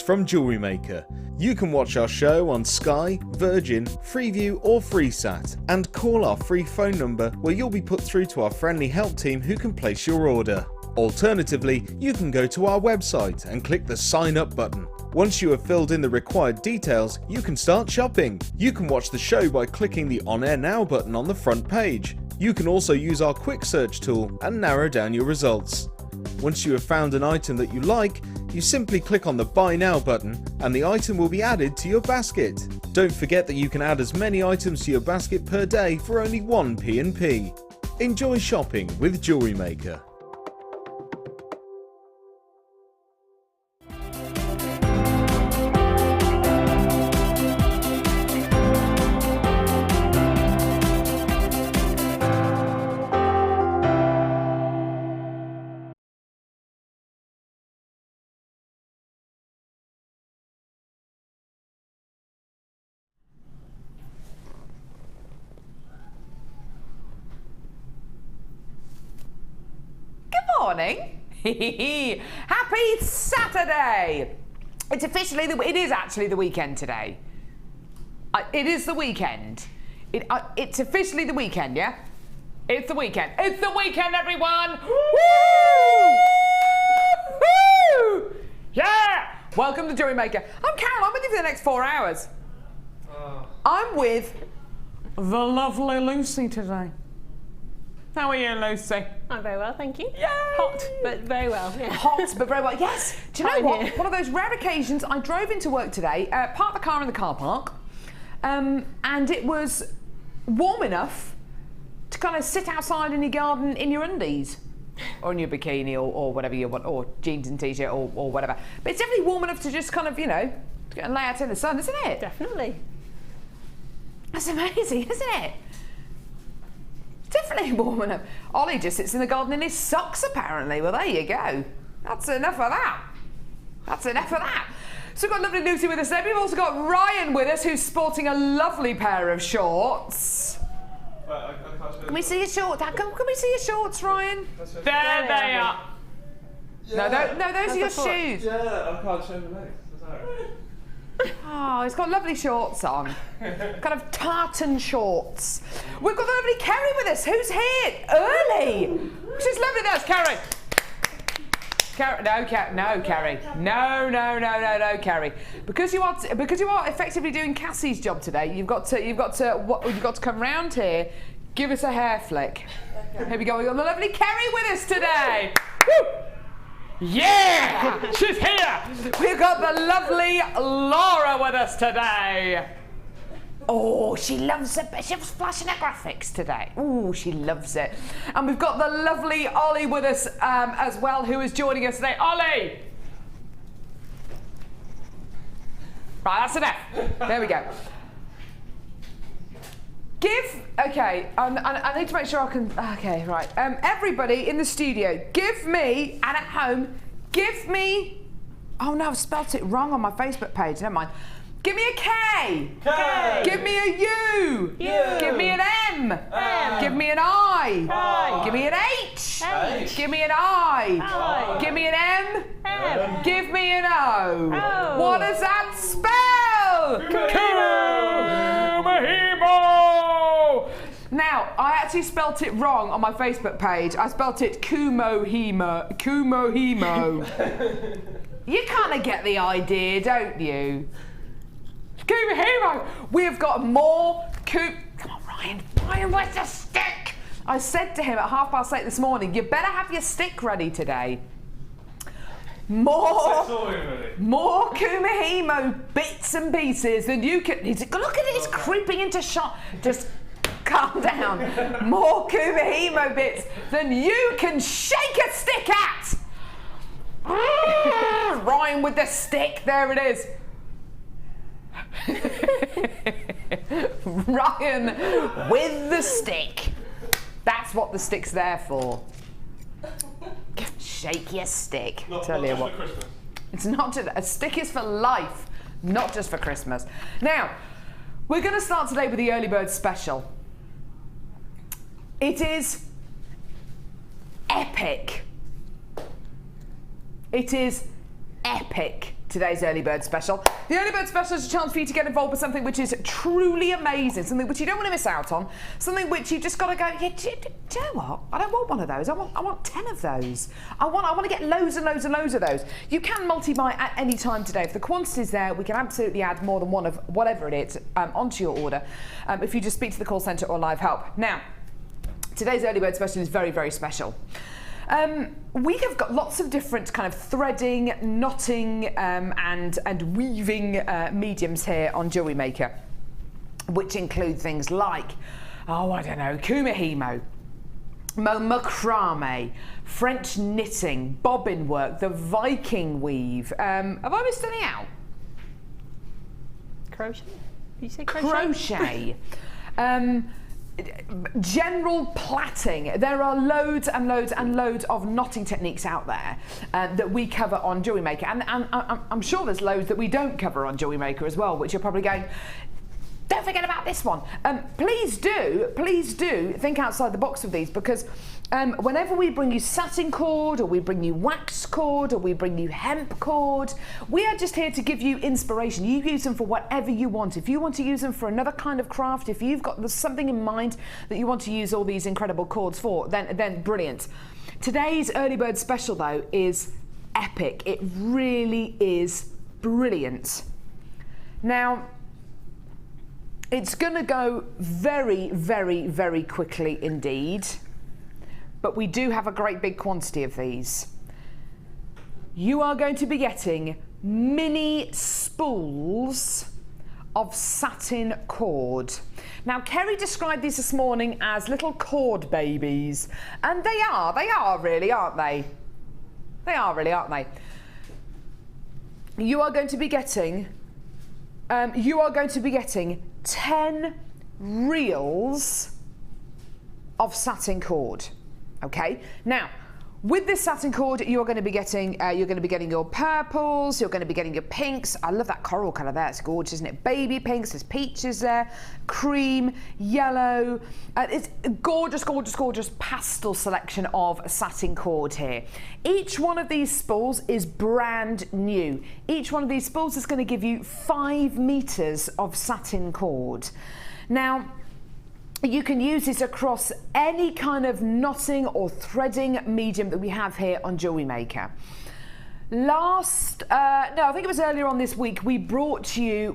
from Jewellery Maker. You can watch our show on Sky, Virgin, Freeview or FreeSat, and call our free phone number where you'll be put through to our friendly help team who can place your order. Alternatively, you can go to our website and click the sign up button. Once you have filled in the required details, you can start shopping. You can watch the show by clicking the On Air Now button on the front page. You can also use our quick search tool and narrow down your results. Once you have found an item that you like, you simply click on the Buy Now button and the item will be added to your basket. Don't forget that you can add as many items to your basket per day for only 1 P&P. Enjoy shopping with Jewellery Maker. Morning. Happy Saturday. It is actually the weekend today. It is the weekend. It's officially the weekend, yeah? It's the weekend. It's the weekend, everyone. Woo! Woo! Yeah! Welcome to Jewellery Maker. I'm Carol. I'm with you for the next 4 hours. I'm with the lovely Lucie today. How are you, Lucie? I'm very well, thank you. Yay! Hot, but very well. Yeah. Hot, but very well. Yes. Do you know what? One of those rare occasions, I drove into work today, parked the car in the car park, and it was warm enough to kind of sit outside in your garden in your undies, or in your bikini, or whatever you want, or jeans and t-shirt, or whatever. But it's definitely warm enough to just kind of, you know, lay out in the sun, isn't it? Definitely. That's amazing, isn't it? Definitely warm enough. Ollie just sits in the garden in his socks, apparently. Well, there you go. That's enough of that. That's enough of that. So we've got lovely Lucie with us today. We've also got Ryan with us, who's sporting a lovely pair of shorts. Can we see your shorts? Can we see your shorts, Ryan? There they are. Yeah. No, those are your shoes. Yeah, I can't show my legs. Oh, he's got lovely shorts on. Kind of tartan shorts. We've got the lovely Kerry with us. Who's here? Early. She's lovely. That's Kerry. No, Kerry. No, Kerry. Because you are effectively doing Cassie's job today. You've got to come round here, give us a hair flick. Okay. Here we go. We've got the lovely Kerry with us today. Woo! Yeah! She's here! We've got the lovely Laura with us today. Oh, she loves it. She was flashing her graphics today. Oh, she loves it. And we've got the lovely Ollie with us as well, who is joining us today. Ollie! Right, that's enough. There we go. Okay, I need to make sure I can, okay, right. Everybody in the studio, give me, and at home, give me, oh no, I've spelt it wrong on my Facebook page, never mind. Give me a K. K. Give me a U. U. Give me an M. M. Give me an I. I. Give me an H. H. Give me an I. I. Give me an M. M. Give me an O. O. What does that spell? Kumahimo. Now, I actually spelt it wrong on my Facebook page. I spelt it Kumohimo. You kind of get the idea, don't you? Kumahimo. We have got more Come on, Ryan. Ryan, where's the stick? I said to him at 8:30 this morning, you better have your stick ready today. More Kumahimo bits and pieces than you can. Look at it, it's creeping into shot. Just calm down. More Kumahimo bits than you can shake a stick at. Ryan with the stick, there it is. Ryan with the stick. That's what the stick's there for. Shake your stick. Tell you what. It's not just a stick is for life, not just for Christmas. Now, we're going to start today with the early bird special. It is epic. It is epic. today's early bird special. The early bird special is a chance for you to get involved with something which is truly amazing, something which you don't want to miss out on, something which you just got to go, yeah, do you know what? I don't want one of those. I want 10 of those. I want to get loads and loads and loads of those. You can multi-buy at any time today. If the quantity's there, we can absolutely add more than one of whatever it is onto your order if you just speak to the call centre or live help. Now, today's early bird special is very, very special. We have got lots of different kind of threading, knotting and weaving mediums here on Jewellery Maker, which include things like, oh, I don't know, kumihimo, macrame, French knitting, bobbin work, the Viking weave. Have I missed any out? Crochet? Did you say crochet? Crochet. General plaiting. There are loads and loads and loads of knotting techniques out there that we cover on Jewellery Maker, and I'm sure there's loads that we don't cover on Jewellery Maker as well, which you're probably going, don't forget about this one. Please do think outside the box with these, because whenever we bring you satin cord, or we bring you wax cord, or we bring you hemp cord, we are just here to give you inspiration. You use them for whatever you want. If you want to use them for another kind of craft, if you've got something in mind that you want to use all these incredible cords for, then brilliant. Today's early bird special though is epic. It really is brilliant. Now, it's going to go very, very, very quickly indeed, but we do have a great big quantity of these. You are going to be getting mini spools of satin cord. Now, Kerry described these this morning as little cord babies, and they are really, aren't they? They are really, aren't they? You are going to be getting 10 reels of satin cord. Okay, now with this satin cord you're going to be getting your purples, you're going to be getting your pinks. I love that coral colour there, it's gorgeous, isn't it? Baby pinks, there's peaches there, cream, yellow. It's a gorgeous, gorgeous, gorgeous pastel selection of satin cord here. Each one of these spools is brand new. Each one of these spools is going to give you 5 meters of satin cord. Now, you can use this across any kind of knotting or threading medium that we have here on Jewellery Maker. I think it was earlier on this week, we brought you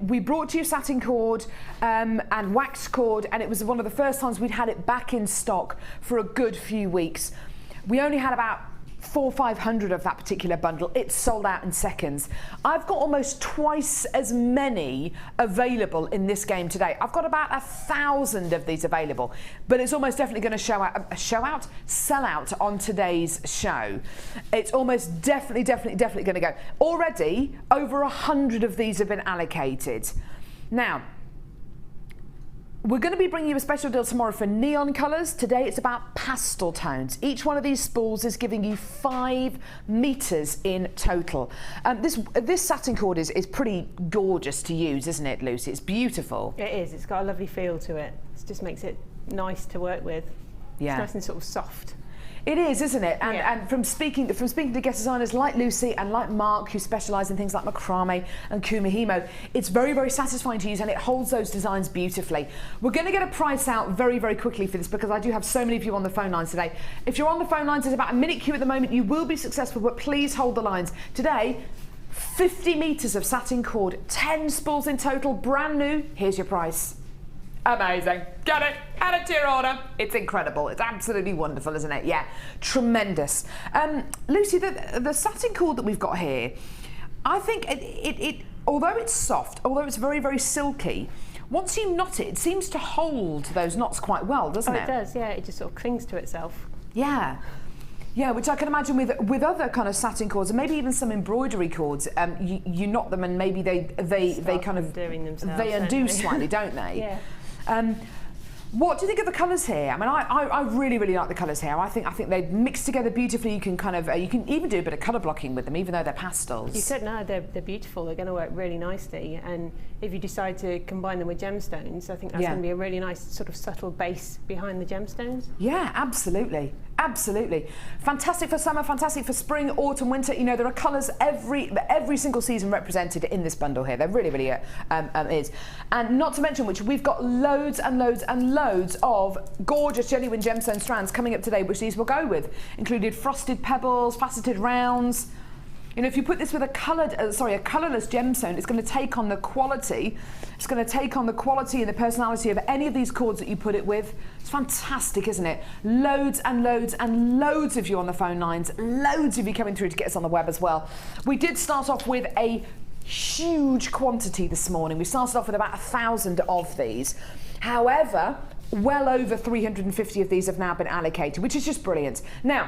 satin cord and wax cord, and it was one of the first times we'd had it back in stock for a good few weeks. We only had about 400 or 500 of that particular bundle. It's sold out in seconds. I've got almost twice as many available in this game today. I've got about 1,000 of these available, but it's almost definitely going to sell out on today's show. It's almost definitely going to go. Already over 100 of these have been allocated. Now, we're going to be bringing you a special deal tomorrow for neon colours. Today it's about pastel tones. Each one of these spools is giving you 5 meters in total. This satin cord is pretty gorgeous to use, isn't it, Lucy? It's beautiful. It is. It's got a lovely feel to it. It just makes it nice to work with. Yeah. It's nice and sort of soft. It is, isn't it? And from speaking to guest designers like Lucy and like Mark, who specialise in things like macrame and kumihimo, it's very, very satisfying to use, and it holds those designs beautifully. We're going to get a price out very, very quickly for this, because I do have so many of you on the phone lines today. If you're on the phone lines, there's about a minute queue at the moment. You will be successful, but please hold the lines. Today, 50 meters of satin cord, 10 spools in total, brand new. Here's your price. Amazing. Get it. Add it to your order. It's incredible. It's absolutely wonderful, isn't it? Yeah. Tremendous. Lucy, the satin cord that we've got here, I think it although it's soft, although it's very, very silky, once you knot it, it seems to hold those knots quite well, doesn't it? It does, yeah. It just sort of clings to itself. Yeah. Yeah, which I can imagine with other kind of satin cords, and maybe even some embroidery cords. You knot them, and maybe they kind of they undo slightly, don't they? Yeah. What do you think of the colours here? I mean, I really, really like the colours here. I think they mix together beautifully. You can you can even do a bit of colour blocking with them, even though they're pastels. You could. No, they're beautiful. They're going to work really nicely. And if you decide to combine them with gemstones, I think that's going to be a really nice sort of subtle base behind the gemstones. Yeah, absolutely. Absolutely. Fantastic for summer, fantastic for spring, autumn, winter. You know, there are colours every single season represented in this bundle here. There really, really is. And not to mention which, we've got loads and loads and loads of gorgeous genuine gemstone strands coming up today, which these will go with. Included frosted pebbles, faceted rounds. You know, if you put this with a colourless gemstone, it's going to take on the quality. It's going to take on the quality and the personality of any of these cords that you put it with. It's fantastic, isn't it? Loads and loads and loads of you on the phone lines. Loads of you coming through to get us on the web as well. We did start off with a huge quantity this morning. We started off with about 1,000 of these. However, well over 350 of these have now been allocated, which is just brilliant. Now,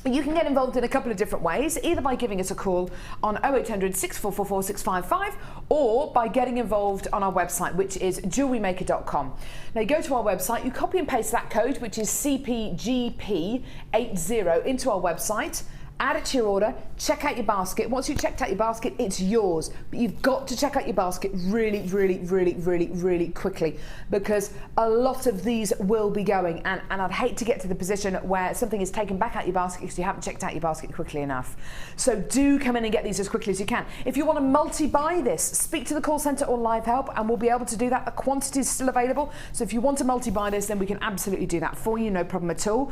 you can get involved in a couple of different ways, either by giving us a call on 0800 6444 655 or by getting involved on our website, which is JewelleryMaker.com. Now you go to our website, you copy and paste that code, which is CPGP80 into our website, add it to your order, check out your basket. Once you've checked out your basket, it's yours. But you've got to check out your basket really, really, really, really, really quickly, because a lot of these will be going, and I'd hate to get to the position where something is taken back out your basket because you haven't checked out your basket quickly enough. So do come in and get these as quickly as you can. If you want to multi-buy this, speak to the call centre or live help and we'll be able to do that. The quantity is still available. So if you want to multi-buy this, then we can absolutely do that for you, no problem at all.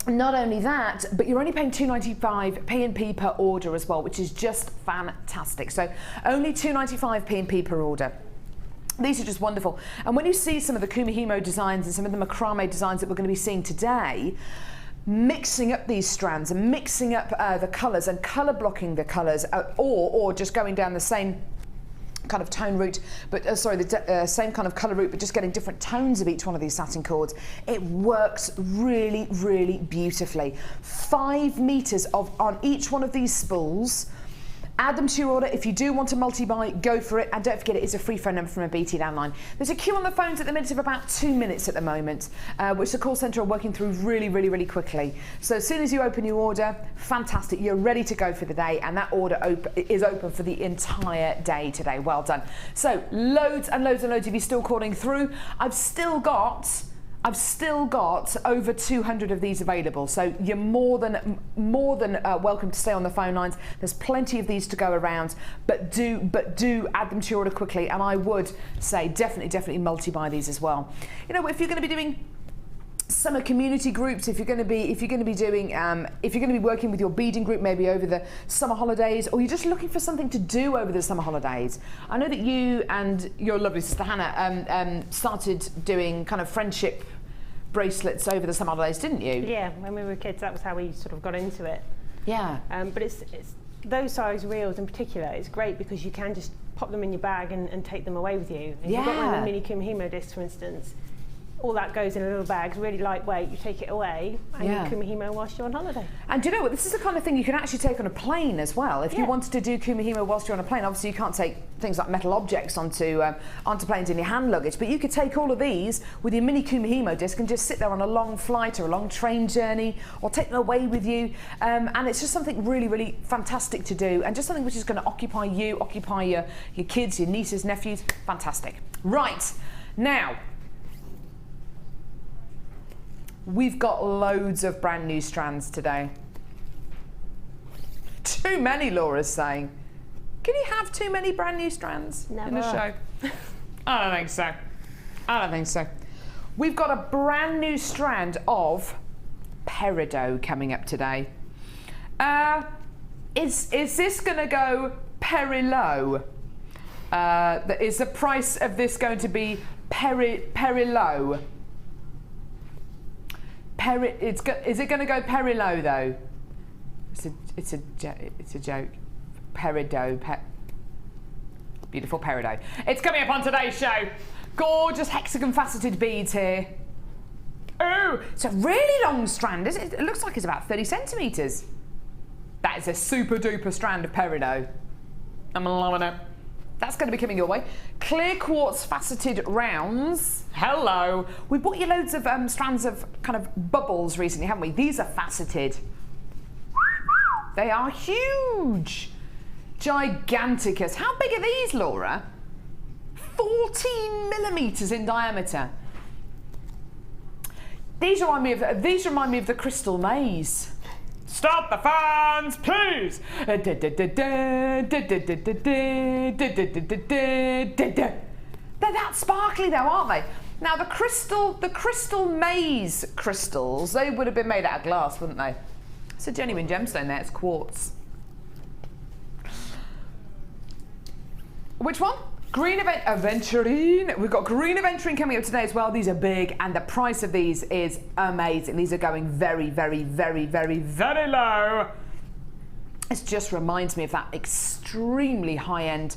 Not only that, but you're only paying £2.95 P&P per order as well, which is just fantastic. So only £2.95 P&P per order. These are just wonderful. And when you see some of the Kumihimo designs and some of the macrame designs that we're going to be seeing today, mixing up these strands and mixing up the colours and colour blocking the colours, or just going down the same kind of tone route, but the same kind of colour route, but just getting different tones of each one of these satin cords. It works really, really beautifully. 5 meters on each one of these spools. Add them to your order. If you do want to multi-buy, go for it. And don't forget, it is a free phone number from a BT landline. There's a queue on the phones at the minute of about 2 minutes at the moment, which the call centre are working through really, really, really quickly. So as soon as you open your order, fantastic, you're ready to go for the day, and that order is open for the entire day today. Well done. So loads and loads and loads of you still calling through. I've still got over 200 of these available, so you're more than welcome to stay on the phone lines. There's plenty of these to go around, but do add them to your order quickly. And I would say definitely multi-buy these as well. You know, if you're going to be doing summer community groups, if you're going to be working with your beading group maybe over the summer holidays, or you're just looking for something to do over the summer holidays. I know that you and your lovely sister Hannah started doing kind of friendship bracelets over the summer holidays, didn't you? Yeah, when we were kids, that was how we sort of got into it. Yeah. But it's those size reels in particular, it's great because you can just pop them in your bag and take them away with you. If you've got one of the mini Kumihimo discs, for instance, all that goes in a little bag, it's really lightweight, you take it away and you Kumihimo whilst you're on holiday. And do you know what, this is the kind of thing you can actually take on a plane as well. If you wanted to do Kumihimo whilst you're on a plane, obviously you can't take things like metal objects onto planes in your hand luggage, but you could take all of these with your mini Kumihimo disc and just sit there on a long flight or a long train journey, or take them away with you, and it's just something really, really fantastic to do, and just something which is going to occupy you, occupy your kids, your nieces, nephews. Fantastic. Right, now, we've got loads of brand new strands today. Too many, Laura's saying. Can you have too many brand new strands in the show? I don't think so. I don't think so. We've got a brand new strand of peridot coming up today. Is this going to go perilot? Is the price of this going to be perilot? Is it going to go perilot though? It's a joke. Peridot. Beautiful peridot. It's coming up on today's show. Gorgeous hexagon faceted beads here. Oh, it's a really long strand, isn't it? It looks like it's about 30 centimetres. That is a super duper strand of peridot. I'm loving it. That's going to be coming your way. Clear quartz faceted rounds. Hello. We bought you loads of strands of kind of bubbles recently, haven't we? These are faceted. They are huge. Giganticus. How big are these, Laura? 14 millimetres in diameter. These remind me of the Crystal Maze. Stop the fans, please! They're that sparkly though, aren't they? Now the Crystal Maze crystals, they would have been made out of glass, wouldn't they? It's a genuine gemstone there, it's quartz. Which one? Green Aventurine. We've got Green Aventurine coming up today as well. These are big and the price of these is amazing. These are going very, very, very, very, very low. This just reminds me of that extremely high-end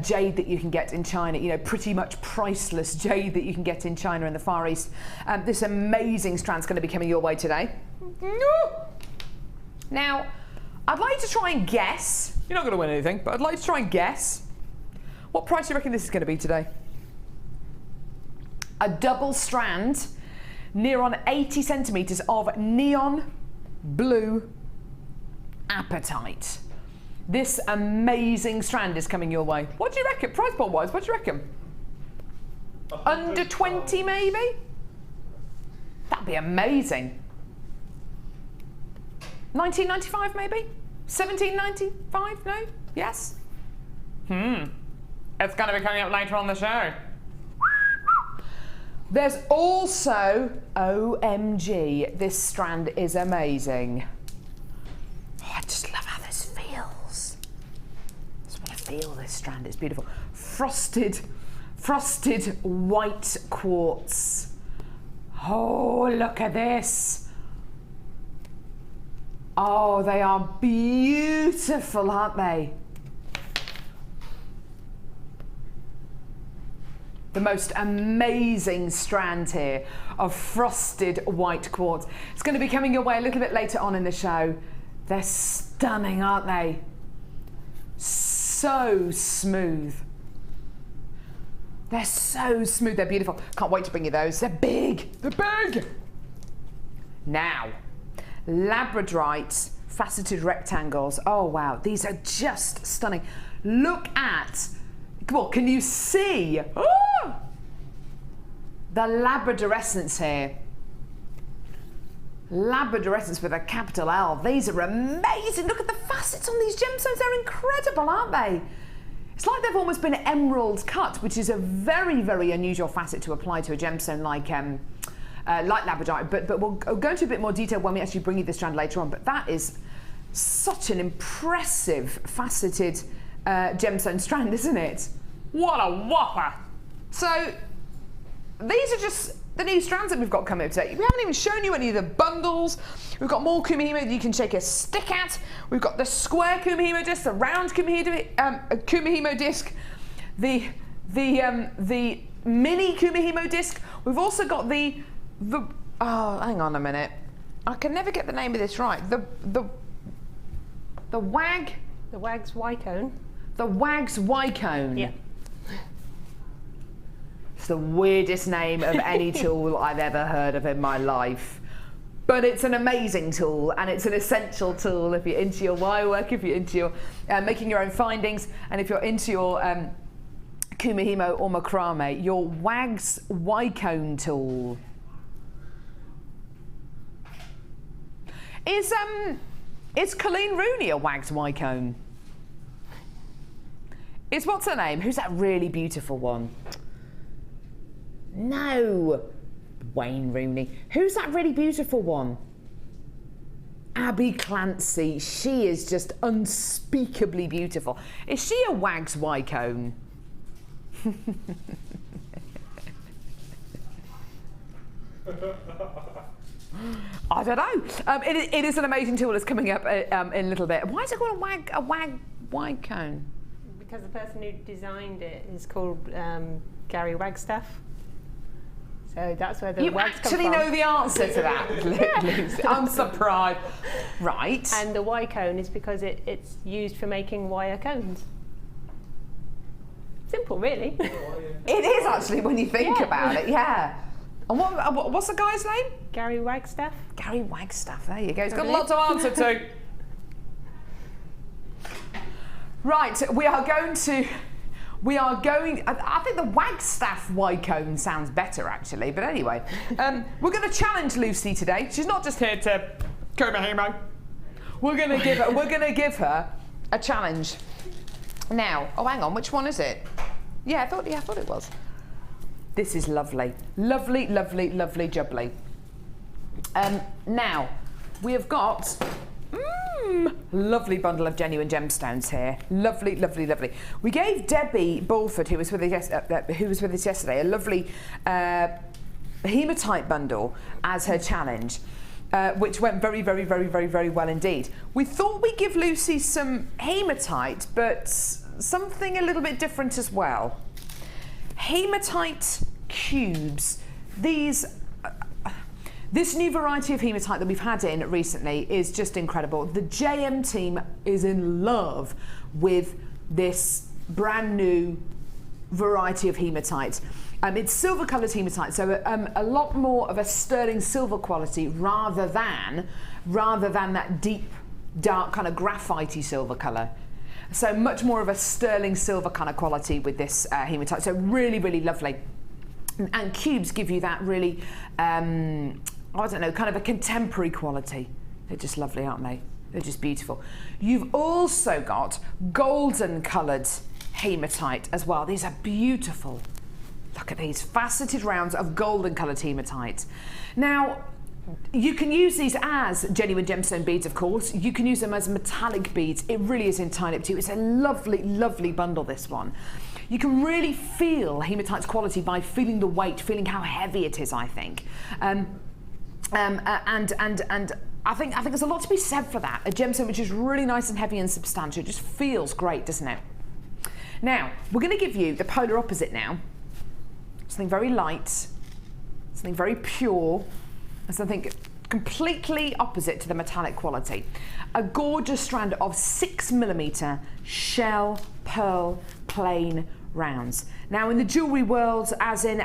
jade that you can get in China, you know, pretty much priceless jade that you can get in China and the Far East. This amazing strand's going to be coming your way today. Now, I'd like to try and guess, you're not going to win anything, but I'd like to try and guess what price do you reckon this is going to be today? A double strand, near on 80 centimetres of neon blue apatite. This amazing strand is coming your way. What do you reckon, price point wise, what do you reckon? Under 20 maybe? That'd be amazing. 1995 maybe? 1795, no? Yes? It's going to be coming up later on the show. There's also, OMG, this strand is amazing. Oh, I just love how this feels. I just want to feel this strand, it's beautiful. Frosted white quartz. Oh, look at this. Oh, they are beautiful, aren't they? The most amazing strand here of frosted white quartz. It's going to be coming your way a little bit later on in the show. They're stunning, aren't they? So smooth. They're so smooth, they're beautiful. Can't wait to bring you those. They're big, they're big. Now, labradorite faceted rectangles. Oh wow, these are just stunning. Look at, come on, can you see? Oh! The labradorescence here. Labradorescence with a capital L. These are amazing. Look at the facets on these gemstones. They're incredible, aren't they? It's like they've almost been emerald cut, which is a very, very unusual facet to apply to a gemstone like labradorite. But we'll go into a bit more detail when we actually bring you the strand later on. But that is such an impressive faceted gemstone strand, isn't it? What a whopper! So these are just the new strands that we've got coming up today. We haven't even shown you any of the bundles. We've got more kumihimo that you can shake a stick at. We've got the square kumihimo disc, the round kumihimo disc, the mini kumihimo disc. We've also got the oh, hang on a minute. I can never get the name of this right. The Wag's Y-cone. The Wag's Y-cone. Yeah. It's the weirdest name of any tool I've ever heard of in my life. But it's an amazing tool and it's an essential tool if you're into your wire work, if you're into your making your own findings, and if you're into your kumihimo or macrame, your Wag's Y-cone tool. Is Colleen Rooney a Wag's Y-cone? Is what's her name? Who's that really beautiful one? No, Wayne Rooney. Who's that really beautiful one? Abby Clancy. She is just unspeakably beautiful. Is she a Wag's Y-cone? I don't know. It is an amazing tool. It's coming up in a little bit. Why is it called a Wag Y-cone? Because the person who designed it is called Gary Wagstaff. So that's where the wags come from. You actually know the answer to that, Lucie. I'm surprised. Right. And the Y-cone is because it's used for making wire cones. Simple, really. It is actually when you think about it, yeah. And what's the guy's name? Gary Wagstaff. Gary Wagstaff, there you go. He's got lots to answer to. Right, we are going we are going, I think the Wagstaff Wycombe sounds better actually, but anyway. We're going to challenge Lucie today. She's not just here to Kumahimo. We're going to give her a challenge. Now, oh hang on, which one is it? Yeah, I thought it was. This is lovely. Lovely, lovely, lovely jubbly. Now, we have got lovely bundle of genuine gemstones here. Lovely, lovely, lovely. We gave Debbie Bulford, who was with us yesterday, a lovely hematite bundle as her challenge, which went very, very, very, very, very well indeed. We thought we'd give Lucie some hematite, but something a little bit different as well. Hematite cubes. This new variety of hematite that we've had in recently is just incredible. The JM team is in love with this brand new variety of hematite. It's silver coloured hematite, so a lot more of a sterling silver quality rather than that deep, dark kind of graphite-y silver colour. So much more of a sterling silver kind of quality with this hematite. So really, really lovely. And cubes give you that really, I don't know, kind of a contemporary quality. They're just lovely, aren't they? They're just beautiful. You've also got golden coloured hematite as well. These are beautiful. Look at these faceted rounds of golden coloured hematite. Now, you can use these as genuine gemstone beads, of course. You can use them as metallic beads. It really is entirely up to you. It's a lovely, lovely bundle, this one. You can really feel hematite's quality by feeling the weight, feeling how heavy it is, I think. And I think there's a lot to be said for that. A gemstone which is really nice and heavy and substantial. It just feels great, doesn't it? Now, we're going to give you the polar opposite now. Something very light, something very pure, and something completely opposite to the metallic quality. A gorgeous strand of 6mm shell pearl plain rounds. Now, in the jewellery world, as in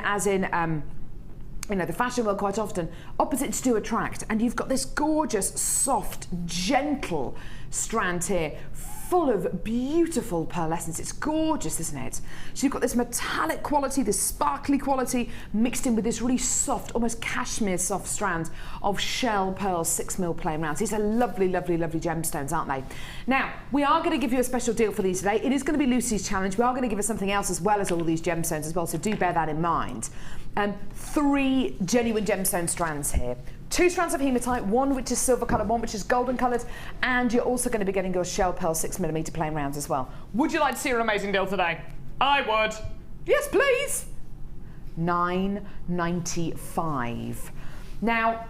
you know, the fashion world, quite often opposites do attract, and you've got this gorgeous, soft, gentle strand here, full of beautiful pearlescence. It's gorgeous, isn't it? So you've got this metallic quality, this sparkly quality, mixed in with this really soft, almost cashmere soft strand of shell pearl 6mm plain rounds. These are lovely, lovely, lovely gemstones, aren't they? Now, we are going to give you a special deal for these today. It is going to be Lucie's challenge. We are going to give her something else as well as all these gemstones as well, so do bear that in mind. 3 genuine gemstone strands here. 2 strands of hematite, one which is silver coloured, one which is golden coloured, and you're also going to be getting your shell pearl 6mm plain rounds as well. Would you like to see an amazing deal today? I would. Yes, please. $9.95. Now,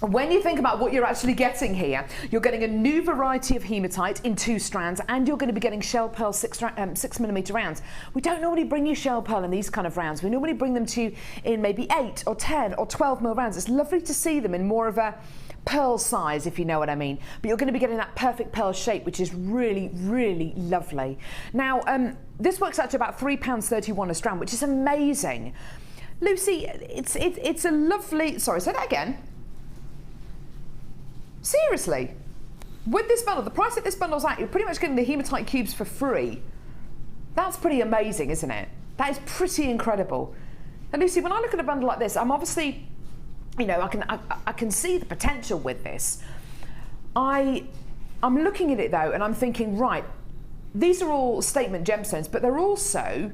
when you think about what you're actually getting here, you're getting a new variety of hematite in 2 strands, and you're going to be getting shell pearl 6mm rounds. We don't normally bring you shell pearl in these kind of rounds. We normally bring them to you in maybe 8 or 10 or 12mm rounds. It's lovely to see them in more of a pearl size, if you know what I mean. But you're going to be getting that perfect pearl shape, which is really, really lovely. Now, this works out to about £3.31 a strand, which is amazing. Lucie, it's a lovely... Sorry, say that again. Seriously, with this bundle, the price that this bundle's at, you're pretty much getting the hematite cubes for free. That's pretty amazing, isn't it? That is pretty incredible. And Lucie, when I look at a bundle like this, I'm obviously, you know, I can see the potential with this. I'm looking at it though, and I'm thinking, right, these are all statement gemstones, but they're also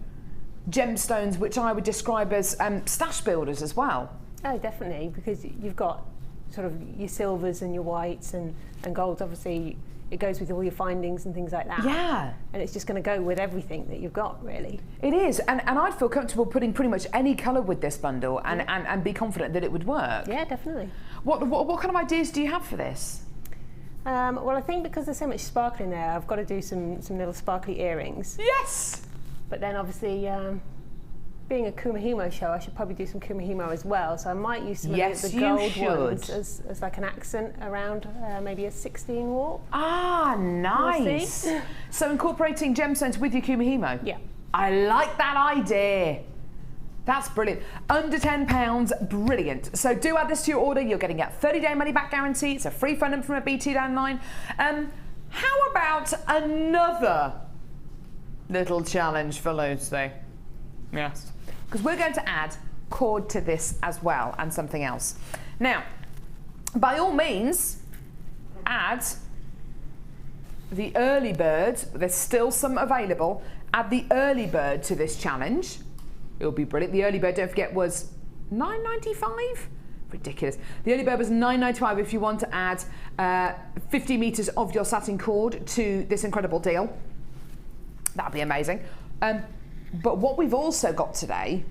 gemstones which I would describe as stash builders as well. Oh, definitely, because you've got sort of your silvers and your whites and golds. Obviously it goes with all your findings and things like that. Yeah. And it's just going to go with everything that you've got, really. It is, and I'd feel comfortable putting pretty much any colour with this bundle and be confident that it would work. Yeah, definitely. What kind of ideas do you have for this? Well, I think because there's so much sparkle in there, I've got to do some little sparkly earrings. Yes! But then obviously, being a Kumahimo show, I should probably do some Kumahimo as well. So I might use some of the gold ones as like an accent around maybe a 16 warp. Ah, nice. We'll so incorporating gemstones with your Kumahimo? Yeah. I like that idea. That's brilliant. Under £10, brilliant. So do add this to your order. You're getting a 30-day money-back guarantee. It's a free phone number from a BT down the line. How about another little challenge for Lucie. Yes. Because we're going to add cord to this as well, and something else. Now, by all means, add the early bird. There's still some available. Add the early bird to this challenge. It'll be brilliant. The early bird, don't forget, was $9.95. Ridiculous. The early bird was $9.95 if you want to add 50 meters of your satin cord to this incredible deal. That'd be amazing. But what we've also got today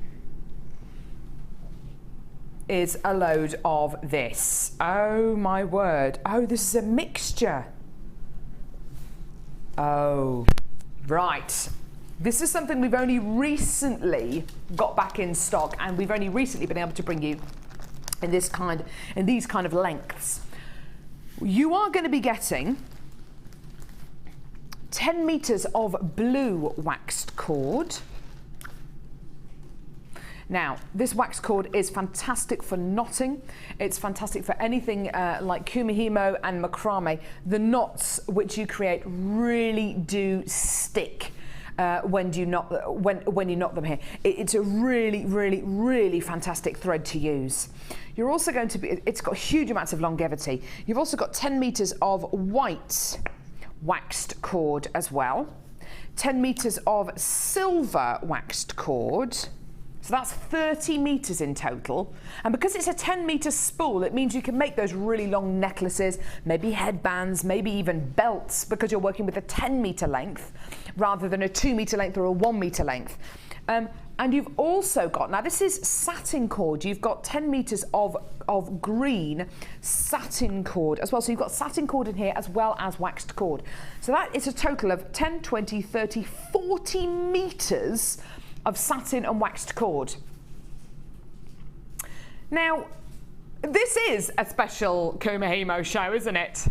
is a load of this. Oh my word. Oh, this is a mixture. Oh, right. This is something we've only recently got back in stock, and we've only recently been able to bring you in these kind of lengths. You are going to be getting 10 meters of blue waxed cord. Now, this waxed cord is fantastic for knotting. It's fantastic for anything like kumihimo and macrame. The knots which you create really do stick when you knot them here. It's a really, really, really fantastic thread to use. You're also going to be, it's got huge amounts of longevity. You've also got 10 meters of white waxed cord as well. 10 meters of silver waxed cord. So that's 30 meters in total. And because it's a 10-meter spool, it means you can make those really long necklaces, maybe headbands, maybe even belts, because you're working with a 10-meter length rather than a 2-meter length or a 1-meter length. And you've also got, now this is satin cord, you've got 10 meters of green satin cord as well. So you've got satin cord in here as well as waxed cord. So that is a total of 10, 20, 30, 40 meters of satin and waxed cord. Now, this is a special kumihimo show, isn't it?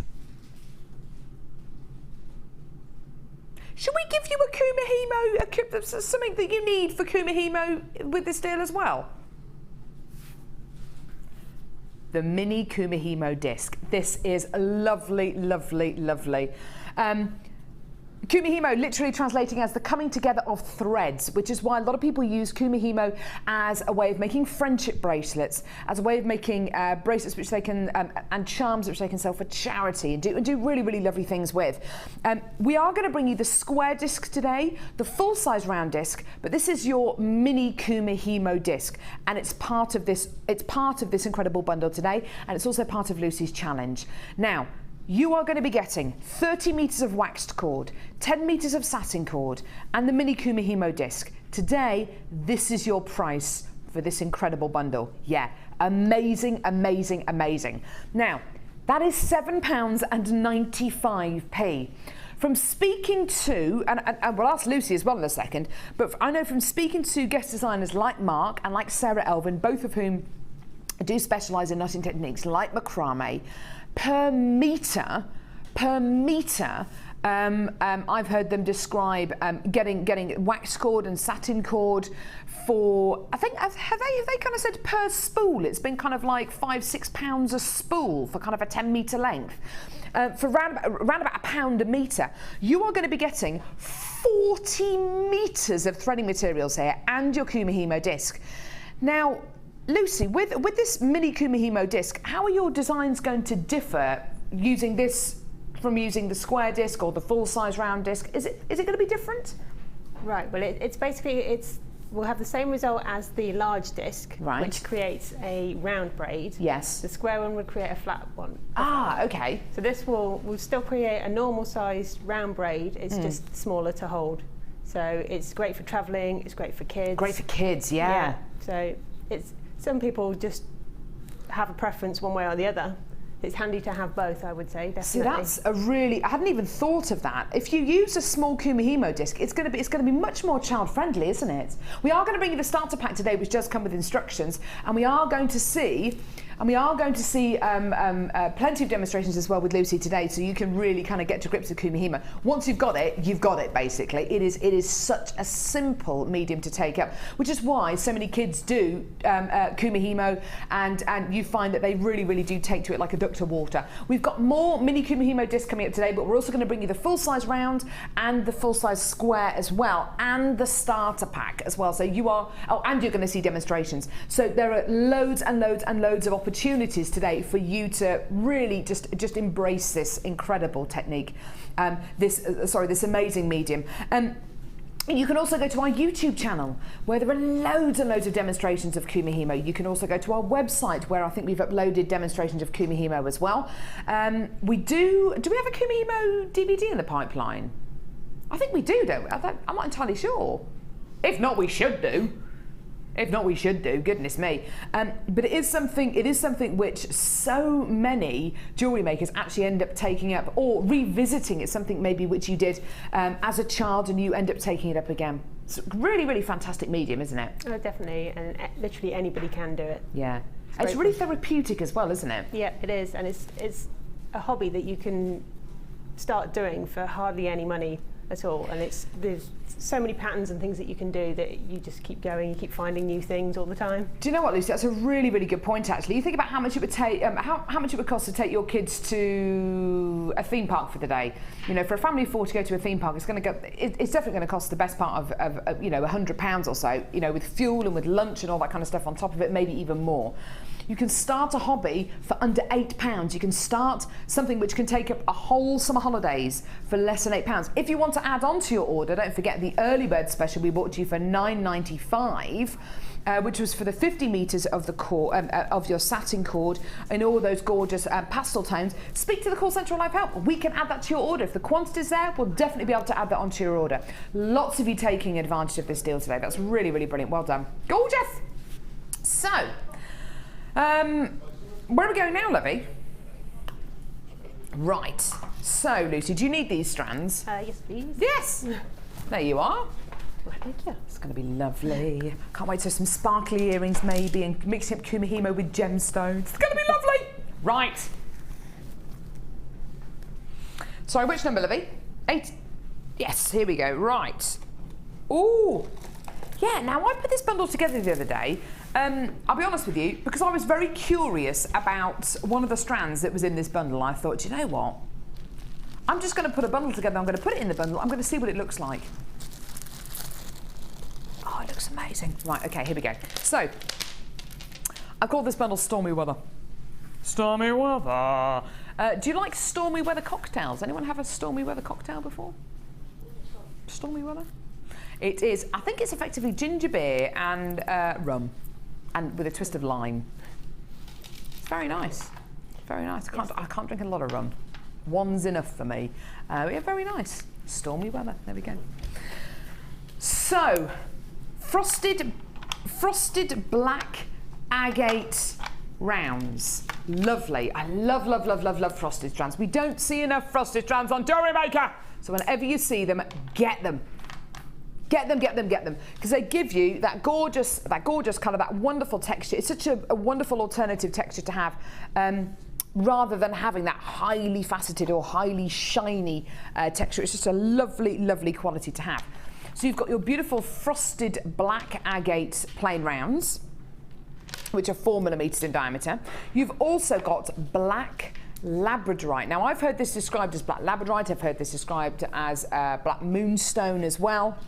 Should we give you a kumihimo, something that you need for kumihimo with this deal as well? The mini kumihimo disc. This is lovely, lovely, lovely. Kumihimo literally translating as the coming together of threads, which is why a lot of people use kumihimo as a way of making friendship bracelets, as a way of making bracelets which they can and charms which they can sell for charity and do really, really lovely things with. We are going to bring you the square disc today, the full size round disc, but this is your mini kumihimo disc, and it's part of this. It's part of this incredible bundle today, and it's also part of Lucie's challenge. Now, you are going to be getting 30 meters of waxed cord, 10 meters of satin cord, and the mini kumihimo disc. Today, this is your price for this incredible bundle. Yeah, amazing, amazing, amazing. Now, that is £7.95. From speaking to, and we'll ask Lucie as well in a second, but I know from speaking to guest designers like Mark and like Sarah Elvin, both of whom do specialise in knotting techniques like macrame, per meter, I've heard them describe getting waxed cord and satin cord for, I think, have they kind of said per spool? It's been kind of like £5-6 a spool for kind of a 10-meter length. For around about £1 a meter. You are going to be getting 40 meters of threading materials here and your kumihimo disc. Now, Lucie, with this mini kumihimo disc, how are your designs going to differ using this from using the square disc or the full size round disc? Is it going to be different? Right. Well, it's basically we'll have the same result as the large disc, right, which creates a round braid. Yes. The square one would create a flat one. Okay. So this will still create a normal sized round braid. It's just smaller to hold. So it's great for travelling. It's great for kids. Great for kids. Yeah. So some people just have a preference one way or the other. It's handy to have both, I would say, definitely. See, that's a really, I hadn't even thought of that. If you use a small kumihimo disc, it's going to be much more child friendly, isn't it? We are going to bring you the starter pack today, which does come with instructions, and we are going to see plenty of demonstrations as well with Lucie today, so you can really kind of get to grips with kumihimo. Once you've got it basically. It is such a simple medium to take up, which is why so many kids do kumihimo, and you find that they really, really do take to it like a duck to water. We've got more mini Kumihimo discs coming up today, but we're also going to bring you the full-size round and the full-size square as well, and the starter pack as well. So you are, and you're going to see demonstrations. So there are loads and loads and loads of opportunities today for you to really just embrace this incredible technique, this amazing medium. You can also go to our YouTube channel where there are loads and loads of demonstrations of Kumihimo. You can also go to our website where I think we've uploaded demonstrations of Kumihimo as well. Do we have a Kumihimo DVD in the pipeline? I think we do, don't we? I'm not entirely sure. If not, we should do. Goodness me. But it is something which so many jewellery makers actually end up taking up or revisiting. It's something maybe which you did as a child and you end up taking it up again. It's a really, really fantastic medium, isn't it? Oh, definitely, and literally anybody can do it. Yeah. It's really therapeutic as well, isn't it? Yeah, it is, and it's a hobby that you can start doing for hardly any money at all, and there's so many patterns and things that you can do that you just keep going, you keep finding new things all the time. Do you know what, Lucy? That's a really, really good point. Actually, you think about how much it would take, how much it would cost to take your kids to a theme park for the day. You know, for a family of 4 to go to a theme park, it's definitely going to cost the best part of £100 or so. You know, with fuel and with lunch and all that kind of stuff on top of it, maybe even more. You can start a hobby for under £8. You can start something which can take up a whole summer holidays for less than £8. If you want to add on to your order, don't forget the early bird special we bought to you for £9.95, which was for the 50 metres of the cord, of your satin cord in all those gorgeous pastel tones. Speak to the call centre on Live Help. We can add that to your order. If the quantity's there, we'll definitely be able to add that onto your order. Lots of you taking advantage of this deal today. That's really, really brilliant. Well done. Gorgeous. So, where are we going now, Lovey? Right. So, Lucy, do you need these strands? Yes, please. Yes. There you are. Thank you. It's going to be lovely. Can't wait to have some sparkly earrings maybe and mixing up Kumihimo with gemstones. It's going to be lovely. Right. Sorry, which number, Lovey? 8. Yes, here we go. Right. Ooh. Yeah, now I put this bundle together the other day. I'll be honest with you, because I was very curious about one of the strands that was in this bundle. I thought, do you know what? I'm just going to put a bundle together. I'm going to put it in the bundle. I'm going to see what it looks like. Oh, it looks amazing. Right, okay, here we go. So, I've called this bundle Stormy Weather. Stormy Weather. Do you like stormy weather cocktails? Anyone have a stormy weather cocktail before? Stormy weather? It is, I think it's effectively ginger beer and rum, and with a twist of lime. It's very nice. Very nice. I can't drink a lot of rum. One's enough for me. Yeah, very nice. Stormy weather. There we go. So, frosted black agate rounds. Lovely. I love frosted strands. We don't see enough frosted strands on Jewellery Maker. So whenever you see them, get them. Get them, because they give you that gorgeous colour, that wonderful texture. It's such a wonderful alternative texture to have, rather than having that highly faceted or highly shiny texture. It's just a lovely quality to have. So you've got your beautiful frosted black agate plain rounds, which are 4mm in diameter. You've also got black labradorite. Now, I've heard this described as black labradorite. I've heard this described as black moonstone as well.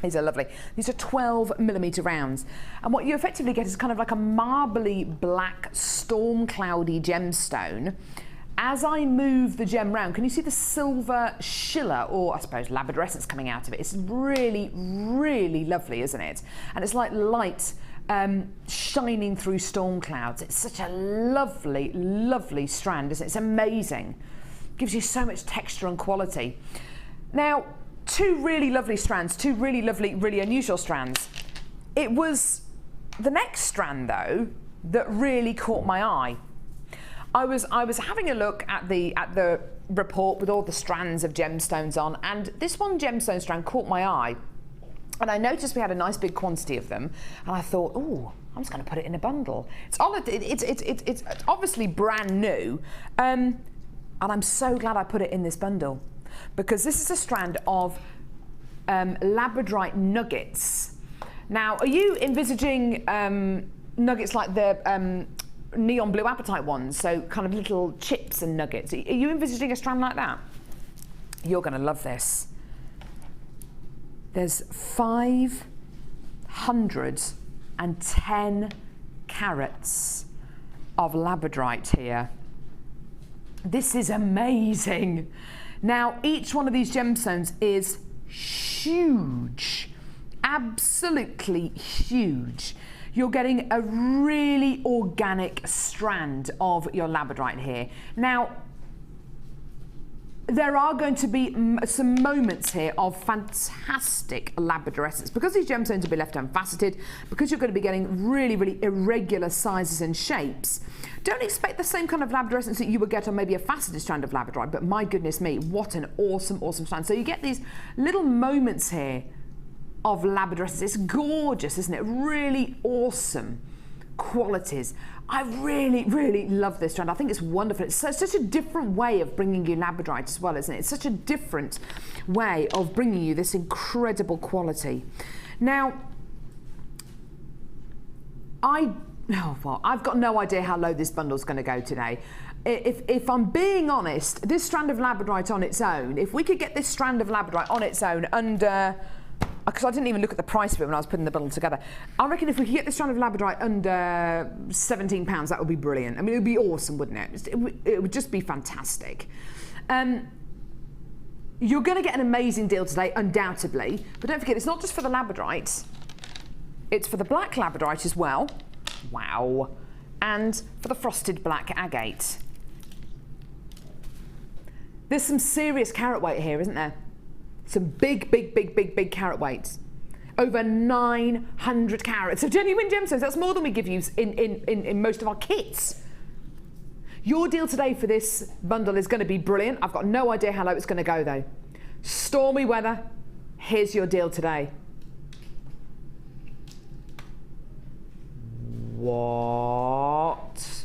These are lovely. These are 12mm rounds. And what you effectively get is kind of like a marbly black storm cloudy gemstone. As I move the gem round, can you see the silver schiller, or I suppose labradorescence coming out of it? It's really lovely, isn't it? And it's like light shining through storm clouds. It's such a lovely strand, isn't it? It's amazing. Gives you so much texture and quality. Now, 2 really lovely strands, 2 really lovely, really unusual strands. It was the next strand, though, that really caught my eye. I was having a look at the report with all the strands of gemstones on, and this one gemstone strand caught my eye. And I noticed we had a nice big quantity of them, and I thought, oh, I'm just going to put it in a bundle. It's obviously brand new, and I'm so glad I put it in this bundle, because this is a strand of labradorite nuggets. Now, are you envisaging nuggets like the neon blue apatite ones, so kind of little chips and nuggets. Are you envisaging a strand like that? You're going to love this. There's 510 carats of labradorite here. This is amazing. Now, each one of these gemstones is huge, absolutely huge. You're getting a really organic strand of your labradorite here. Now, there are going to be some moments here of fantastic labradorescence. Because these gemstones will be left unfaceted, because you're going to be getting really, really irregular sizes and shapes, don't expect the same kind of labradorescence that you would get on maybe a faceted strand of labradorite, but my goodness me, what an awesome, awesome strand. So you get these little moments here of labradorescence. It's gorgeous, isn't it? Really awesome qualities. I really, really love this strand. I think it's wonderful. It's such a different way of bringing you labradorite as well, isn't it? It's such a different way of bringing you this incredible quality. Now, I've got no idea how low this bundle's going to go today. If I'm being honest, this strand of labradorite on its own, if we could get this strand of labradorite on its own under, because I didn't even look at the price of it when I was putting the bundle together, I reckon if we could get this strand of labradorite under £17, that would be brilliant. I mean, it would be awesome, wouldn't it? It would just be fantastic. You're going to get an amazing deal today, undoubtedly. But don't forget, it's not just for the labradorite. It's for the black labradorite as well. Wow. And for the frosted black agate. There's some serious carat weight here, isn't there? Some big carat weights. Over 900 carats of genuine gemstones. That's more than we give you in most of our kits. Your deal today for this bundle is going to be brilliant. I've got no idea how low it's going to go though. Stormy weather. Here's your deal today. What?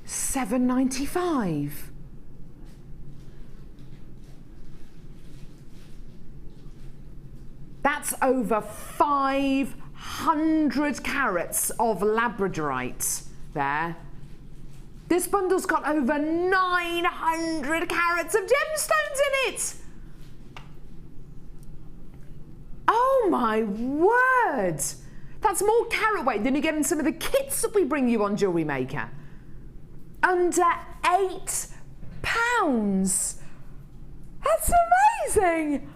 $7.95. That's over 500 carats of labradorite there. This bundle's got over 900 carats of gemstones in it. Oh my word. That's more carat weight than you get in some of the kits that we bring you on Jewellery Maker. Under £8. That's amazing.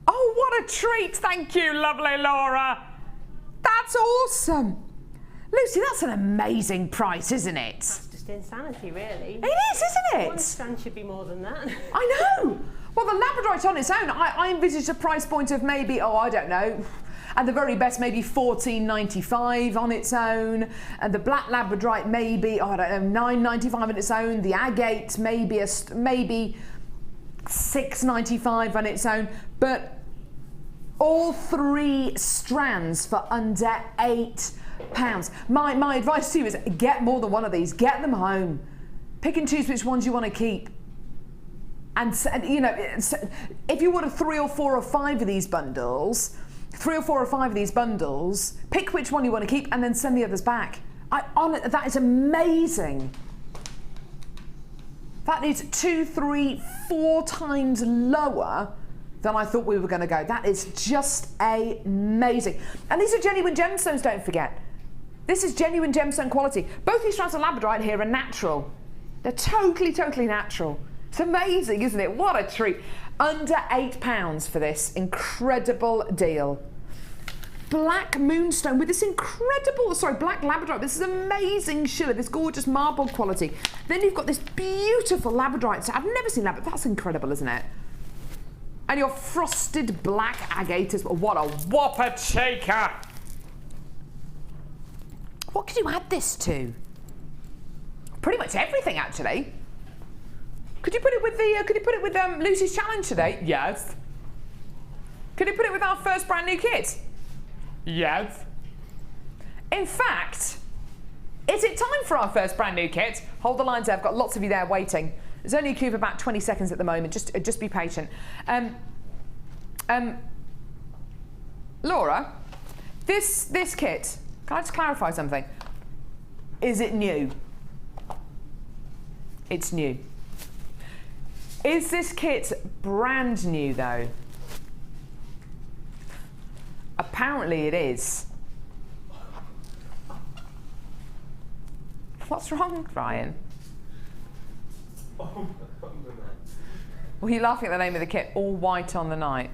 Oh, what a treat. Thank you, lovely Laura. That's awesome. Lucy, that's an amazing price, isn't it? That's just insanity, really. It is, isn't it? One strand should be more than that. I know. Well, the labradorite on its own, I envisaged a price point of maybe, I don't know, at the very best, maybe $14.95 on its own. And the black labradorite, maybe, I don't know, $9.95 on its own. The agate, maybe $6.95 on its own. But all three strands for under £8. My advice to you is get more than one of these. Get them home. Pick and choose which ones you want to keep. And you know, if you order 3 or 4 or 5 of these bundles, pick which one you want to keep and then send the others back. That is amazing. That is 2, 3, 4 times lower than I thought we were going to go. That is just amazing. And these are genuine gemstones, don't forget. This is genuine gemstone quality. Both these strands of labradorite here are natural. They're totally natural. It's amazing, isn't it? What a treat. Under £8 for this incredible deal. Black moonstone with this black labradorite. This is amazing shiller, this gorgeous marble quality. Then you've got this beautiful labradorite. So I've never seen labradorite. That's incredible, isn't it? And your frosted black agate as well. What a whopper shaker. What could you add this to? Pretty much everything, actually. Could you put it with Lucie's challenge today? Yes. Could you put it with our first brand new kit? Yes. In fact, is it time for our first brand new kit? Hold the lines there. I've got lots of you there waiting. There's only a queue of about 20 seconds at the moment. Just be patient. Laura, this kit, can I just clarify something? Is it new? It's new. Is this kit brand new though? Apparently it is. What's wrong, Ryan? Were you laughing at the name of the kit? All white on the night.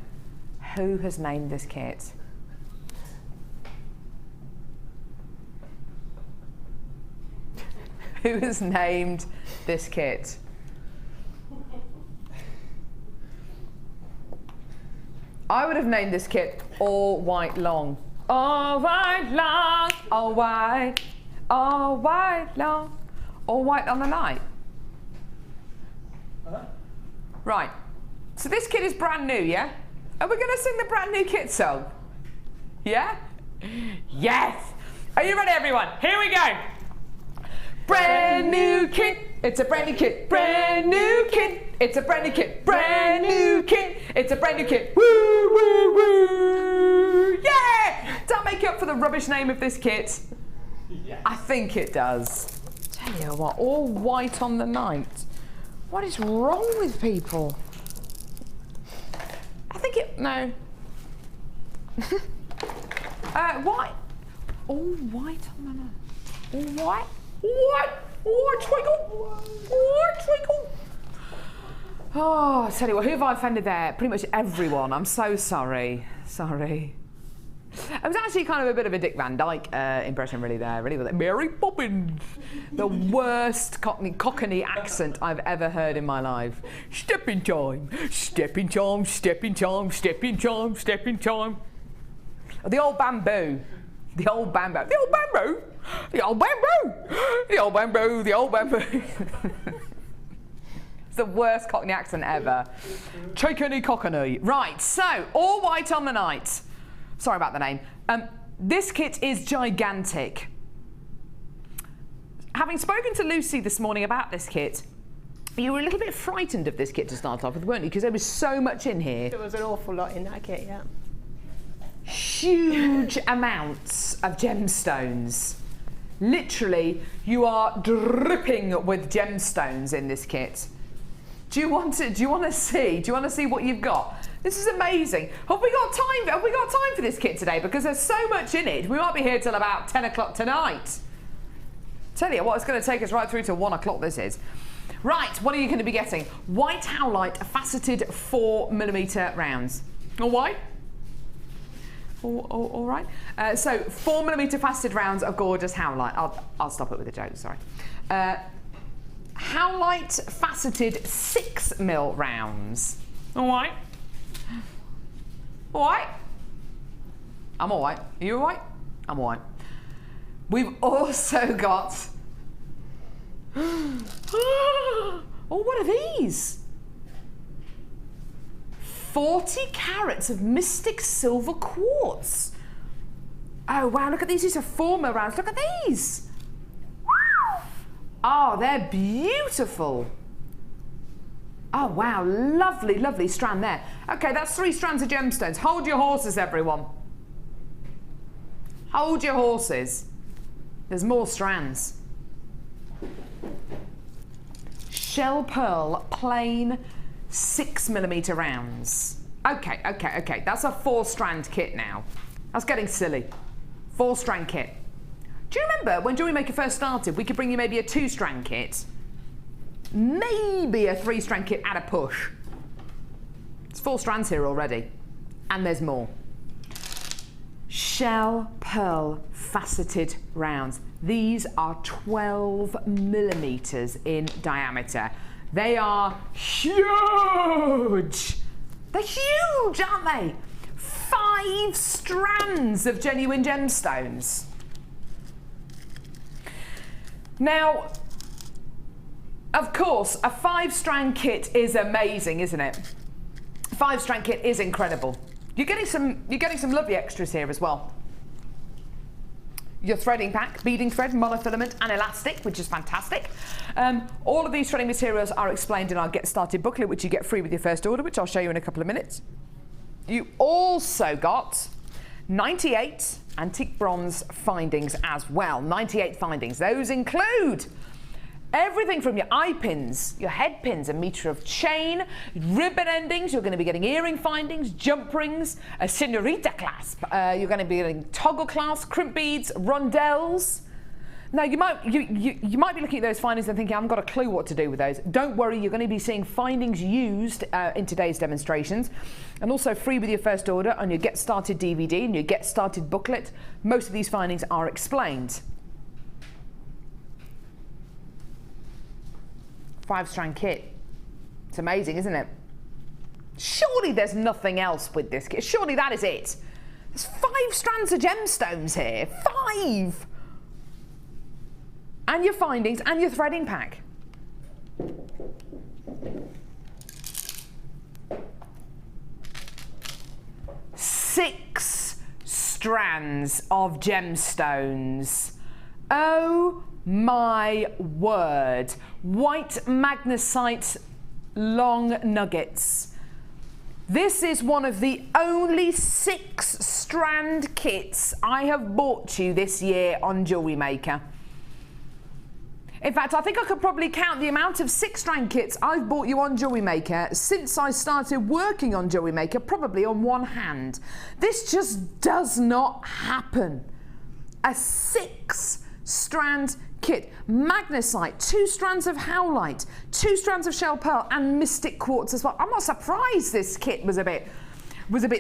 Who has named this kit? Who has named this kit? I would have named this kit All White Long. All white long, all white long, all white on the night. Right, so this kit is brand new, yeah? Are we gonna sing the brand new kit song? Yeah? Yes! Are you ready, everyone? Here we go! Brand new kit, it's a brand new kit, brand new kit, it's a brand new kit, brand new kit, it's a brand new kit, woo, woo, woo, yeah! Does that make up for the rubbish name of this kit? Yes. I think it does. Tell you what, all white on the night. What is wrong with people? I think it, no. White, all white on the night, all white? What twinkle? What twinkle? Oh, I tell you what, who have I offended there? Pretty much everyone. I'm so sorry. Sorry. It was actually kind of a bit of a Dick Van Dyke impression, really, there. Really, Mary Poppins. The worst Cockney accent I've ever heard in my life. Step in time, step in time, step in time, step in time, step in time. The old bamboo. The old bamboo. The old bamboo. The old bamboo. The old bamboo. The old bamboo. It's the worst Cockney accent ever. Chickeny cockney. Right, so, all white on the night. Sorry about the name. This kit is gigantic. Having spoken to Lucie this morning about this kit, you were a little bit frightened of this kit to start off with, weren't you? Because there was so much in here. There was an awful lot in that kit, yeah. Huge amounts of gemstones. Literally, you are dripping with gemstones in this kit. Do you want to see what you've got? This is amazing. Have we got time for this kit today? Because there's so much in it. We might be here till about 10 o'clock tonight. Tell you what, it's going to take us right through to 1 o'clock this is. Right, what are you going to be getting? White howlite faceted 4mm rounds. All white? All right. So 4mm faceted rounds of gorgeous howlite. I'll stop it with a joke. Sorry. Howlite faceted 6mm rounds. All right. All right. I'm all right. Are you all right? I'm all right. We've also got. Oh, what are these? 40 carats of mystic silver quartz. Oh wow, look at these. These are 4mm rounds. Look at these. Oh, they're beautiful. Oh wow, lovely, lovely strand there. Okay, that's 3 strands of gemstones. Hold your horses, everyone. Hold your horses. There's more strands. Shell pearl plain 6mm rounds. Okay. That's a 4-strand kit now. That's getting silly. 4-strand kit. Do you remember when Jewellery Maker first started, we could bring you maybe a 2-strand kit? Maybe a 3-strand kit at a push. It's 4 strands here already. And there's more. Shell pearl faceted rounds. These are 12mm in diameter. They are huge. They're huge, aren't they? 5 strands of genuine gemstones. Now, of course, a 5-strand kit is amazing, isn't it? 5-strand kit is incredible. You're getting some lovely extras here as well. Your threading pack, beading thread, monofilament and elastic, which is fantastic. All of these threading materials are explained in our Get Started booklet, which you get free with your first order, which I'll show you in a couple of minutes. You also got 98 antique bronze findings as well. 98 findings. Those include everything from your eye pins, your head pins, a metre of chain, ribbon endings. You're going to be getting earring findings, jump rings, a senorita clasp. You're going to be getting toggle clasps, crimp beads, rondelles. Now, you might be looking at those findings and thinking, I haven't got a clue what to do with those. Don't worry, you're going to be seeing findings used in today's demonstrations, and also free with your first order on your Get Started DVD and your Get Started booklet. Most of these findings are explained. 5-strand kit. It's amazing, isn't it? Surely there's nothing else with this kit. Surely that is it. There's 5 strands of gemstones here. 5! And your findings and your threading pack. 6 strands of gemstones. Oh my word. White magnesite long nuggets. This is one of the only 6-strand kits I have bought you this year on Jewellery Maker. In fact, I think I could probably count the amount of 6-strand kits I've bought you on Jewellery Maker since I started working on Jewellery Maker, probably on one hand. This just does not happen. A 6-strand kit, magnesite, 2 strands of howlite, 2 strands of shell pearl, and mystic quartz as well. I'm not surprised this kit was a bit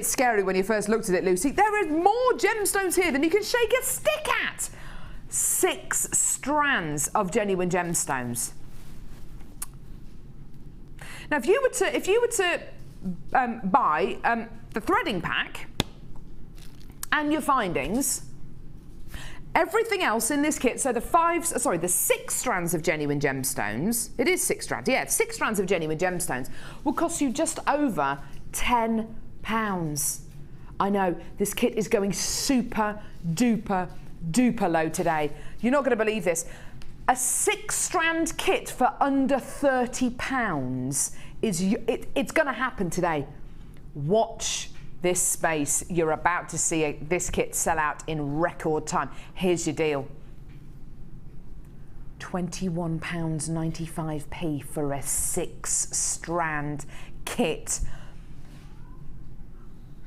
scary when you first looked at it, Lucy. There is more gemstones here than you can shake a stick at. 6 strands of genuine gemstones. Now, if you were to buy the threading pack and your findings, everything else in this kit, so the 6 strands of genuine gemstones, it is 6 strands, yeah, 6 strands of genuine gemstones will cost you just over £10. I know, this kit is going super duper low today. You're not going to believe this. A 6-strand kit for under £30 it's going to happen today. Watch this space. You're about to see this kit sell out in record time. Here's your deal. £21.95 for a 6-strand kit.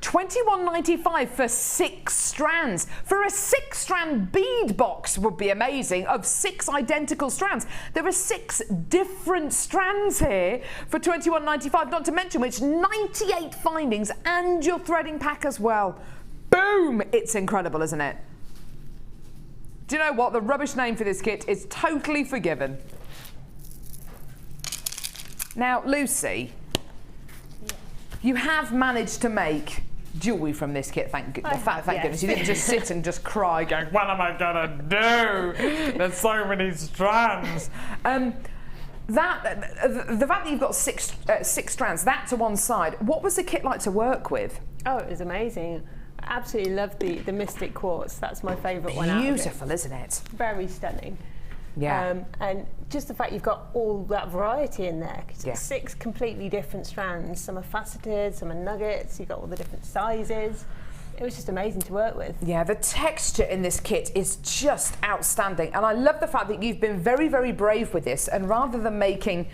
£21.95 for 6 strands. For a 6-strand bead box would be amazing, of 6 identical strands. There are 6 different strands here for £21.95, not to mention which 98 findings and your threading pack as well. Boom! It's incredible, isn't it? Do you know what? The rubbish name for this kit is totally forgiven. Now, Lucy, you have managed to make jewellery from this kit, thank goodness. You didn't just sit and just cry going, what am I gonna do? There's so many strands. The fact that you've got 6 strands, that to one side, what was the kit like to work with? Oh, it was amazing. I absolutely love the mystic quartz. That's my favourite one out of it. Beautiful, isn't it? Very stunning. Yeah. And just the fact you've got all that variety in there. Yeah. 6 completely different strands. Some are faceted, some are nuggets. You've got all the different sizes. It was just amazing to work with. Yeah, the texture in this kit is just outstanding. And I love the fact that you've been very, very brave with this. And rather than making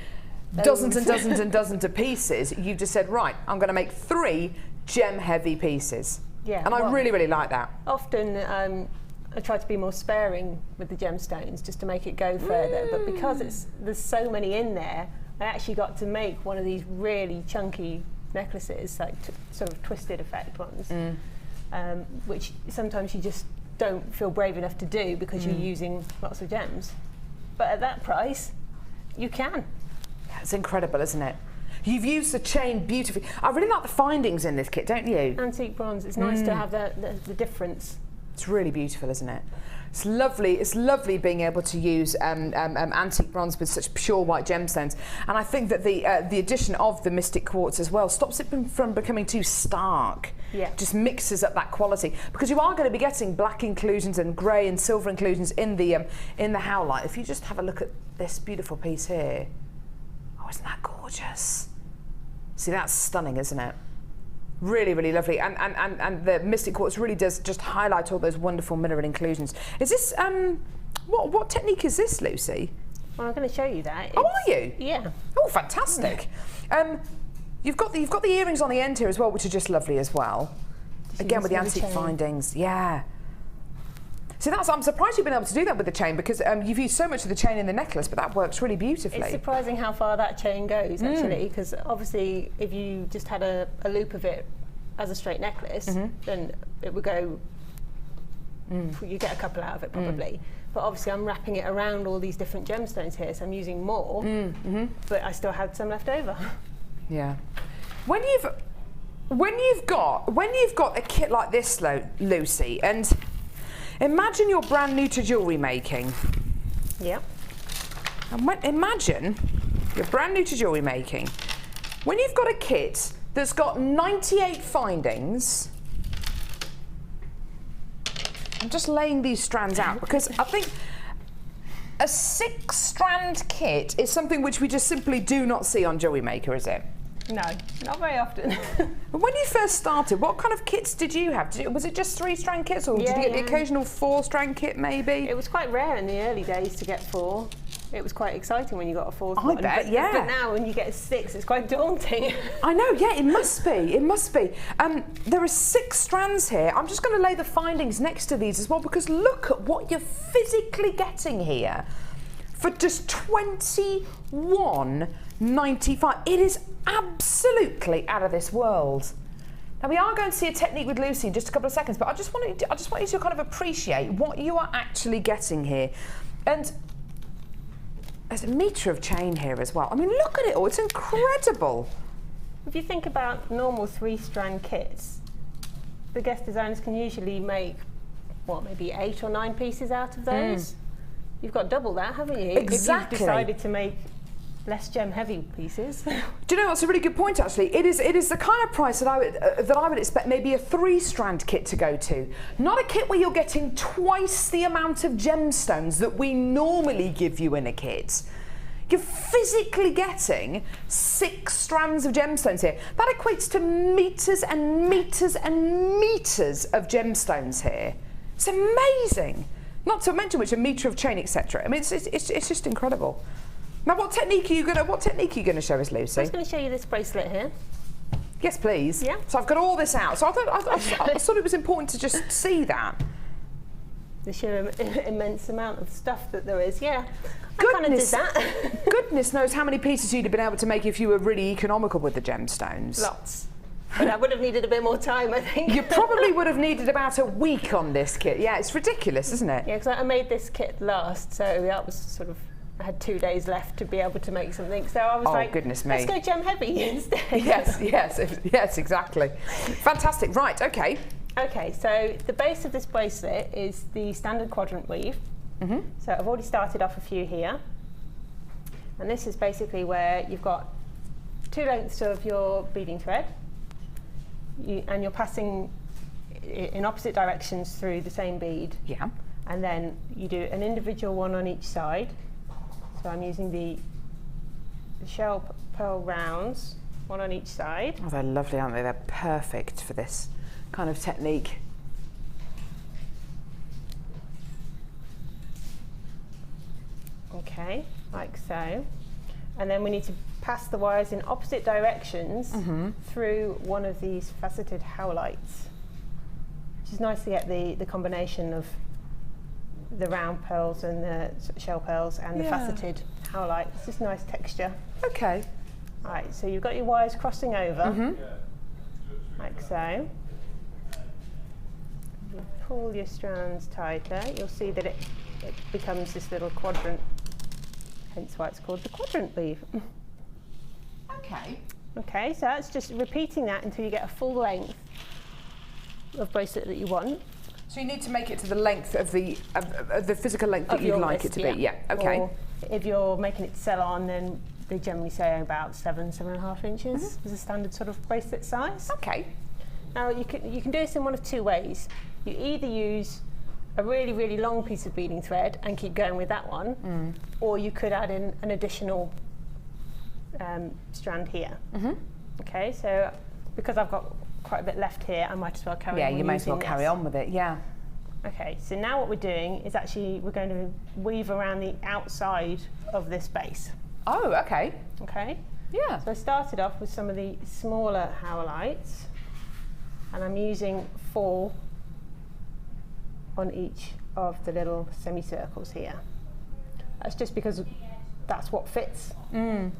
dozens and dozens and dozens of pieces, you've just said, right, I'm going to make 3 gem-heavy pieces. Yeah. And I really, really like that. Often, I try to be more sparing with the gemstones just to make it go further, but because there's so many in there, I actually got to make one of these really chunky necklaces, like sort of twisted effect ones, which sometimes you just don't feel brave enough to do because you're using lots of gems. But at that price, you can. Yeah, it's incredible, isn't it? You've used the chain beautifully. I really like the findings in this kit, don't you? Antique bronze. It's nice to have the difference. It's really beautiful, isn't it? It's lovely. It's lovely being able to use antique bronze with such pure white gemstones. And I think that the addition of the mystic quartz as well stops it from becoming too stark. Yeah. Just mixes up that quality, because you are going to be getting black inclusions and grey and silver inclusions in the howlite. If you just have a look at this beautiful piece here, oh, isn't that gorgeous? See, that's stunning, isn't it? Really, really lovely. And the Mystic Quartz really does just highlight all those wonderful mineral inclusions. Is this, what technique is this, Lucie? Well, I'm going to show you that. Oh, are you? Yeah. Oh, fantastic. You've got the earrings on the end here as well, which are just lovely as well. Again, with the antique findings. Yeah. So I'm surprised you've been able to do that with the chain, because you've used so much of the chain in the necklace, but that works really beautifully. It's surprising how far that chain goes, actually, because obviously if you just had a loop of it as a straight necklace, then it would go, you get a couple out of it probably. But obviously I'm wrapping it around all these different gemstones here, so I'm using more, but I still had some left over. Yeah. When you've got a kit like this, Lucie, and imagine you're brand new to jewellery making. Yeah. And imagine you're brand new to jewellery making. When you've got a kit that's got 98 findings, I'm just laying these strands out because I think a 6-strand kit is something which we just simply do not see on Jewellery Maker, is it? No, not very often. When you first started, what kind of kits did you have? Was it just 3-strand kits, or did you get the occasional 4-strand kit maybe? It was quite rare in the early days to get 4. It was quite exciting when you got a 4th I one. bet, yeah. But now when you get a 6, it's quite daunting. I know, yeah, it must be, it must be. There are 6 strands here. I'm just going to lay the findings next to these as well, because look at what you're physically getting here for just $21.95. It is absolutely out of this world. Now we are going to see a technique with Lucie in just a couple of seconds, but I just want you to kind of appreciate what you are actually getting here. And there's a metre of chain here as well. I mean, look at it all, it's incredible. If you think about normal 3-strand kits, the guest designers can usually make, what, maybe 8 or 9 pieces out of those? You've got double that, haven't you? Exactly. If you've decided to make less gem-heavy pieces. Do you know, that's a really good point actually. It is the kind of price that I would expect maybe a 3-strand kit to go to. Not a kit where you're getting twice the amount of gemstones that we normally give you in a kit. You're physically getting 6 strands of gemstones here. That equates to meters and meters and meters of gemstones here. It's amazing. Not to mention which a metre of chain, etc. I mean, it's just incredible. Now, what technique are you gonna show us, Lucie? I'm just going to show you this bracelet here. Yes, please. Yeah. So I've got all this out. So I thought it was important to just see that. The sheer immense amount of stuff that there is. Yeah. I kind of did that. Goodness knows how many pieces you'd have been able to make if you were really economical with the gemstones. Lots. But I would have needed a bit more time, I think. You probably would have needed about a week on this kit. Yeah, it's ridiculous, isn't it? Yeah, because I made this kit last, so that was sort of, I had 2 days left to be able to make something. So I was like, goodness me. Let's go gem heavy instead. Yes, exactly. Fantastic. Right, okay. Okay, so the base of this bracelet is the standard quadrant weave. So I've already started off a few here. And this is basically where you've got 2 lengths of your beading thread. And you're passing in opposite directions through the same bead. Yeah. And then you do an individual one on each side. So I'm using the shell pearl rounds, one on each side. Oh, they're lovely, aren't they? They're perfect for this kind of technique. Okay, like so. And then we need to pass the wires in opposite directions through one of these faceted howlites, which is nice to get the combination of the round pearls and the shell pearls and the faceted howlite. It's just nice texture. Okay. Right, so you've got your wires crossing over, like so. You pull your strands tighter, you'll see that it becomes this little quadrant, hence why it's called the quadrant weave. Okay. Okay, so that's just repeating that until you get a full length of bracelet that you want. So you need to make it to the length of the physical length that you'd like it to be. Yeah. Okay. Or if you're making it to sell on, then they generally say about 7.5 inches is a standard sort of bracelet size. Okay. Now you can do this in one of 2 ways. You either use a really, really long piece of beading thread and keep going with that one, or you could add in an additional strand here. Okay, so because I've got quite a bit left here, I might as well carry on. Yeah, you may as well carry on with it, yeah. Okay, so now what we're doing is actually we're going to weave around the outside of this base. Oh, okay. Okay. Yeah. So I started off with some of the smaller howlites, and I'm using 4 on each of the little semicircles here. That's just because that's what fits on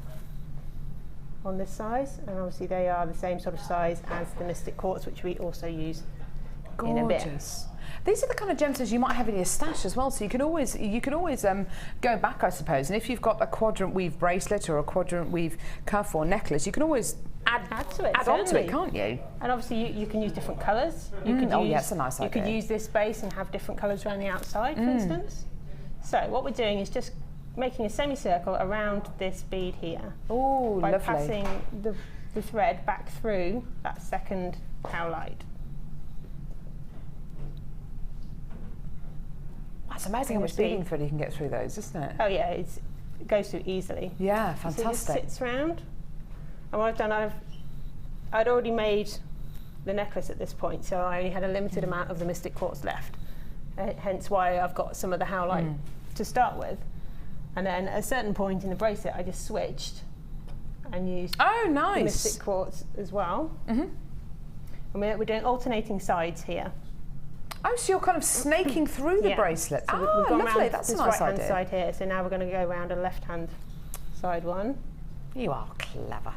this size, and obviously they are the same sort of size as the Mystic Quartz, which we also use in a bit. Gorgeous. These are the kind of gemstones you might have in your stash as well, so you can always go back, I suppose. And if you've got a quadrant weave bracelet or a quadrant weave cuff or necklace, you can always add to it, on to it, can't you? And obviously you can use different colours. You could oh use, yeah, it's a nice idea. You could use this base and have different colours around the outside, for instance. So what we're doing is just making a semicircle around this bead here. Oh, by lovely. passing the thread back through that second howlite. That's amazing how much beading thread you can get through those, isn't it? Oh yeah, it goes through easily. Yeah, So it fantastic. just sits round. And what I've done, I'd already made the necklace at this point, so I only had a limited amount of the Mystic Quartz left. Hence why I've got some of the howlite to start with. And then at a certain point in the bracelet, I just switched and used Oh, the nice. Mystic Quartz as well. And we're doing alternating sides here. Oh, so you're kind of snaking through the bracelet. So Ah, we've gone lovely. round That's a this nice right-hand idea. side here. So now we're going to go around a left-hand side one. You are clever.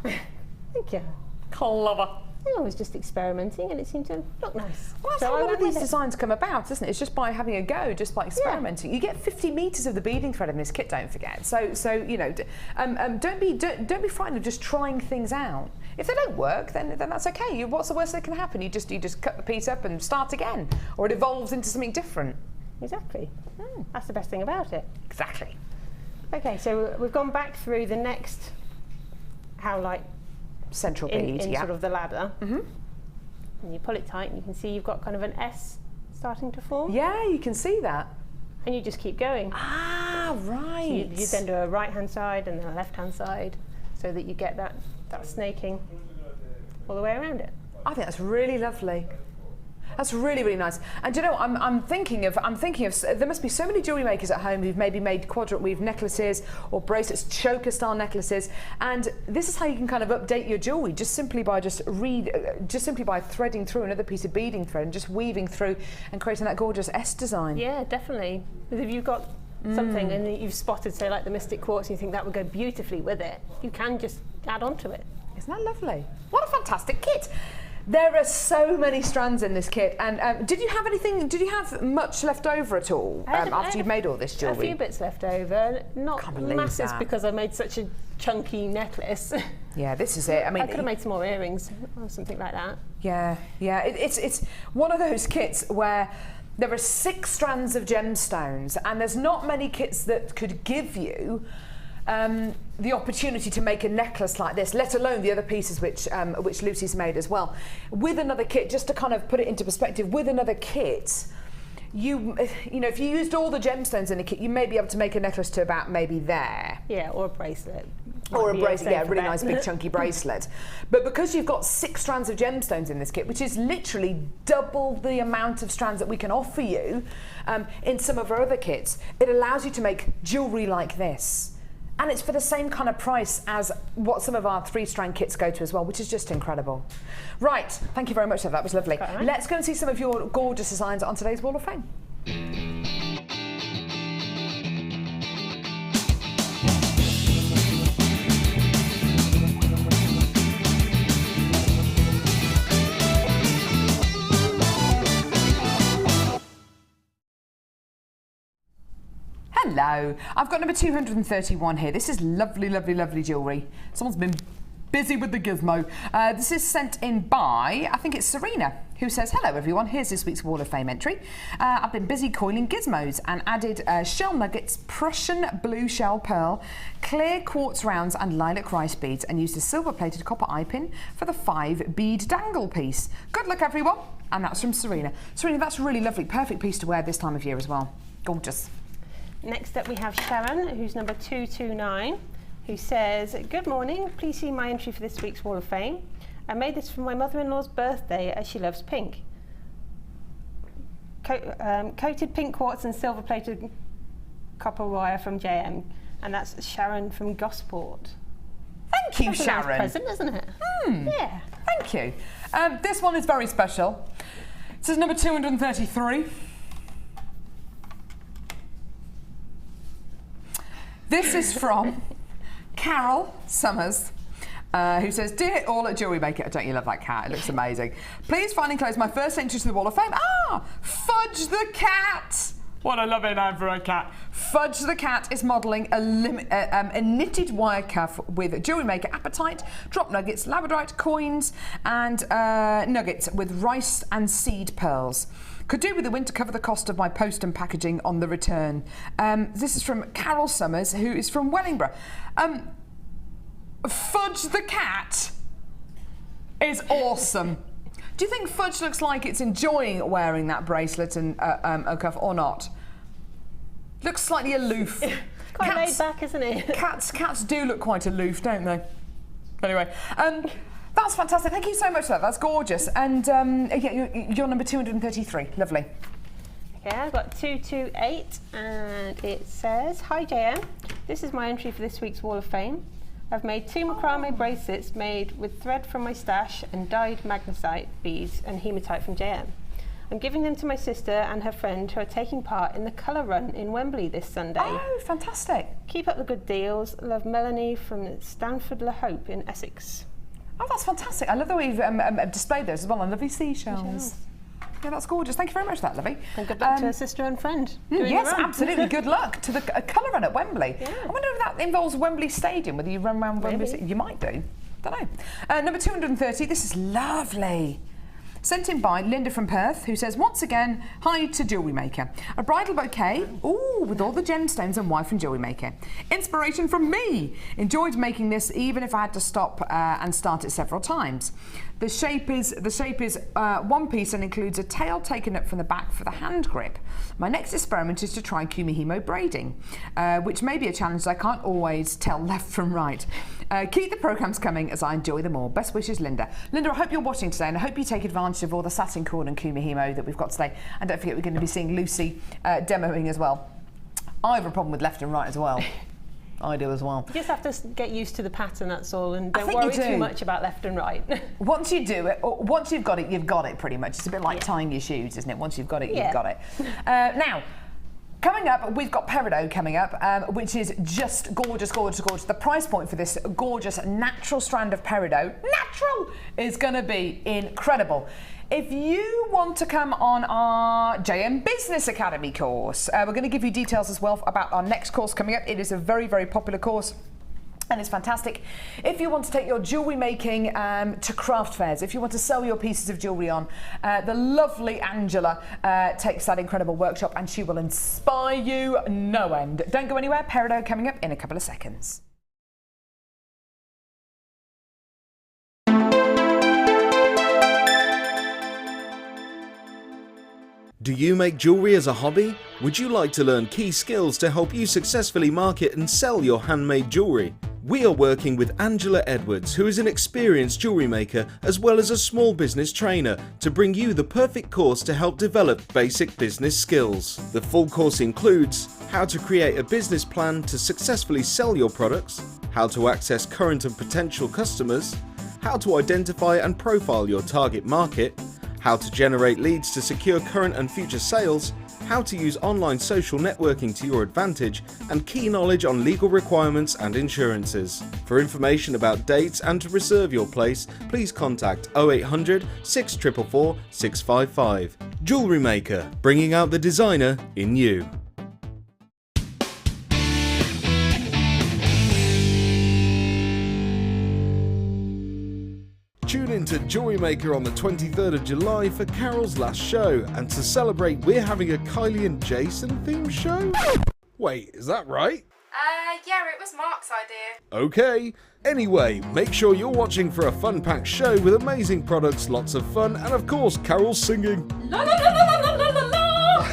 Thank you. Clever. I was just experimenting, and it seemed to look nice. Well, that's So how I a lot went of these with it. designs come about, isn't it? It's just by having a go, just by experimenting. You get 50 metres of the beading thread in this kit, don't forget. So you know, don't be frightened of just trying things out. If they don't work, then that's okay. What's the worst that can happen? You just cut the piece up and start again, or it evolves into something different. Exactly. That's the best thing about it. Exactly. Okay, so we've gone back through the next howlite Central bead, in yeah. sort of the ladder. And you pull it tight, and you can see you've got kind of an S starting to form. Yeah, you can see that. And you just keep going. Ah, right. So you then do a right-hand side and then a left-hand side, so that you get that snaking all the way around it. I think that's really lovely. That's really, really nice. And do you know, I'm thinking of, there must be so many jewellery makers at home who've maybe made quadrant weave necklaces or bracelets, choker style necklaces, and this is how you can kind of update your jewellery, just simply by threading through another piece of beading thread and just weaving through and creating that gorgeous S design. Yeah, definitely. Because if you've got something and you've spotted, say, like the Mystic Quartz, and you think that would go beautifully with it, you can just add on to it. Isn't that lovely? What a fantastic kit. There are so many strands in this kit, and did you have much left over at all after you'd made all this jewellery? A few bits left over, not Can't believe masses that. because I made such a chunky necklace. Yeah, this is it. I mean, I could have made some more earrings or something like that. Yeah. It's one of those kits where there are 6 strands of gemstones, and there's not many kits that could give you the opportunity to make a necklace like this, let alone the other pieces which Lucie's made as well. With another kit, just to kind of put it into perspective, with another kit, you know, if you used all the gemstones in a kit, you may be able to make a necklace to about maybe there. Yeah, or a bracelet. Or a bracelet, yeah, a really bet. nice big chunky bracelet. But because you've got 6 strands of gemstones in this kit, which is literally double the amount of strands that we can offer you in some of our other kits, it allows you to make jewellery like this. And it's for the same kind of price as what some of our 3-strand kits go to as well, which is just incredible. Right, thank you very much, that was lovely. Right. Let's go and see some of your gorgeous designs on today's Wall of Fame. Hello, I've got number 231 here. This is lovely, lovely, lovely jewellery. Someone's been busy with the gizmo. This is sent in by, I think it's Serena, who says, hello everyone, here's this week's Wall of Fame entry. I've been busy coiling gizmos and added shell nuggets, Prussian blue shell pearl, clear quartz rounds and lilac rice beads, and used a silver-plated copper eye pin for the 5-bead dangle piece. Good luck everyone. And that's from Serena. Serena, that's really lovely. Perfect piece to wear this time of year as well. Gorgeous. Next up we have Sharon, who's number 229, who says, good morning, please see my entry for this week's Wall of Fame. I made this for my mother-in-law's birthday as she loves pink. Coated pink quartz and silver-plated copper wire from JM, and that's Sharon from Gosport. Thank you, That's Sharon. a nice present, isn't it? Yeah. Thank you. This one is very special. This is number 233. This is from Carol Summers, who says, "Dear all at Jewellery Maker," don't you love that cat? It looks amazing. "Please find and close my first entry to the Wall of Fame." Fudge the Cat. What a lovely name for a cat. Fudge the Cat is modelling a knitted wire cuff with Jewellery Maker apatite, drop nuggets, labradorite coins, and nuggets with rice and seed pearls. Could do with the win to cover the cost of my post and packaging on the return. This is from Carol Summers, who is from Wellingborough. Fudge the Cat is awesome. Do you think Fudge looks like it's enjoying wearing that bracelet and a cuff or not? Looks slightly aloof. Quite laid back, isn't it? Cats do look quite aloof, don't they? Anyway, that's fantastic. Thank you so much for that. That's gorgeous. And yeah, you're number 233. Lovely. Okay, I've got 228, and it says, "Hi JM, this is my entry for this week's Wall of Fame. I've made 2 macrame bracelets made with thread from my stash and dyed magnesite beads and hematite from JM. I'm giving them to my sister and her friend who are taking part in the colour run in Wembley this Sunday. Oh, fantastic. Keep up the good deals. Love, Melanie from Stanford La Hope in Essex." Oh, that's fantastic. I love the way you've displayed those as well. I love these seashells. Yeah, that's gorgeous. Thank you very much for that, Lovey. And good luck to her sister and friend. Yes, absolutely. Good luck to the colour run at Wembley. Yeah. I wonder if that involves Wembley Stadium, whether you run around Wembley Stadium. You might do. Don't know. Number 230. This is lovely. Sent in by Linda from Perth, who says, "Once again, hi to Jewellery Maker. A bridal bouquet, with all the gemstones and wife from Jewellery Maker. Inspiration from me. Enjoyed making this, even if I had to stop and start it several times. The shape is one piece and includes a tail taken up from the back for the hand grip. My next experiment is to try kumihimo braiding, which may be a challenge. I can't always tell left from right. Keep the programmes coming as I enjoy them all. Best wishes, Linda." Linda, I hope you're watching today, and I hope you take advantage of all the satin cord and kumihimo that we've got today. And don't forget, we're going to be seeing Lucie demoing as well. I have a problem with left and right as well. I do as well. You just have to get used to the pattern, that's all, and don't worry too much about left and right. Once you do it, or once you've got it, you've got it pretty much. It's a bit like tying your shoes, isn't it? Once you've got it, you've got it. Now, coming up, we've got peridot coming up, which is just gorgeous, gorgeous, gorgeous. The price point for this gorgeous natural strand of peridot, is going to be incredible. If you want to come on our JM Business Academy course, we're going to give you details as well about our next course coming up. It is a very, very popular course. And it's fantastic. If you want to take your jewellery making to craft fairs, if you want to sell your pieces of jewellery on, the lovely Angela takes that incredible workshop, and she will inspire you no end. Don't go anywhere. Peridot coming up in a couple of seconds. Do you make jewellery as a hobby? Would you like to learn key skills to help you successfully market and sell your handmade jewellery? We are working with Angela Edwards, who is an experienced jewellery maker as well as a small business trainer, to bring you the perfect course to help develop basic business skills. The full course includes how to create a business plan to successfully sell your products, how to access current and potential customers, how to identify and profile your target market, how to generate leads to secure current and future sales, how to use online social networking to your advantage, and key knowledge on legal requirements and insurances. For information about dates and to reserve your place, please contact 0800 644 655. Jewellery Maker, bringing out the designer in you. Tune into Jewellery Maker on the 23rd of July for Carol's last show, and to celebrate we're having a Kylie and Jason themed show? Wait, is that right? Yeah, it was Mark's idea. Okay. Anyway, make sure you're watching for a fun-packed show with amazing products, lots of fun, and of course Carol's singing. La la la la la la la la.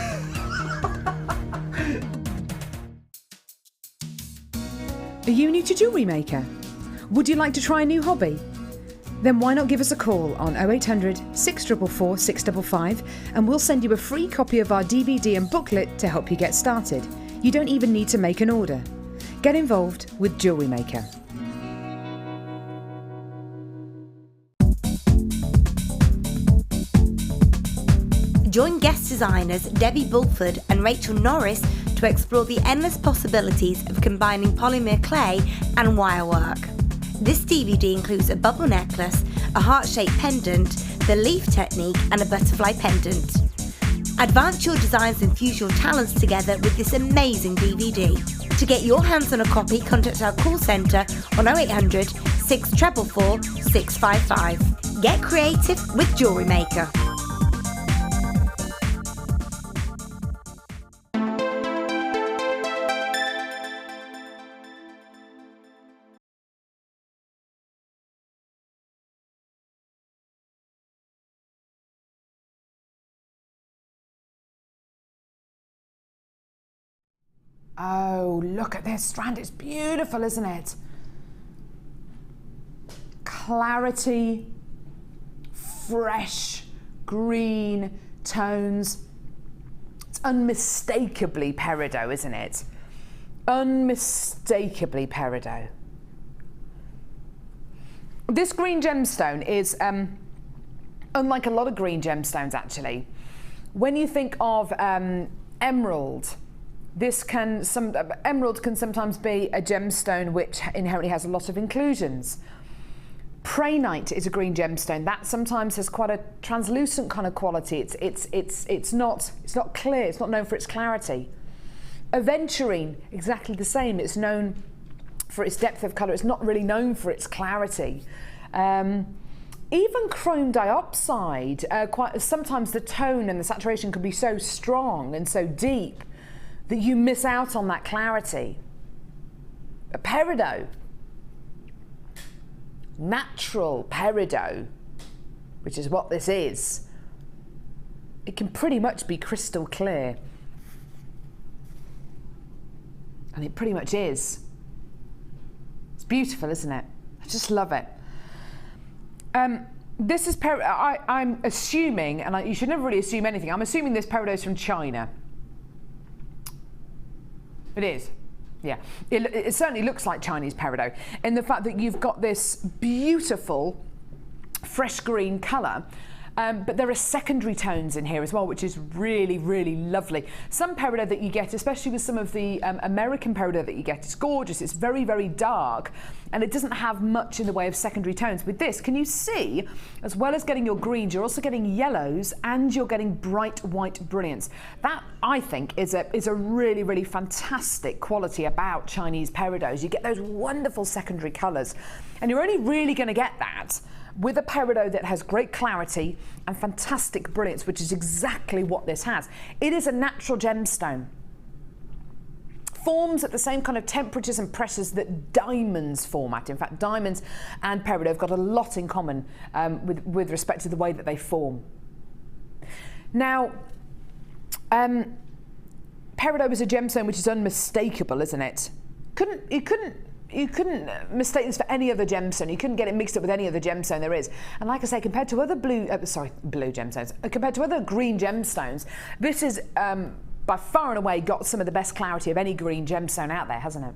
Are you new to Jewellery Maker? Would you like to try a new hobby? Then why not give us a call on 0800 644 655 and we'll send you a free copy of our DVD and booklet to help you get started. You don't even need to make an order. Get involved with Jewellery Maker. Join guest designers Debbie Bulford and Rachel Norris to explore the endless possibilities of combining polymer clay and wire work. This DVD includes a bubble necklace, a heart-shaped pendant, the leaf technique and a butterfly pendant. Advance your designs and fuse your talents together with this amazing DVD. To get your hands on a copy, contact our call centre on 0800 644 655. Get creative with Jewellery Maker. Oh, look at this strand. It's beautiful, isn't it? Clarity, fresh, green tones. It's unmistakably peridot, isn't it? Unmistakably peridot. This green gemstone is, unlike a lot of green gemstones actually, when you think of emerald, emerald can sometimes be a gemstone which inherently has a lot of inclusions. Prehnite is a green gemstone that sometimes has quite a translucent kind of quality. It's not clear. It's not known for its clarity. Aventurine, exactly the same. It's known for its depth of colour. It's not really known for its clarity. Even chrome dioxide, sometimes the tone and the saturation can be so strong and so deep that you miss out on that clarity. A peridot, natural peridot, which is what this is, it can pretty much be crystal clear. And it pretty much is. It's beautiful, isn't it? I just love it. This is I'm assuming, and you should never really assume anything, I'm assuming this peridot is from China. It is, yeah. It certainly looks like Chinese peridot in the fact that you've got this beautiful fresh green colour, but there are secondary tones in here as well, which is really, really lovely. Some peridot that you get, especially with some of the American peridot that you get, it's gorgeous. It's very, very dark, and it doesn't have much in the way of secondary tones. With this, can you see, as well as getting your greens, you're also getting yellows and you're getting bright white brilliance. That, I think, is a really, really fantastic quality about Chinese peridots. You get those wonderful secondary colours, and you're only really going to get that with a peridot that has great clarity and fantastic brilliance, which is exactly what this has. It is a natural gemstone. Forms at the same kind of temperatures and pressures that diamonds form at. In fact, diamonds and peridot have got a lot in common with respect to the way that they form. Now, peridot is a gemstone which is unmistakable, isn't it? You couldn't mistake this for any other gemstone. You couldn't get it mixed up with any other gemstone there is. And like I say, compared to other blue gemstones, compared to other green gemstones, this is by far and away got some of the best clarity of any green gemstone out there, hasn't it?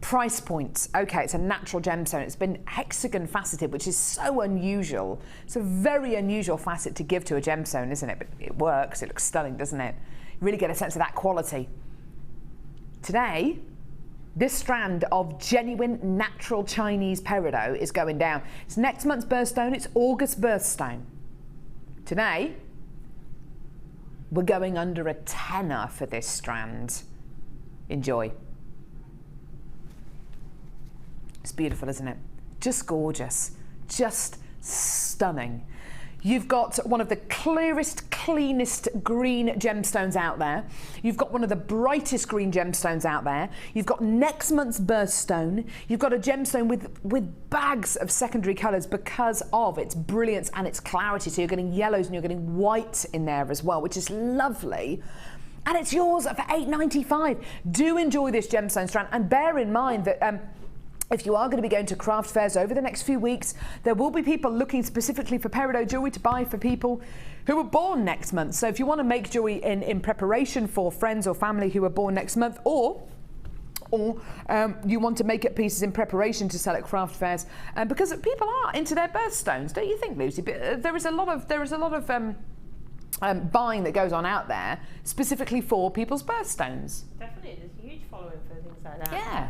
Price points. Okay, it's a natural gemstone. It's been hexagon faceted, which is so unusual. It's a very unusual facet to give to a gemstone, isn't it? But it works. It looks stunning, doesn't it? You really get a sense of that quality. Today, this strand of genuine natural Chinese peridot is going down. It's next month's birthstone. It's August birthstone. Today, we're going under a tenner for this strand. Enjoy. It's beautiful, isn't it? Just gorgeous. Just stunning. You've got one of the clearest, cleanest green gemstones out there. You've got one of the brightest green gemstones out there. You've got next month's birthstone. You've got a gemstone with bags of secondary colours because of its brilliance and its clarity. So you're getting yellows and you're getting white in there as well, which is lovely. And it's yours for $8.95. Do enjoy this gemstone strand, and bear in mind that If you are going to be going to craft fairs over the next few weeks, there will be people looking specifically for peridot jewellery to buy for people who are born next month. So if you want to make jewellery in preparation for friends or family who are born next month, or you want to make up pieces in preparation to sell at craft fairs, because people are into their birthstones, don't you think, Lucy? There is a lot of buying that goes on out there specifically for people's birthstones. Definitely, there's a huge following for things like that. Yeah.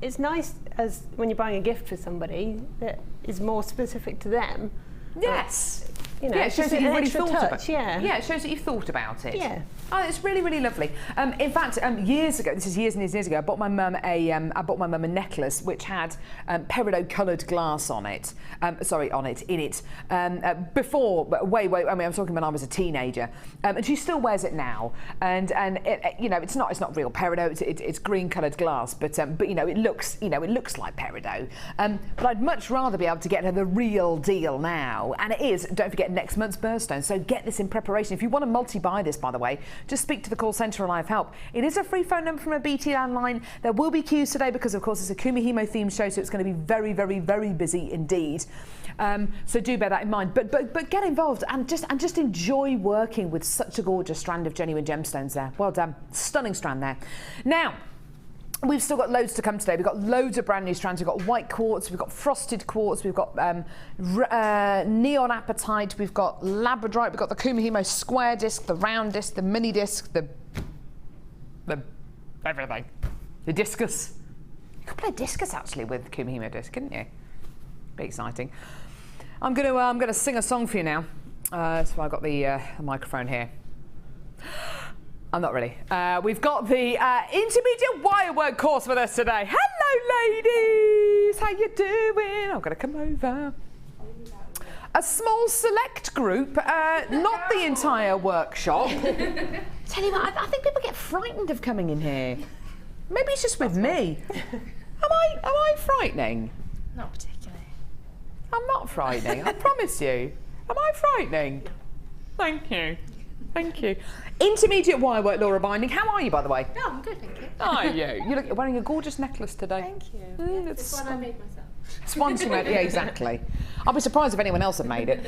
It's nice as when you're buying a gift for somebody that is more specific to them. Yes. You know, yeah, it shows that you've really thought about it. Yeah, it shows that you've thought about it. Yeah. Oh, it's really, really lovely. In fact, years ago, this is years and years and years ago, I bought my mum a necklace which had peridot coloured glass on it. Before, way, I mean, I'm talking when I was a teenager, and she still wears it now. And it, you know, it's not real peridot. It's green coloured glass, but you know, it looks like peridot. But I'd much rather be able to get her the real deal now. And it is. Don't forget next month's birthstone. So get this in preparation. If you want to multi-buy this, by the way, just speak to the call centre and I have help. It is a free phone number from a BT landline. There will be queues today because, of course, it's a Kumihimo themed show, so it's going to be very, very, very busy indeed. So do bear that in mind. But get involved and just enjoy working with such a gorgeous strand of genuine gemstones there. Well done. Stunning strand there. Now, we've still got loads to come today. We've got loads of brand new strands. We've got white quartz, we've got frosted quartz, we've got neon apatite, we've got labradorite, we've got the Kumihimo square disc, the round disc, the mini disc, the everything. The discus. You could play discus actually with Kumihimo disc, couldn't you? Be exciting. I'm gonna sing a song for you now. So I've got the microphone here. I'm not really. We've got the intermediate wirework course with us today. Hello, ladies. How you doing? I'm going to come over. A small select group, not the entire workshop. Tell you what, I think people get frightened of coming in here. Maybe it's just with me. Am I frightening? Not particularly. I'm not frightening. I promise you. Am I frightening? Thank you. Thank you. Intermediate wirework, Laura Binding. How are you, by the way? Oh, I'm good, thank you. Are you? You're wearing a gorgeous necklace today. Thank you. It's one I made myself. It's one you made, yeah, exactly. I'll be surprised if anyone else had made it.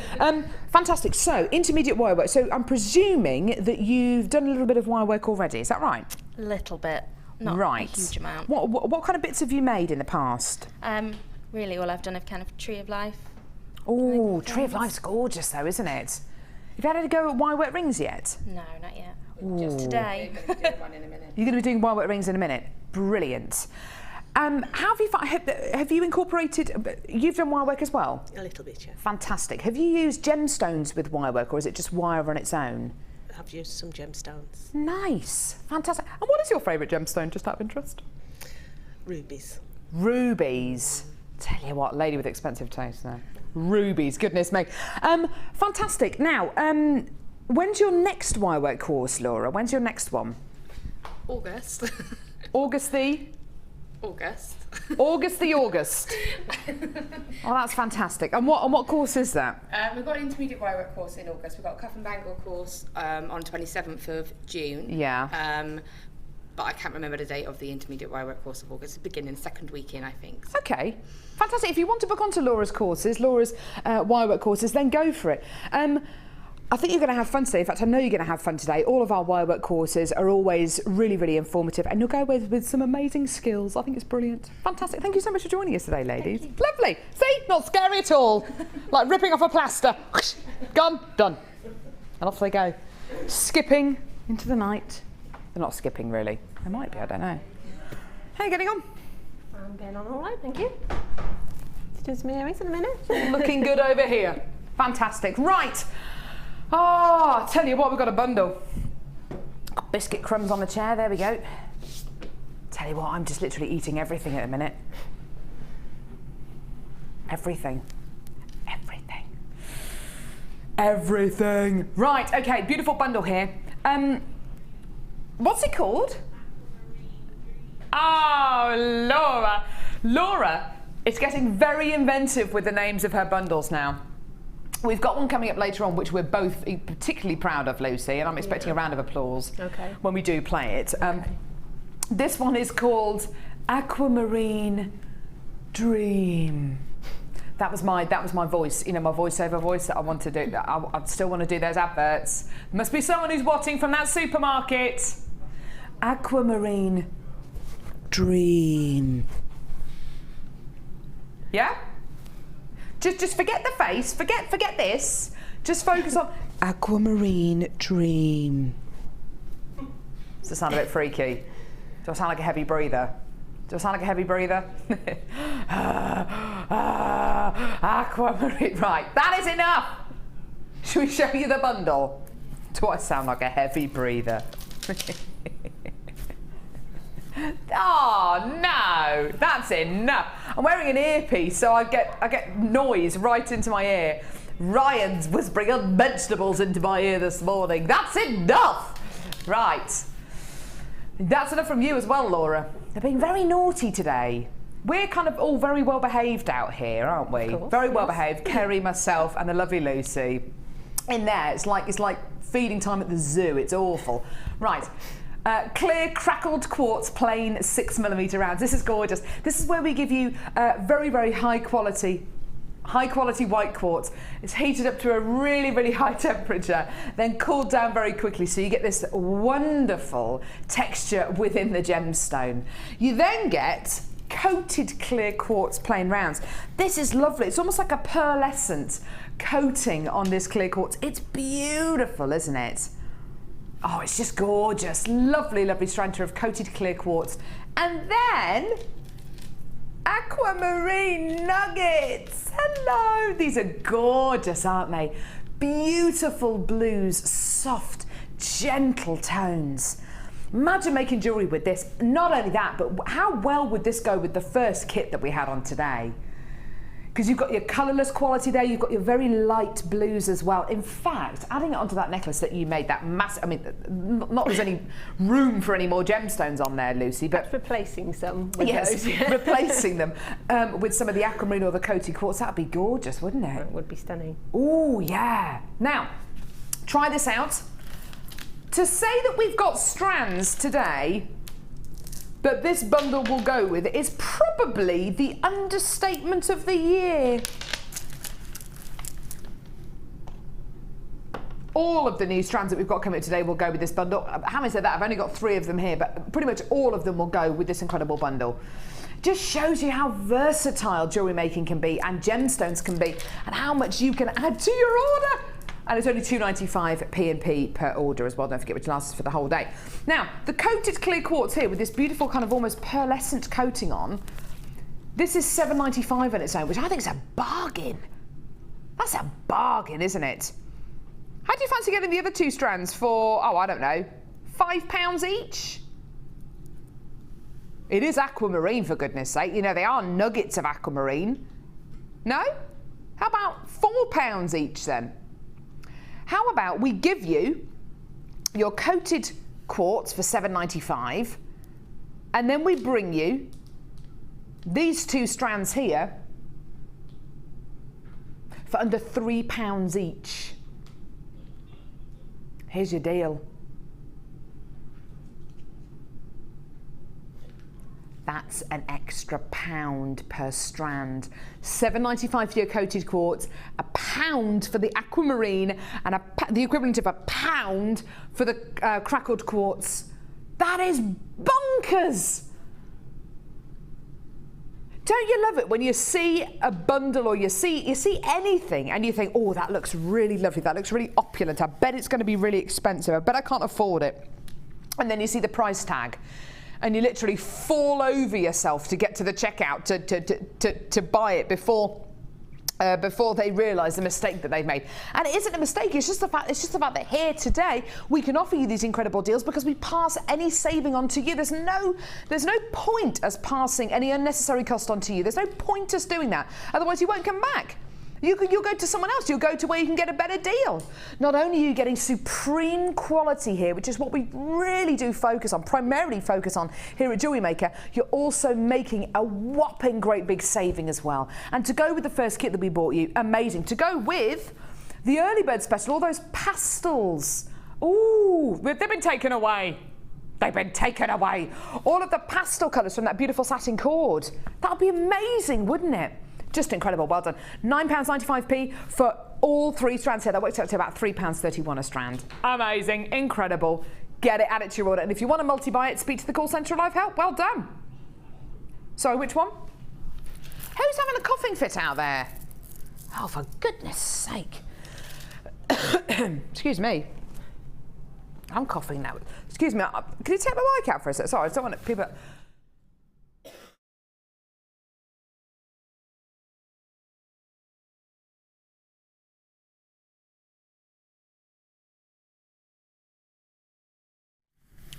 Fantastic. So, intermediate wirework. So, I'm presuming that you've done a little bit of wirework already. Is that right? A little bit, not a huge amount. What kind of bits have you made in the past? Really, all I've done is kind of Tree of Life. Oh, Tree of Life's gorgeous, though, isn't it? Have you had to go at wirework rings yet? No, not yet. Just today. You're going to be doing wirework rings in a minute. Brilliant. Have you incorporated? You've done wirework as well. A little bit, yeah. Fantastic. Have you used gemstones with wirework, or is it just wire on its own? I've used some gemstones. Nice, fantastic. And what is your favourite gemstone, just out of interest? Rubies. Rubies. Tell you what, lady with expensive taste there. Rubies, goodness me. Fantastic. Now, when's your next wirework course, Laura? When's your next one? August. August the? August. August the August. Oh, that's fantastic. And what course is that? We've got an intermediate wirework course in August. We've got a cuff and bangle course on 27th of June. Yeah. But I can't remember the date of the intermediate wirework course of August. It's beginning second week in, I think. So. Okay, fantastic. If you want to book onto Laura's courses, Laura's wirework courses, then go for it. I think you're going to have fun today. In fact, I know you're going to have fun today. All of our wirework courses are always really, really informative, and you'll go away with some amazing skills. I think it's brilliant. Fantastic. Thank you so much for joining us today, ladies. Lovely. See, not scary at all. Like ripping off a plaster. Gone, done. And off they go. Skipping into the night. They're not skipping, really. They might be, I don't know. How are you getting on? I'm getting on all right, thank you. It's just me earrings in a minute. Looking good over here. Fantastic. Right. Oh, tell you what, we've got a bundle. Got biscuit crumbs on the chair, there we go. Tell you what, I'm just literally eating everything at the minute. Everything. Everything. Everything. Right, okay, beautiful bundle here. What's it called? Oh, Laura. Laura is getting very inventive with the names of her bundles now. We've got one coming up later on, which we're both particularly proud of, Lucy, and I'm expecting a round of applause when we do play it. This one is called Aquamarine Dream. That was my voice, you know, my voiceover voice that I want to do. I still want to do those adverts. Must be someone who's watching from that supermarket. Aquamarine. Dream. Yeah? Just forget the face, forget this. Just focus on Aquamarine Dream. Does it sound a bit freaky? Do I sound like a heavy breather? Do I sound like a heavy breather? Aquamarine. Right, that is enough. Should we show you the bundle? Do I sound like a heavy breather? Oh no, that's enough. I'm wearing an earpiece, so I get noise right into my ear. Ryan's whispering vegetables into my ear this morning. That's enough. Right. That's enough from you as well, Laura. They're being very naughty today. We're kind of all very well behaved out here, aren't we? Very well behaved. Kerry, myself, and the lovely Lucy. In there, it's like feeding time at the zoo. It's awful. Right. Clear crackled quartz plain 6mm rounds. This is gorgeous. This is where we give you very, very high quality white quartz. It's heated up to a really, really high temperature, then cooled down very quickly, so you get this wonderful texture within the gemstone. You then get coated clear quartz plain rounds. This is lovely. It's almost like a pearlescent coating on this clear quartz. It's beautiful, isn't it? Oh, it's just gorgeous. Lovely, lovely strand of coated clear quartz. And then aquamarine nuggets. Hello. These are gorgeous, aren't they? Beautiful blues, soft, gentle tones. Imagine making jewellery with this. Not only that, but how well would this go with the first kit that we had on today? Because you've got your colourless quality there, you've got your very light blues as well. In fact, adding it onto that necklace that you made, that massive, I mean, not there's any room for any more gemstones on there, Lucy, but that's replacing some with yes, those. replacing them with some of the aquamarine or the coated quartz, that'd be gorgeous, wouldn't it? It would be stunning. Oh, yeah. Now, try this out. To say that we've got strands today that this bundle will go with is probably the understatement of the year. All of the new strands that we've got coming up today will go with this bundle. Having said that, I've only got 3 of them here, but pretty much all of them will go with this incredible bundle. Just shows you how versatile jewellery making can be and gemstones can be, and how much you can add to your order. And it's only £2.95 P&P per order as well. Don't forget, which lasts for the whole day. Now, the coated clear quartz here with this beautiful kind of almost pearlescent coating on, this is £7.95 on its own, which I think is a bargain. That's a bargain, isn't it? How do you fancy getting the other 2 strands for, oh, I don't know, £5 each? It is aquamarine, for goodness sake. You know, they are nuggets of aquamarine. No? How about £4 each then? How about we give you your coated quartz for £7.95, and then we bring you these 2 strands here for under £3 each. Here's your deal. That's an extra £1 per strand. £7.95 for your coated quartz, £1 for the aquamarine, and the equivalent of £1 for the crackled quartz. That is bonkers! Don't you love it when you see a bundle or you see anything and you think, oh, that looks really lovely, that looks really opulent, I bet it's going to be really expensive, I bet I can't afford it. And then you see the price tag, and you literally fall over yourself to get to the checkout to buy it before they realise the mistake that they've made. And it isn't a mistake, it's just the fact that here today we can offer you these incredible deals because we pass any saving on to you. There's no point us passing any unnecessary cost on to you. There's no point us doing that. Otherwise you won't come back. You'll go to someone else. You'll go to where you can get a better deal. Not only are you getting supreme quality here, which is what we really do primarily focus on here at Jewellery Maker, you're also making a whopping great big saving as well. And to go with the first kit that we bought you, amazing. To go with the early bird special, all those pastels. Ooh, they've been taken away. They've been taken away. All of the pastel colours from that beautiful satin cord. That would be amazing, wouldn't it? Just incredible. Well done. £9.95p for all 3 strands here. That works out to about £3.31 a strand. Amazing. Incredible. Get it, add it to your order. And if you want to multi-buy it, speak to the call centre of Live Help. Well done. Sorry, which one? Who's having a coughing fit out there? Oh, for goodness sake. Excuse me. I'm coughing now. Excuse me. Can you take my mic out for a sec? Sorry, I don't want people...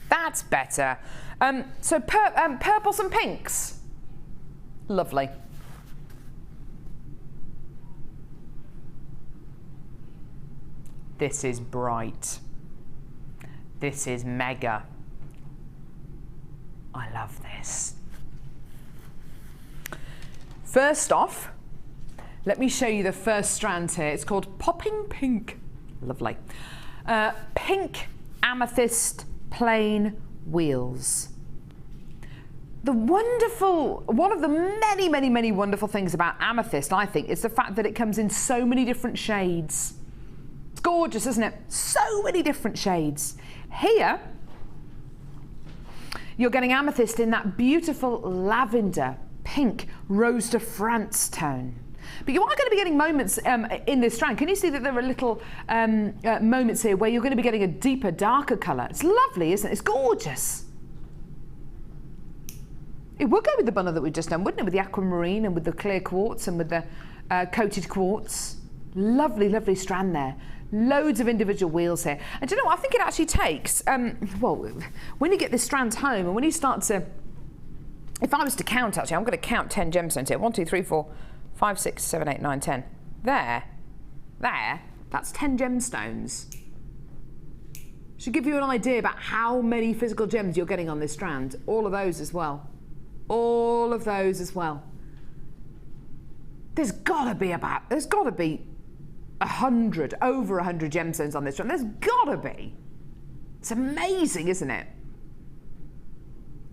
That's better. So purples and pinks. Lovely. This is bright. This is mega. I love this. First off, let me show you the first strand here. It's called Popping Pink. Lovely. Pink amethyst plain wheels. One of the many wonderful things about amethyst, I think, is the fact that it comes in so many different shades. It's gorgeous, isn't it? So many different shades. Here, you're getting amethyst in that beautiful lavender, pink, Rose de France tone. But you are going to be getting moments in this strand. Can you see that there are little moments here where you're going to be getting a deeper, darker colour? It's lovely, isn't it? It's gorgeous. It would go with the bundle that we've just done, wouldn't it? With the aquamarine and with the clear quartz and with the coated quartz. Lovely, lovely strand there. Loads of individual wheels here. And do you know what? I think it actually takes, well, when you get this strand home and when you start to, if I was to count actually, I'm going to count 10 gemstones here. 1, 2, 3, 4, 5, 6, 7, 8, 9, 10. There, that's 10 gemstones. Should give you an idea about how many physical gems you're getting on this strand. All of those as well. All of those as well. There's got to be 100, over 100 gemstones on this strand. There's got to be. It's amazing, isn't it?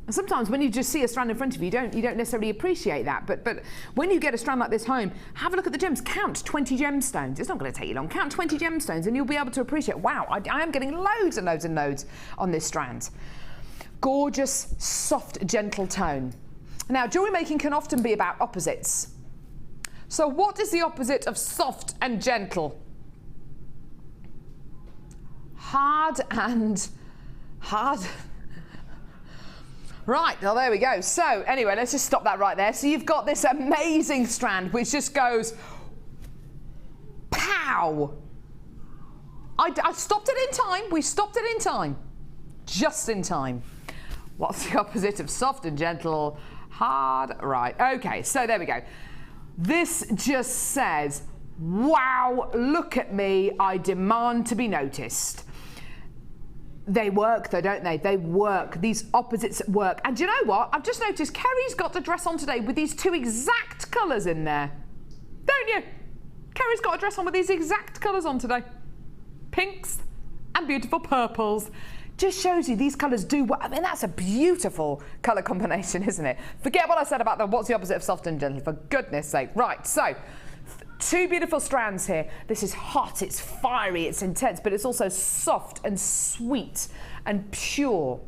And sometimes when you just see a strand in front of you, you don't necessarily appreciate that. But when you get a strand like this home, have a look at the gems. Count 20 gemstones. It's not going to take you long. Count 20 gemstones and you'll be able to appreciate, wow, I am getting loads and loads and loads on this strand. Gorgeous, soft, gentle tone. Now, jewellery making can often be about opposites. So what is the opposite of soft and gentle? Hard and hard. Right, well, there we go. So anyway, let's just stop that right there. So you've got this amazing strand which just goes pow. I stopped it in time. We stopped it in time. Just in time. What's the opposite of soft and gentle? Hard. Right. Okay, so there we go. This just says, wow, look at me. I demand to be noticed. They work though, don't they? They work. These opposites work. And do you know what? I've just noticed Kerry's got the dress on today with these 2 exact colours in there. Don't you? Kerry's got a dress on with these exact colours on today. Pinks and beautiful purples. Just shows you these colours do work. I mean, that's a beautiful colour combination, isn't it? Forget what I said about what's the opposite of soft and gentle, for goodness sake. Right, so 2 beautiful strands here. This is hot, it's fiery, it's intense, but it's also soft and sweet and pure.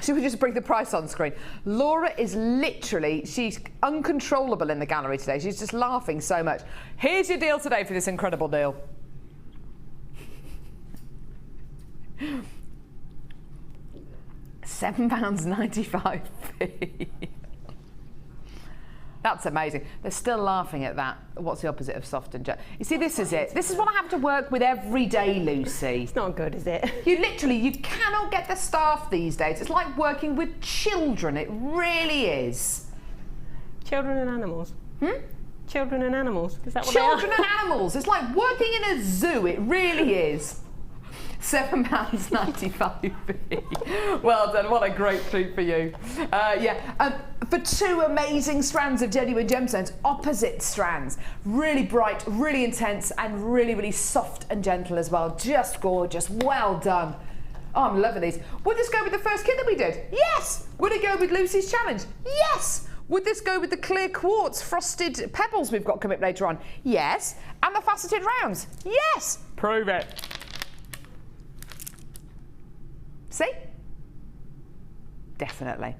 Should we just bring the price on screen? Laura is literally, she's uncontrollable in the gallery today. She's just laughing so much. Here's your deal today for this incredible deal. £7.95p. That's amazing. They're still laughing at that. What's the opposite of soft and gentle? You see, this is it. This is what I have to work with every day, Lucy. It's not good, is it? You cannot get the staff these days. It's like working with children. It really is. Children and animals. Children and animals. Is that what Children they are? and animals. It's like working in a zoo. It really is. £7.95p. Well done, what a great treat for you. For 2 amazing strands of genuine gemstones, opposite strands, really bright, really intense, and really, really soft and gentle as well. Just gorgeous, well done. Oh, I'm loving these. Would this go with the first kit that we did? Yes. Would it go with Lucie's challenge? Yes. Would this go with the clear quartz frosted pebbles we've got coming up later on? Yes. And the faceted rounds? Yes. Prove it. See? Definitely.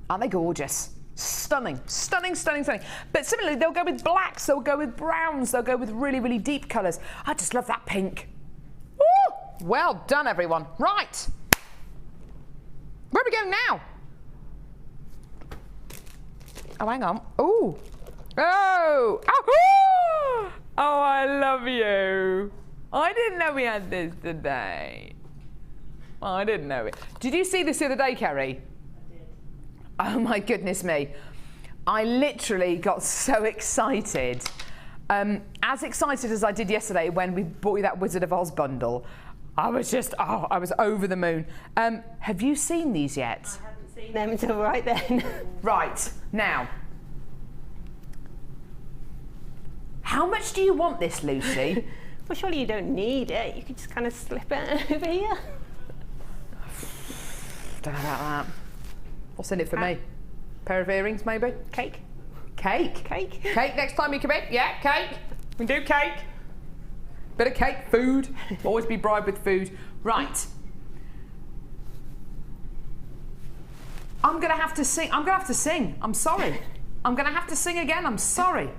Aren't they gorgeous? Stunning, stunning, stunning, stunning. But similarly, they'll go with blacks, they'll go with browns, they'll go with really, really deep colours. I just love that pink. Woo! Well done, everyone. Right. Where are we going now? Oh, hang on. Ooh. Oh. Oh, oh, I love you. I didn't know we had this today. I didn't know it. Did you see this the other day, Kerry? I did. Oh my goodness me. I literally got so excited. As excited as I did yesterday when we bought you that Wizard of Oz bundle. I was just, oh, I was over the moon. Have you seen these yet? I haven't seen them until right then. Right, now. How much do you want this, Lucie? Well, surely you don't need it. You could just kind of slip it over here. Don't know about that. What's in it for me? Pair of earrings, maybe? Cake. Cake? Cake. Cake next time you come in? Yeah, cake. We can do cake. Bit of cake, food. Always be bribed with food. Right. I'm going to have to sing. I'm going to have to sing. I'm sorry. I'm going to have to sing again. I'm sorry.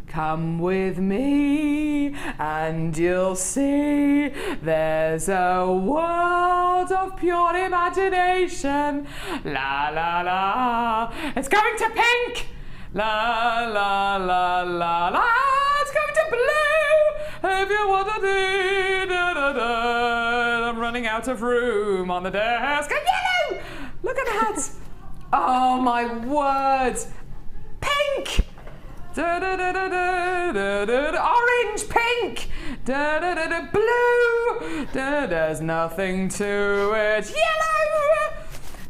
Come with me and you'll see there's a world of pure imagination. La la la. It's going to pink. La la la la la. It's going to blue. If you want to do da da da. I'm running out of room on the desk. And yellow. Look at that. Oh my word. Pink. Da, da, da, da, da, da, da, da. Orange, pink, da, da, da, da, blue, da, there's nothing to it, yellow,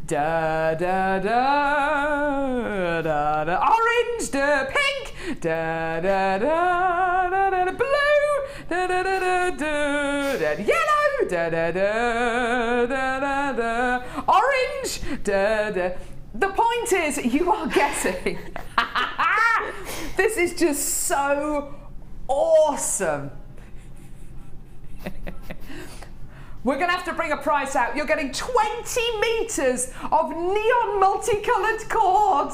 da, da, da, da, da, orange, da, pink, da, da, da, da, da, da, blue, da, da, da, da, da, da, yellow, da, da, da, da, da, da, orange, da, da. The point is, you are getting. This is just so awesome. We're going to have to bring a price out. You're getting 20 metres of neon multicoloured cord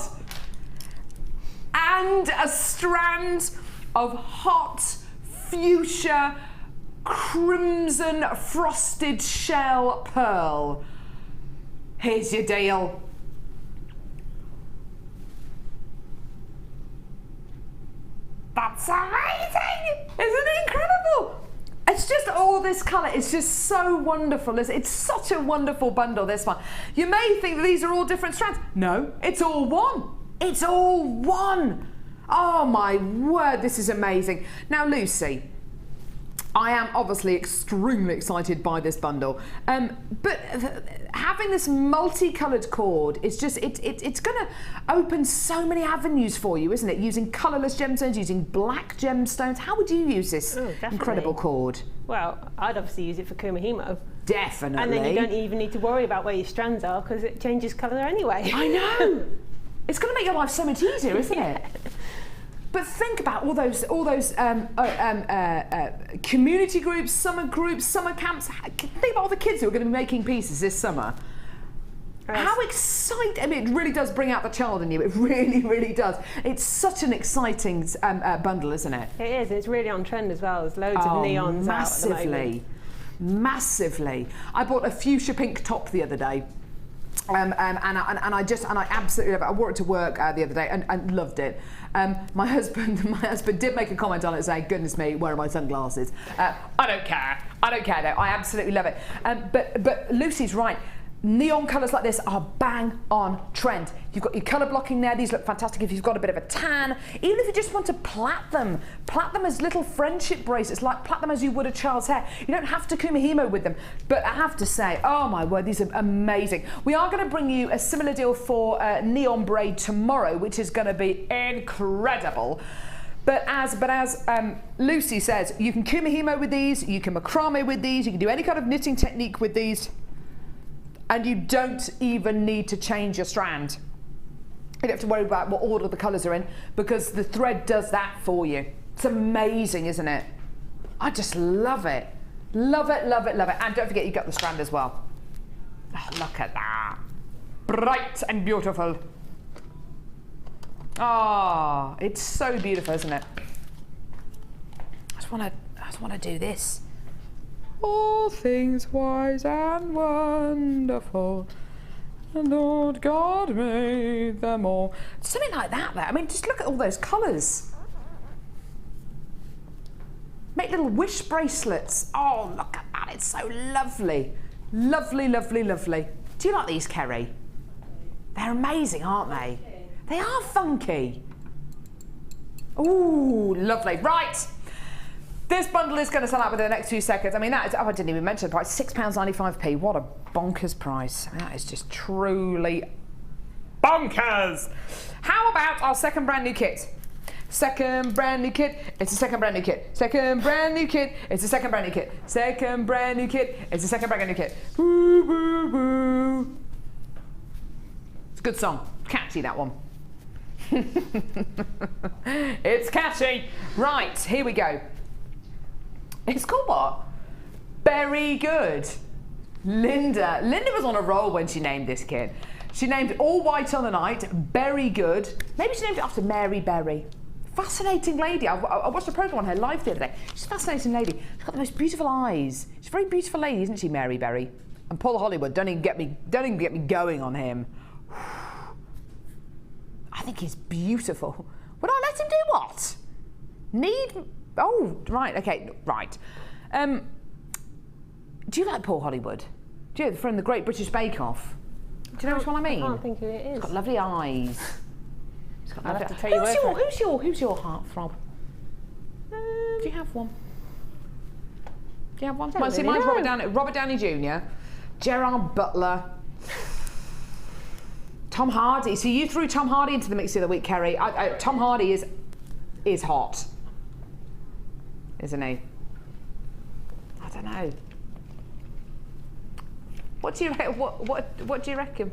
and a strand of hot fuchsia crimson frosted shell pearl. Here's your deal. That's amazing! Isn't it incredible? It's just all this colour. It's just so wonderful. It's such a wonderful bundle, this one. You may think that these are all different strands. No, it's all one. It's all one. Oh my word, this is amazing. Now, Lucie, I am obviously extremely excited by this bundle, but having this multicoloured cord is just, it's going to open so many avenues for you, isn't it? Using colourless gemstones, using black gemstones. How would you use this incredible cord? Well, I'd obviously use it for kumihimo. Definitely. And then you don't even need to worry about where your strands are because it changes colour anyway. I know. It's going to make your life so much easier, isn't it? But think about all those community groups, summer camps. Think about all the kids who are going to be making pieces this summer. Yes. How exciting! I mean, it really does bring out the child in you. It really, really does. It's such an exciting bundle, isn't it? It is. It's really on trend as well. There's loads of neons out at the moment. Massively. I bought a fuchsia pink top the other day. And I absolutely love it. I wore it to work the other day and loved it. My husband did make a comment on it saying, "Goodness me, where are my sunglasses?" I don't care. I don't care though. I absolutely love it. But Lucie's right. Neon colours like this are bang on trend. You've got your colour blocking there. These look fantastic if you've got a bit of a tan. Even if you just want to plait them as little friendship bracelets, like plait them as you would a child's hair. You don't have to kumihimo with them. But I have to say, oh my word, these are amazing. We are going to bring you a similar deal for neon braid tomorrow, which is going to be incredible. But as Lucie says, you can kumihimo with these, you can macrame with these, you can do any kind of knitting technique with these, and you don't even need to change your strand. You don't have to worry about what order the colours are in, because the thread does that for you. It's amazing, isn't it? I just love it. Love it, love it, love it. And don't forget, you've got the strand as well. Oh, look at that. Bright and beautiful. Oh, it's so beautiful, isn't it? I just want to do this. All things wise and wonderful, and Lord God made them all. Something like that there. I mean, just look at all those colours. Make little wish bracelets. Oh, look at that. It's so lovely. Lovely, lovely, lovely. Do you like these, Kerry? They're amazing, aren't they? They are funky. Ooh, lovely. Right. This bundle is going to sell out within the next few seconds. I mean, that is, oh, I didn't even mention the price, £6.95p. What a bonkers price. I mean, that is just truly bonkers. How about our second brand new kit? Second brand new kit, it's a second brand new kit. Second brand new kit, it's a second brand new kit. Second brand new kit, it's a second brand new kit. Woo, woo, woo. It's a good song. Catchy, that one. It's catchy. Right, here we go. It's called what? Very good. Linda was on a roll when she named this kit. She named it All White on the Night, Berry Good. Maybe she named it after Mary Berry. Fascinating lady. I watched a programme on her live the other day. She's a fascinating lady. She's got the most beautiful eyes. She's a very beautiful lady, isn't she, Mary Berry? And Paul Hollywood, don't even get me going on him. I think he's beautiful. Would I let him do what? Oh, right, okay, right. Do you like Paul Hollywood? Do you, from the Great British Bake Off? Do you know which one I mean? I can't think who it is. He's got lovely eyes. He's got lovely I'll have to tell you who's your heartthrob? Do you have one? Do you have one? Well, see, mine's Robert Downey Jr., Gerard Butler, Tom Hardy. So you threw Tom Hardy into the mix the other week, Kerry. Tom Hardy is hot, isn't he? I don't know. What do you reckon?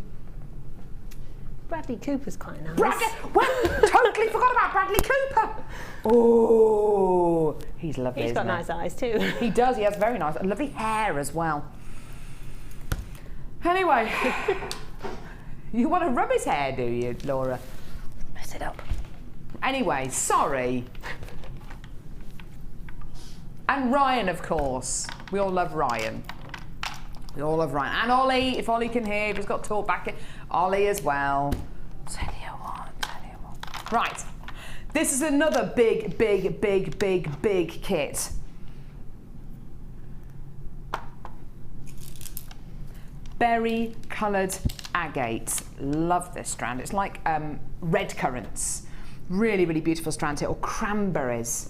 Bradley Cooper's quite nice. Totally forgot about Bradley Cooper. Oh, he's lovely. He's got nice eyes too. He does. He has very nice, lovely hair as well. Anyway, you want to rub his hair, do you, Laura? Mess it up. Anyway, sorry. And Ryan, of course. We all love Ryan. We all love Ryan. And Ollie, if Ollie can hear, if he's got talk back in. Ollie as well. Tell you what. Right. This is another big kit. Berry coloured agate. Love this strand. It's like red currants. Really, really beautiful strand here. Or cranberries.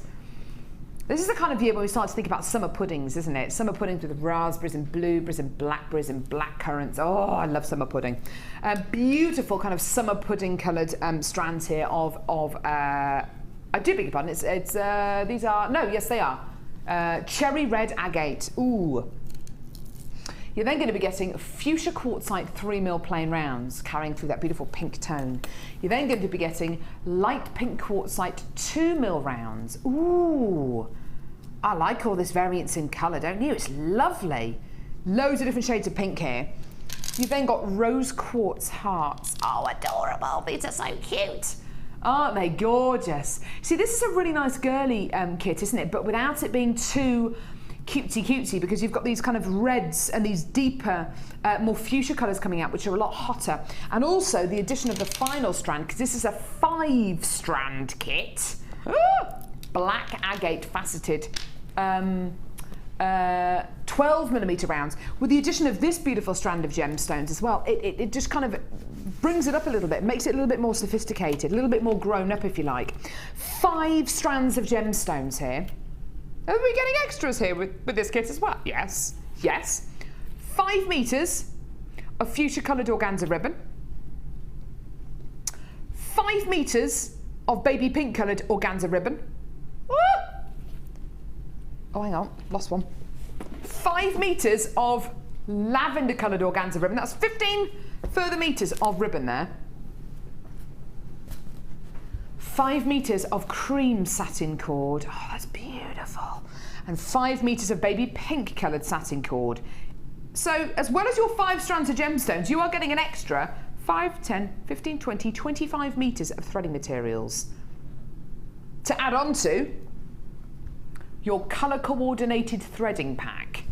This is the kind of year when we start to think about summer puddings, isn't it? Summer puddings with raspberries and blueberries and blackberries and black currants. Oh, I love summer pudding. Beautiful kind of summer pudding coloured strands here of I do beg your pardon. These are, no, yes they are. Cherry red agate. Ooh. You're then going to be getting fuchsia quartzite 3mm plain rounds, carrying through that beautiful pink tone. You're then going to be getting light pink quartzite 2mm rounds. Ooh, I like all this variance in colour, don't you? It's lovely. Loads of different shades of pink here. You've then got rose quartz hearts. Oh, adorable. These are so cute. Aren't they gorgeous? See, this is a really nice girly kit, isn't it? But without it being too cutesy, because you've got these kind of reds and these deeper, more fuchsia colours coming out, which are a lot hotter. And also the addition of the final strand, because this is a 5-strand kit. Black agate faceted 12mm rounds, with the addition of this beautiful strand of gemstones as well. It just kind of brings it up a little bit, makes it a little bit more sophisticated, a little bit more grown up, if you like. 5 strands of gemstones here. Are we getting extras here with this kit as well? Yes, yes. 5 metres of fuchsia coloured organza ribbon. 5 metres of baby pink coloured organza ribbon. Oh, hang on, lost one. 5 metres of lavender coloured organza ribbon. That's 15 further metres of ribbon there. 5 metres of cream satin cord. Oh, that's beautiful. And 5 metres of baby pink coloured satin cord. So, as well as your 5 strands of gemstones, you are getting an extra 5, 10, 15, 20, 25 metres of threading materials to add on to your colour coordinated threading pack.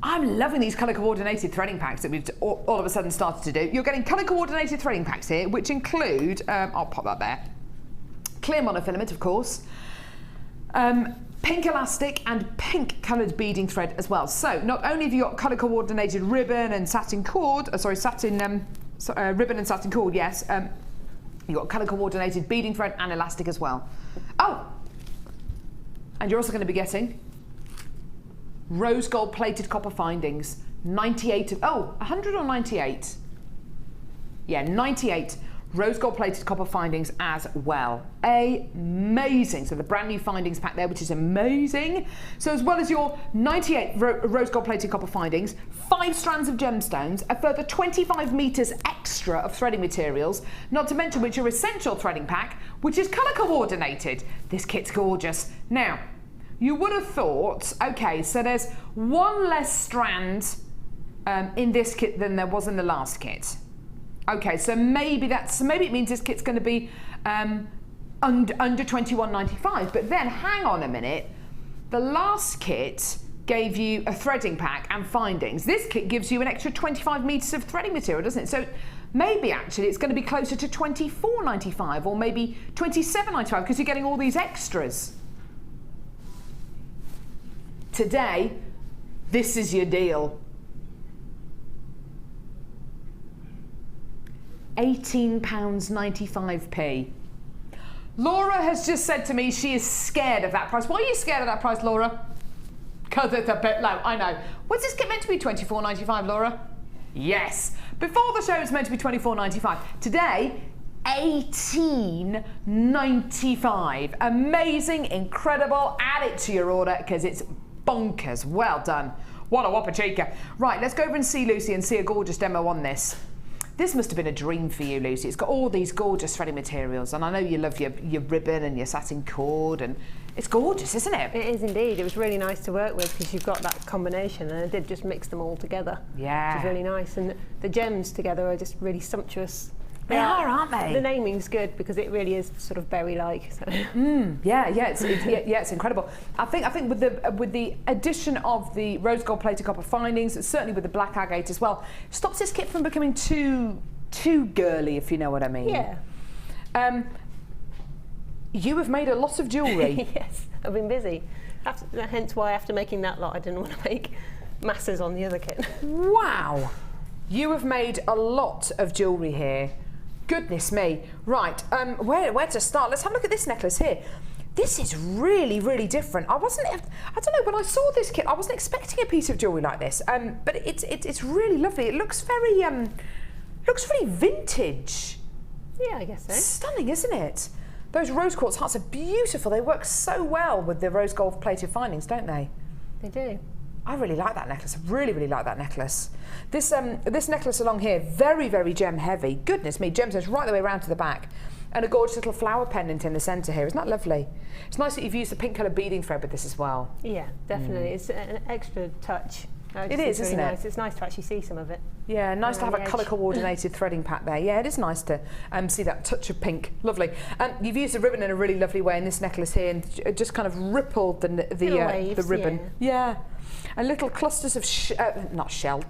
I'm loving these colour coordinated threading packs that we've all of a sudden started to do. You're getting colour coordinated threading packs here, which include, I'll pop that there, clear monofilament, of course, pink elastic and pink coloured beading thread as well. So not only have you got colour coordinated ribbon and satin cord, ribbon and satin cord, yes, you've got colour coordinated beading thread and elastic as well. Oh, and you're also going to be getting rose gold plated copper findings, 98 of, 100 or 98? Yeah, 98 rose gold plated copper findings as well. Amazing. So the brand new findings pack there, which is amazing. So as well as your 98 rose gold plated copper findings, 5 strands of gemstones, a further 25 metres extra of threading materials, not to mention which your essential threading pack, which is colour coordinated. This kit's gorgeous. Now, you would have thought, okay, so there's 1 less strand in this kit than there was in the last kit. Okay, so maybe it means this kit's going to be under £21.95. But then, hang on a minute, the last kit gave you a threading pack and findings. This kit gives you an extra 25 metres of threading material, doesn't it? So maybe actually it's going to be closer to £24.95 or maybe £27.95 because you're getting all these extras. Today, this is your deal. £18.95p. Laura has just said to me she is scared of that price. Why are you scared of that price, Laura? Because it's a bit low, I know. Was this kit meant to be £24.95, Laura? Yes. Before the show, it's meant to be £24.95. Today, £18.95. Amazing, incredible. Add it to your order because it's bonkers. Well done. What a whopper chica. Right, let's go over and see Lucie and see a gorgeous demo on this. This must have been a dream for you, Lucie. It's got all these gorgeous threading materials, and I know you love your ribbon and your satin cord, and it's gorgeous, isn't it? It is indeed. It was really nice to work with because you've got that combination, and I did just mix them all together. Yeah. Which is really nice, and the gems together are just really sumptuous. They are, aren't they? The naming's good because it really is sort of berry-like. So. It's incredible. I think with the addition of the rose gold plated copper findings, certainly with the black agate as well, stops this kit from becoming too girly, if you know what I mean. Yeah. You have made a lot of jewellery. Yes, I've been busy. Hence why after making that lot, I didn't want to make masses on the other kit. Wow. You have made a lot of jewellery here. Goodness me. Right, where to start? Let's have a look at this necklace here. This is really, really different. I don't know, when I saw this kit, I wasn't expecting a piece of jewellery like this, but it's really lovely. It looks very vintage. Yeah, I guess so. Stunning, isn't it? Those rose quartz hearts are beautiful. They work so well with the rose gold plated findings, don't they? They do. I really like that necklace. I really, really like that necklace. This necklace along here, very, very gem heavy. Goodness me, gemstones right the way around to the back. And a gorgeous little flower pendant in the centre here. Isn't that lovely? It's nice that you've used the pink colour beading thread with this as well. Yeah, definitely. It's an extra touch. It is, isn't it? It's nice to actually see some of it. Yeah, nice to have a colour coordinated threading pack there. Yeah, it is nice to see that touch of pink. Lovely. You've used the ribbon in a really lovely way in this necklace here, and just kind of rippled the ribbon. Yeah. And little clusters of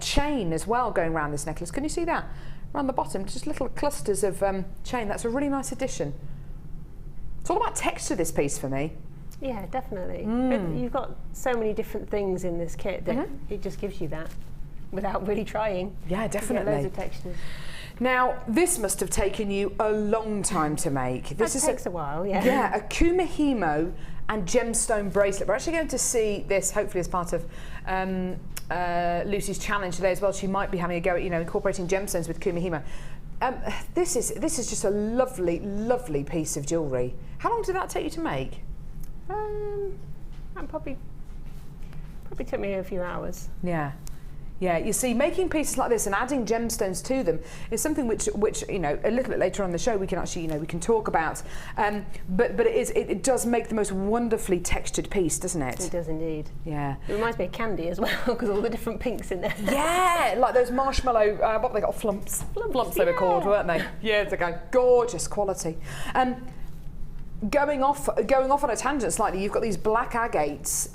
chain as well going around this necklace. Can you see that? Around the bottom, just little clusters of chain. That's a really nice addition. It's all about texture, this piece, for me. Yeah, definitely. You've got so many different things in this kit that it just gives you that without really trying. Yeah, definitely. Loads of textures. Now, this must have taken you a long time to make. This takes a while, yeah. Yeah, a kumihimo and gemstone bracelet. We're actually going to see this hopefully as part of Lucie's challenge today as well. She might be having a go at incorporating gemstones with kumihimo. This is just a lovely, lovely piece of jewellery. How long did that take you to make? Probably Probably took me a few hours. Yeah. Yeah, you see, making pieces like this and adding gemstones to them is something which you know, a little bit later on in the show we can actually, you know, we can talk about. But it does make the most wonderfully textured piece, doesn't it? It does indeed. Yeah. It reminds me of candy as well, because all the different pinks in there. Yeah, like those marshmallow, what they got, flumps. Flumps they were called, weren't they? Yeah, it's like gorgeous quality. Going off on a tangent slightly, you've got these black agates.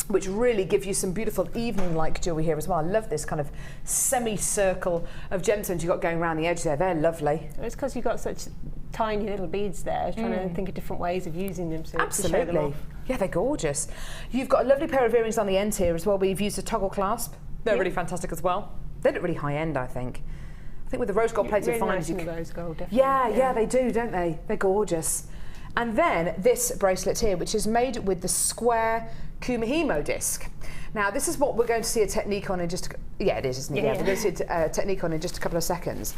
Which really give you some beautiful evening-like jewellery here as well. I love this kind of semicircle of gemstones you've got going around the edge there. They're lovely. It's because you've got such tiny little beads there. I was trying to think of different ways of using them to show them off. Yeah, they're gorgeous. You've got a lovely pair of earrings on the end here as well, where you've used a toggle clasp. They're really fantastic as well. They look really high-end, I think. I think with the rose gold plated really fines, nice rose gold, definitely. Yeah, they do, don't they? They're gorgeous. And then this bracelet here, which is made with the square Kumihimo disc. Now, this is what we're going to see a technique on in just, it is, isn't it? Yeah, we're going to see a technique on in just a couple of seconds.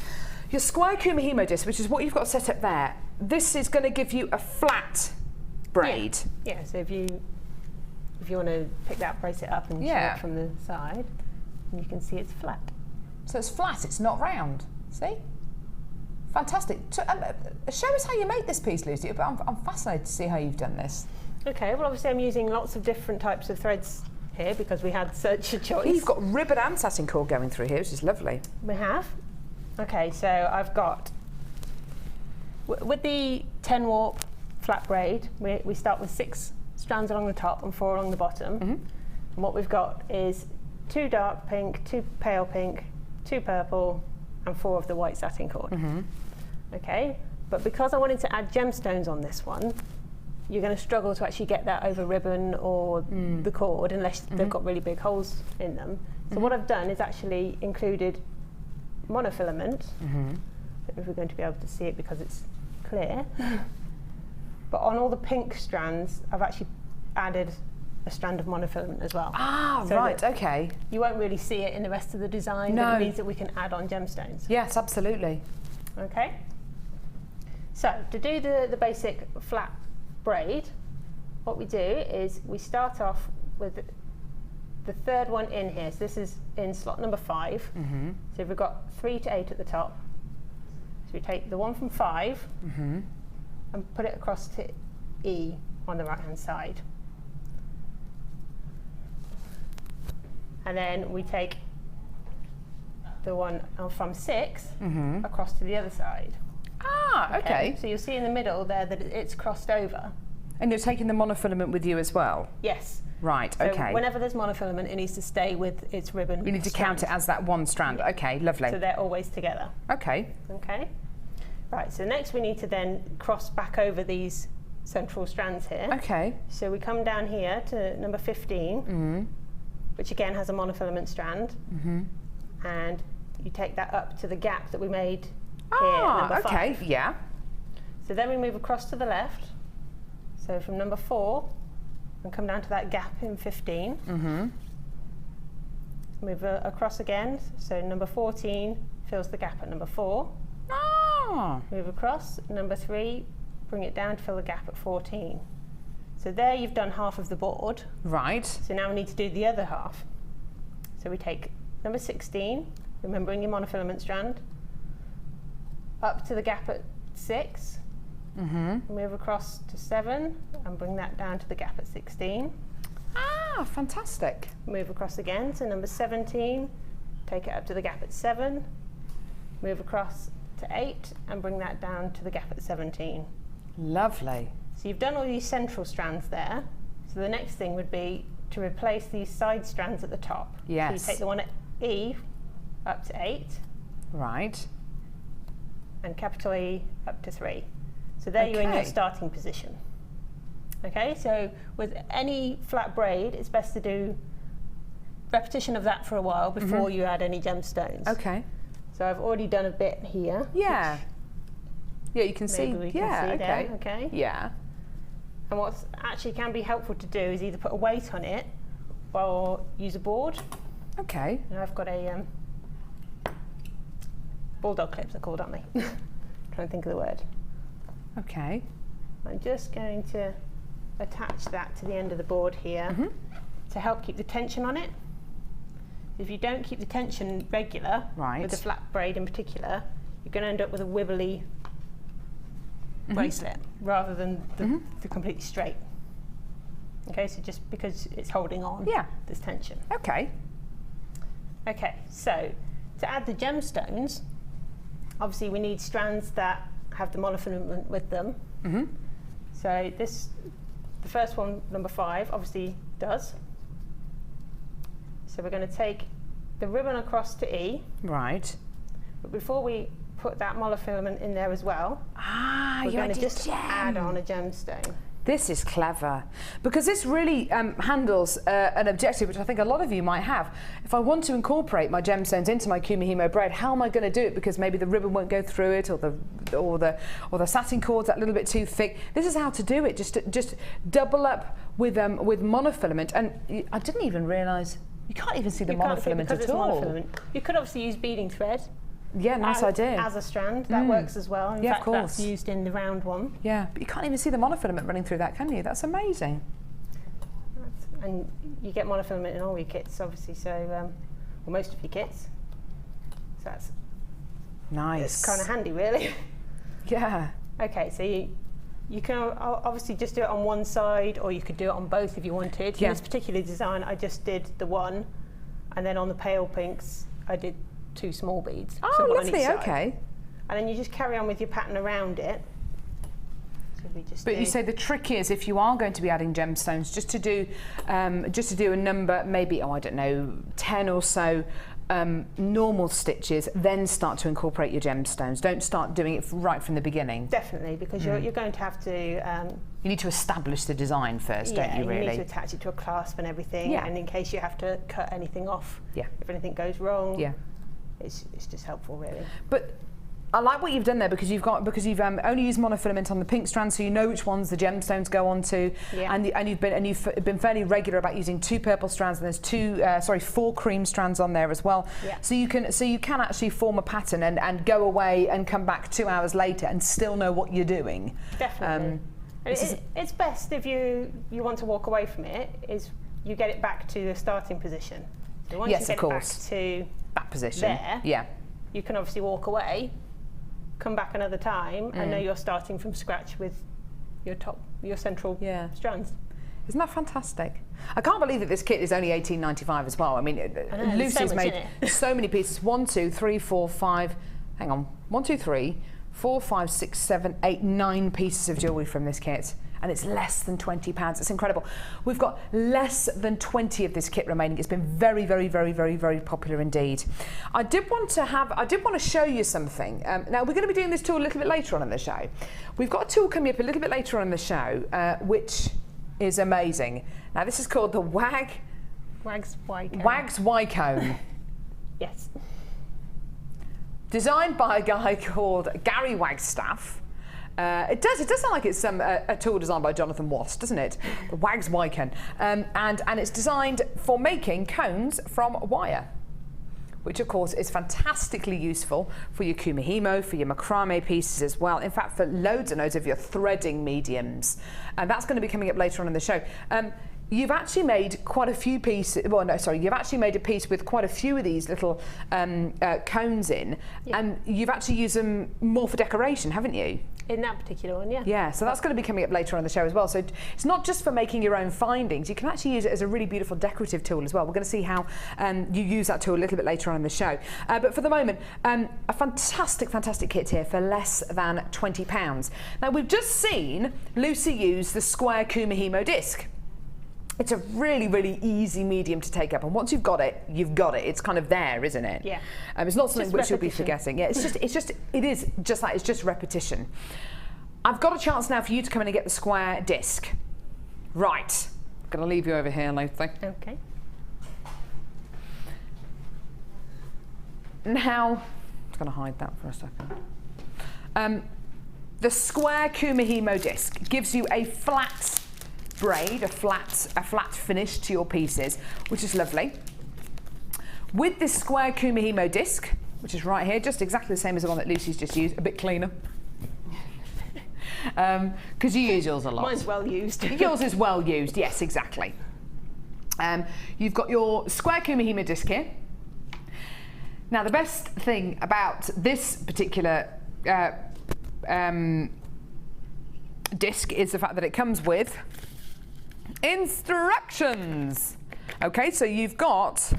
Your square Kumihimo disc, which is what you've got set up there, this is going to give you a flat braid. Yeah, so if you want to pick that bracelet up and show it from the side, you can see it's flat. So it's flat, it's not round. See? Fantastic. So, show us how you make this piece, Lucie. But I'm fascinated to see how you've done this. Okay, well obviously I'm using lots of different types of threads here because we had such a choice. You've got ribbon and satin cord going through here, which is lovely. We have. Okay, so I've got, with the 10 warp flat braid, we start with 6 strands along the top and 4 along the bottom. And what we've got is 2 dark pink, 2 pale pink, 2 purple, and 4 of the white satin cord. Okay, but because I wanted to add gemstones on this one, you're going to struggle to actually get that over ribbon or the cord unless they've got really big holes in them. So what I've done is actually included monofilament. I don't know if we're going to be able to see it because it's clear. But on all the pink strands, I've actually added a strand of monofilament as well. Ah, so right, okay. You won't really see it in the rest of the design, but it means that we can add on gemstones. Yes, absolutely. Okay. So, to do the basic flat braid, what we do is we start off with the third one in here. So this is in slot number 5. So we've got 3 to 8 at the top. So we take the one from 5 and put it across to E on the right hand side. And then we take the one from 6 across to the other side. Ah, okay. So you'll see in the middle there that it's crossed over. And you're taking the monofilament with you as well? Yes. Right, so okay. Whenever there's monofilament, it needs to stay with its ribbon. You need to count it as that one strand. Okay, lovely. So they're always together. Okay. Okay. Right, so next we need to then cross back over these central strands here. Okay. So we come down here to number 15, which again has a monofilament strand. And you take that up to the gap that we made here at number 5. Okay, yeah. So then we move across to the left. So from number 4, and come down to that gap in 15. Move across again. So number 14 fills the gap at number 4. Move across. Number 3, bring it down to fill the gap at 14. So there you've done half of the board. Right. So now we need to do the other half. So we take number 16, remembering your monofilament strand, up to the gap at 6. Move across to 7 and bring that down to the gap at 16. Ah, fantastic. Move across again to number 17, take it up to the gap at 7. Move across to 8 and bring that down to the gap at 17. Lovely. So you've done all these central strands there. So the next thing would be to replace these side strands at the top. Yes. So you take the one at E up to 8. Right. And capital E up to 3. So there you're in your starting position. Okay, so with any flat braid, it's best to do repetition of that for a while before you add any gemstones. Okay. So I've already done a bit here. Yeah. Yeah, you can see. Maybe we can see there, okay. Yeah. And what actually can be helpful to do is either put a weight on it or use a board. Okay. And I've got a bulldog clips, they're called, aren't they? Trying to think of the word. Okay. I'm just going to attach that to the end of the board here to help keep the tension on it. If you don't keep the tension regular, with the flat braid in particular, you're going to end up with a wibbly bracelet rather than the completely straight. Okay, so just because it's holding on, there's tension. Okay. Okay, so to add the gemstones, obviously we need strands that have the monofilament with them. So the first one, number 5, obviously does. So we're going to take the ribbon across to E. Right. But before we put that monofilament in there as well, we're going to just add on a gemstone. This is clever, because this really handles an objective which I think a lot of you might have. If I want to incorporate my gemstones into my Kumihimo braid, how am I going to do it? Because maybe the ribbon won't go through it, or the satin cord's a little bit too thick. This is how to do it. Just double up with monofilament, and I didn't even realise you can't even see the monofilament at all. Monofilament. You could obviously use beading thread. Yeah, nice idea. As a strand, that works as well. In fact, of course. That's used in the round one. Yeah, but you can't even see the monofilament running through that, can you? That's amazing. And you get monofilament in all your kits, obviously, so, well, most of your kits. So that's nice. It's kind of handy, really. Yeah. Okay, so you can obviously just do it on one side, or you could do it on both if you wanted. Yeah. In this particular design, I just did the one, and then on the pale pinks, I did 2 small beads. Oh, lovely, okay. And then you just carry on with your pattern around it. So but you say the trick is, if you are going to be adding gemstones, just to do a number, maybe, I don't know, 10 or so normal stitches, then start to incorporate your gemstones. Don't start doing it right from the beginning. Definitely, because you're going to have to... you need to establish the design first, don't you, really? You need to attach it to a clasp and everything, and in case you have to cut anything off, if anything goes wrong, it's just helpful, really. But I like what you've done there, because you've only used monofilament on the pink strands, so you know which ones the gemstones go on to, and you've been fairly regular about using 2 purple strands, and there's 4 cream strands on there as well. So you can actually form a pattern and go away and come back 2 hours later and still know what you're doing. Definitely. It's best if you want to walk away from it, is you get it back to the starting position. So once you get it back to that position, you can obviously walk away, come back another time, and know you're starting from scratch with your central strands. Isn't that fantastic? I can't believe that this kit is only $18.95 as well. I mean, Lucie's made so many pieces. 1, 2, 3, 4, 5. Hang on. 1, 2, 3, 4, 5, 6, 7, 8, 9 pieces of jewellery from this kit. And it's less than £20. It's incredible. We've got less than 20 of this kit remaining. It's been very, very, very, very, very popular indeed. I did want to show you something. Now, we're going to be doing this tool a little bit later on in the show. We've got a tool coming up a little bit later on in the show, which is amazing. Now, this is called the Wags Y-Cone. Yes. Designed by a guy called Gary Wagstaff. It does sound like it's a tool designed by Jonathan Wass, doesn't it? The Wags Y-Cone. And it's designed for making cones from wire, which of course is fantastically useful for your kumihimo, for your macrame pieces as well. In fact, for loads and loads of your threading mediums. And that's going to be coming up later on in the show. You've actually made quite a few pieces, you've actually made a piece with quite a few of these little cones in, and you've actually used them more for decoration, haven't you? In that particular one, yeah. Yeah, so that's going to be coming up later on the show as well. So it's not just for making your own findings, you can actually use it as a really beautiful decorative tool as well. We're going to see how you use that tool a little bit later on in the show. But for the moment, a fantastic, fantastic kit here for less than £20. Now, we've just seen Lucie use the square kumihimo disc. It's a really, really easy medium to take up, and once you've got it, you've got it. It's kind of there, isn't it? Yeah. It's not something which you'll be forgetting. Yeah, it is just that. It's just repetition. I've got a chance now for you to come in and get the square disc. Right. I'm going to leave you over here, Lucie. Okay. Now, I'm just going to hide that for a second. The square kumihimo disc gives you a flat braid, a flat finish to your pieces, which is lovely. With this square kumihimo disc, which is right here, just exactly the same as the one that Lucie's just used, a bit cleaner. Because you use yours a lot. Mine's well used. Yours is well used, yes, exactly. You've got your square Kumihimo disc here. Now the best thing about this particular disc is the fact that it comes with instructions. Okay, so you've got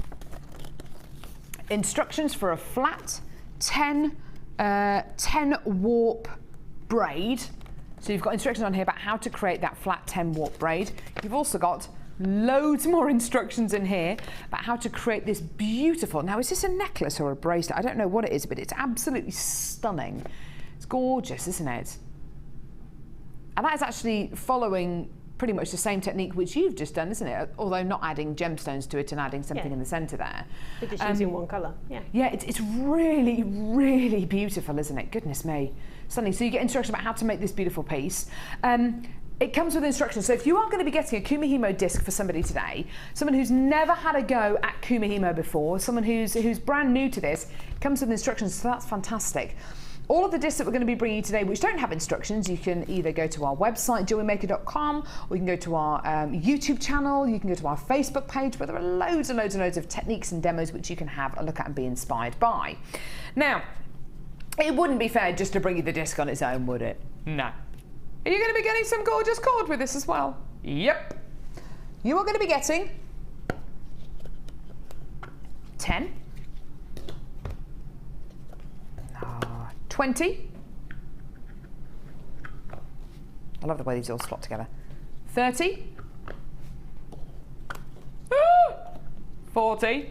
instructions for a flat 10 warp braid. So you've got instructions on here about how to create that flat 10 warp braid. You've also got loads more instructions in here about how to create this beautiful, now is this a necklace or a bracelet? I don't know what it is, but it's absolutely stunning. It's gorgeous, isn't it? And that is actually following pretty much the same technique which you've just done, isn't it? Although not adding gemstones to it and adding something in the centre there. But just using one colour, Yeah, it's really, really beautiful, isn't it? Goodness me. Stunning. So you get instructions about how to make this beautiful piece. It comes with instructions. So if you are going to be getting a Kumihimo disc for somebody today, someone who's never had a go at Kumihimo before, someone who's brand new to this, it comes with instructions, so that's fantastic. All of the discs that we're going to be bringing you today, which don't have instructions, you can either go to our website, JewelleryMaker.com, or you can go to our YouTube channel, you can go to our Facebook page, where there are loads and loads and loads of techniques and demos which you can have a look at and be inspired by. Now, it wouldn't be fair just to bring you the disc on its own, would it? No. Are you going to be getting some gorgeous cord with this as well? Yep. You are going to be getting 10. 20. I love the way these all slot together. 30. 40.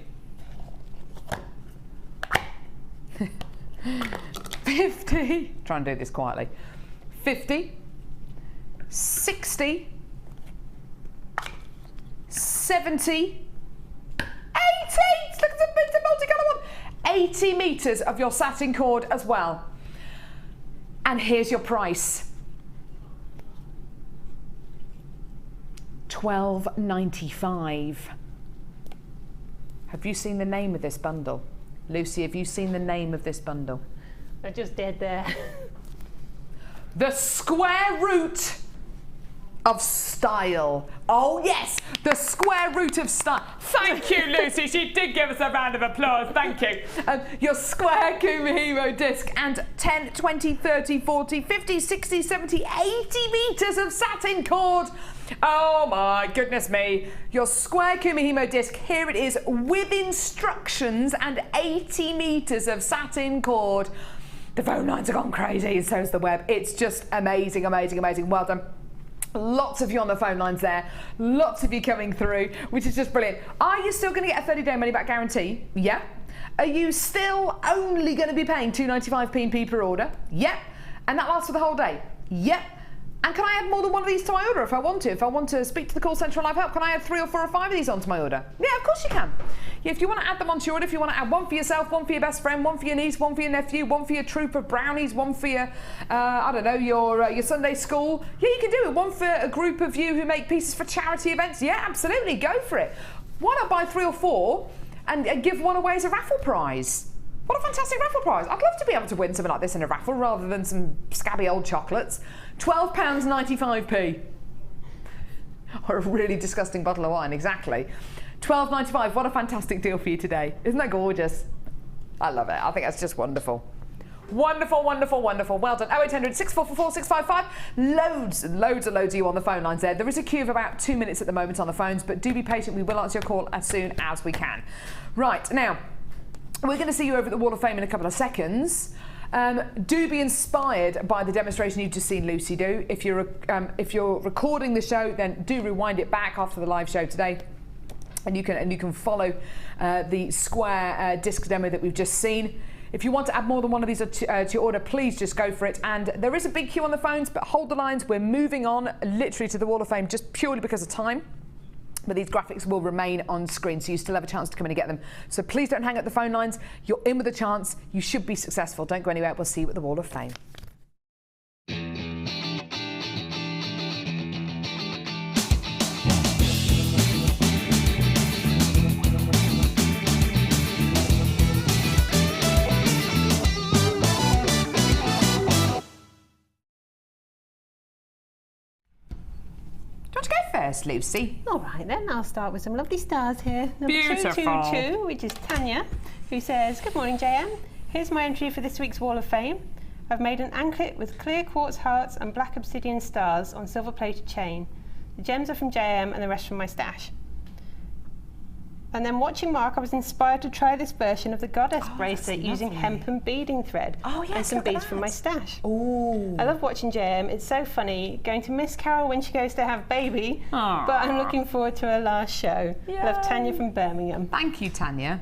50. Try and do this quietly. 50. 60. 70. 80. Look at the multicolour one. 80 metres of your satin cord as well. And here's your price. $12.95. Have you seen the name of this bundle? Lucy, have you seen the name of this bundle? I just did there. The square root of style. Oh yes, the square root of style. Thank you, Lucy. She did give us a round of applause. Thank you. Your square Kumihimo disc and 10, 20, 30, 40, 50, 60, 70, 80 metres of satin cord. Oh my goodness me. Your square Kumihimo disc, here it is with instructions and 80 metres of satin cord. The phone lines have gone crazy, and so's the web. It's just amazing, amazing, amazing. Well done. Lots of you on the phone lines there, lots of you coming through, which is just brilliant. Are you still going to get a 30-day money-back guarantee? Yeah. Are you still only going to be paying £2.95p per order? Yeah. And that lasts for the whole day? Yeah. And can I add more than one of these to my order if I want to? If I want to speak to the call centre and live help, can I add 3 or 4 or 5 of these onto my order? Yeah, of course you can. Yeah, if you want to add them onto your order, if you want to add one for yourself, one for your best friend, one for your niece, one for your nephew, one for your troop of brownies, one for your, I don't know, your Sunday school. Yeah, you can do it. One for a group of you who make pieces for charity events. Yeah, absolutely, go for it. Why not buy 3 or 4 and give one away as a raffle prize? What a fantastic raffle prize. I'd love to be able to win something like this in a raffle rather than some scabby old chocolates. £12.95p. Or a really disgusting bottle of wine, exactly. £12.95, what a fantastic deal for you today. Isn't that gorgeous? I love it. I think that's just wonderful. Wonderful, wonderful, wonderful. Well done. 0800 644 655. Loads and loads and loads of you on the phone lines there. There is a queue of about 2 minutes at the moment on the phones, but do be patient. We will answer your call as soon as we can. Right, now, we're going to see you over at the Wall of Fame in a couple of seconds. Do be inspired by the demonstration you've just seen Lucy do. If you're recording the show, then do rewind it back after the live show today, and you can follow the square disc demo that we've just seen. If you want to add more than one of these to your order, please just go for it. And there is a big queue on the phones, but hold the lines. We're moving on literally to the Wall of Fame just purely because of time. But these graphics will remain on screen, so you still have a chance to come in and get them. So please don't hang up the phone lines. You're in with a chance. You should be successful. Don't go anywhere. We'll see you at the Wall of Fame. Do you want to go first, Lucy? All right then, I'll start with some lovely stars here. Number Beautiful. 222, which is Tanya, who says, "Good morning, JM. Here's my entry for this week's Wall of Fame. I've made an anklet with clear quartz hearts and black obsidian stars on silver-plated chain. The gems are from JM and the rest from my stash." And then watching Mark, I was inspired to try this version of the goddess bracelet using hempen beading thread and some beads from my stash. Oh. I love watching JM. It's so funny. Going to miss Carol when she goes to have baby, but I'm looking forward to her last show. Yay. Love, Tanya from Birmingham. Thank you, Tanya.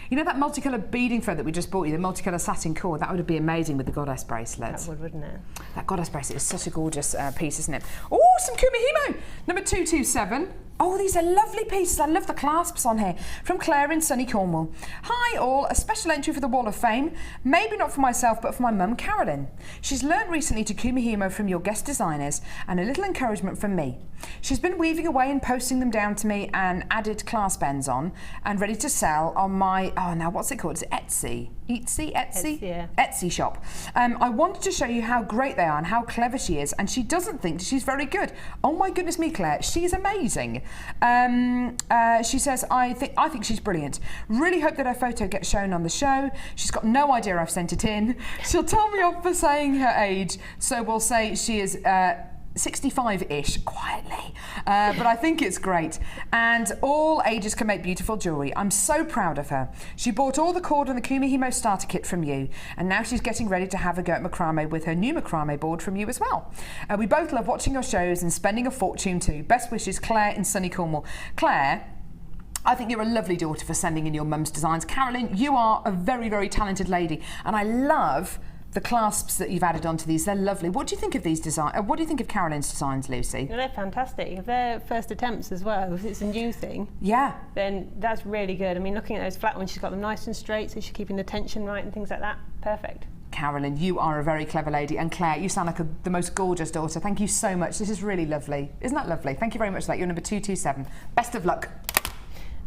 You know that multicoloured beading thread that we just bought you, the multicolour satin cord, that would be amazing with the goddess bracelet. That would, wouldn't it? That goddess bracelet is such a gorgeous piece, isn't it? Oh, some Kumihimo. Number 227. Oh, these are lovely pieces. I love the clasps on here. From Claire in sunny Cornwall. Hi all, a special entry for the Wall of Fame. Maybe not for myself, but for my mum, Carolyn. She's learnt recently to Kumihimo from your guest designers and a little encouragement from me. She's been weaving away and posting them down to me and added clasp ends on and ready to sell on my, now what's it called? Is it Etsy? Etsy? Yeah. Etsy shop. I wanted to show you how great they are and how clever she is, and she doesn't think she's very good. Oh my goodness me, Claire, she's amazing. She says, I think she's brilliant. Really hope that her photo gets shown on the show. She's got no idea I've sent it in. She'll tell me off for saying her age, so we'll say she is 65-ish, quietly, but I think it's great. And all ages can make beautiful jewellery. I'm so proud of her. She bought all the cord and the Kumihimo starter kit from you, and now she's getting ready to have a go at macrame with her new macrame board from you as well. We both love watching your shows and spending a fortune too. Best wishes, Claire in sunny Cornwall. Claire, I think you're a lovely daughter for sending in your mum's designs. Carolyn, you are a very, very talented lady, and I love the clasps that you've added onto these. They're lovely. What do you think of these designs? What do you think of Carolyn's designs, Lucy? They're fantastic. If they're first attempts as well, if it's a new thing, then that's really good. I mean, looking at those flat ones, she's got them nice and straight, so she's keeping the tension right and things like that. Perfect. Carolyn, you are a very clever lady, and Claire, you sound like the most gorgeous daughter. Thank you so much. This is really lovely. Isn't that lovely? Thank you very much for that. You're number 227. Best of luck.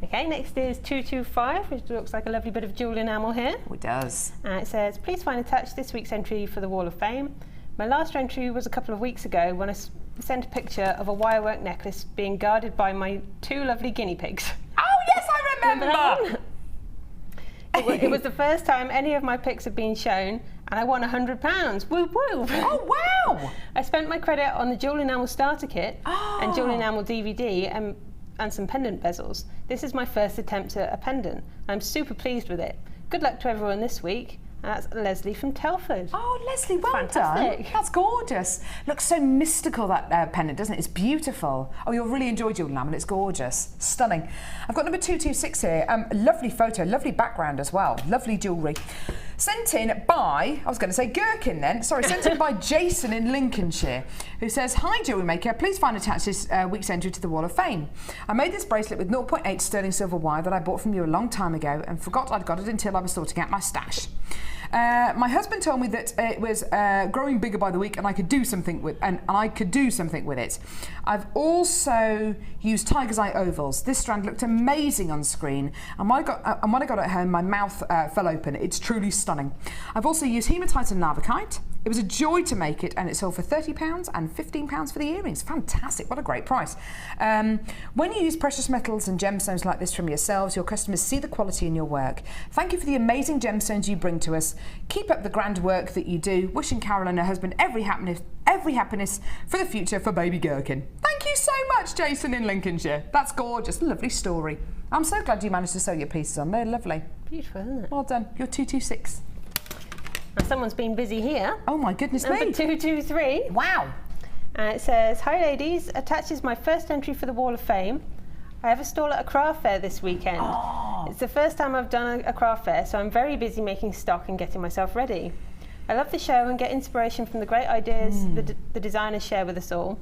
Okay, next is 225, which looks like a lovely bit of jewel enamel here. Oh, it does. It says, please find attached this week's entry for the Wall of Fame. My last entry was a couple of weeks ago when I sent a picture of a wirework necklace being guarded by my two lovely guinea pigs. Oh, yes, I remember! It was the first time any of my pics have been shown, and I won £100. Woo woo! Oh, wow! I spent my credit on the jewel enamel starter kit and jewel enamel DVD and some pendant bezels. This is my first attempt at a pendant. I'm super pleased with it. Good luck to everyone this week. And that's Leslie from Telford. Oh, Leslie, well Fantastic. done. That's gorgeous. Looks so mystical, that pendant, doesn't it? It's beautiful. Oh, you'll really enjoy jewel enamel. It's gorgeous. Stunning. I've got number 226 here. Lovely photo, lovely background as well. Lovely jewellery. Sent in by, I was going to say Gherkin then, sorry, sent in by Jason in Lincolnshire, who says, hi Jewellery Maker, please find attached this week's entry to the Wall of Fame. I made this bracelet with 0.8 sterling silver wire that I bought from you a long time ago and forgot I'd got it until I was sorting out my stash. My husband told me that it was growing bigger by the week and I could do something with it. I've also used tiger's eye ovals. This strand looked amazing on screen, and when I got it home, my mouth fell open. It's truly stunning. I've also used hematite and lavakite. It was a joy to make it, and it sold for £30 and £15 for the earrings. Fantastic, what a great price. When you use precious metals and gemstones like this from yourselves, your customers see the quality in your work. Thank you for the amazing gemstones you bring to us. Keep up the grand work that you do. Wishing Carol and her husband every happiness for the future for baby Gherkin. Thank you so much, Jason in Lincolnshire. That's gorgeous, lovely story. I'm so glad you managed to sew your pieces on. They're lovely. Beautiful, isn't it? Well done. You're 226. Now, someone's been busy here. Oh my goodness me. Number 223. Wow. It says, hi ladies, attached is my first entry for the Wall of Fame. I have a stall at a craft fair this weekend. Oh. It's the first time I've done a craft fair, so I'm very busy making stock and getting myself ready. I love the show and get inspiration from the great ideas the designers share with us all.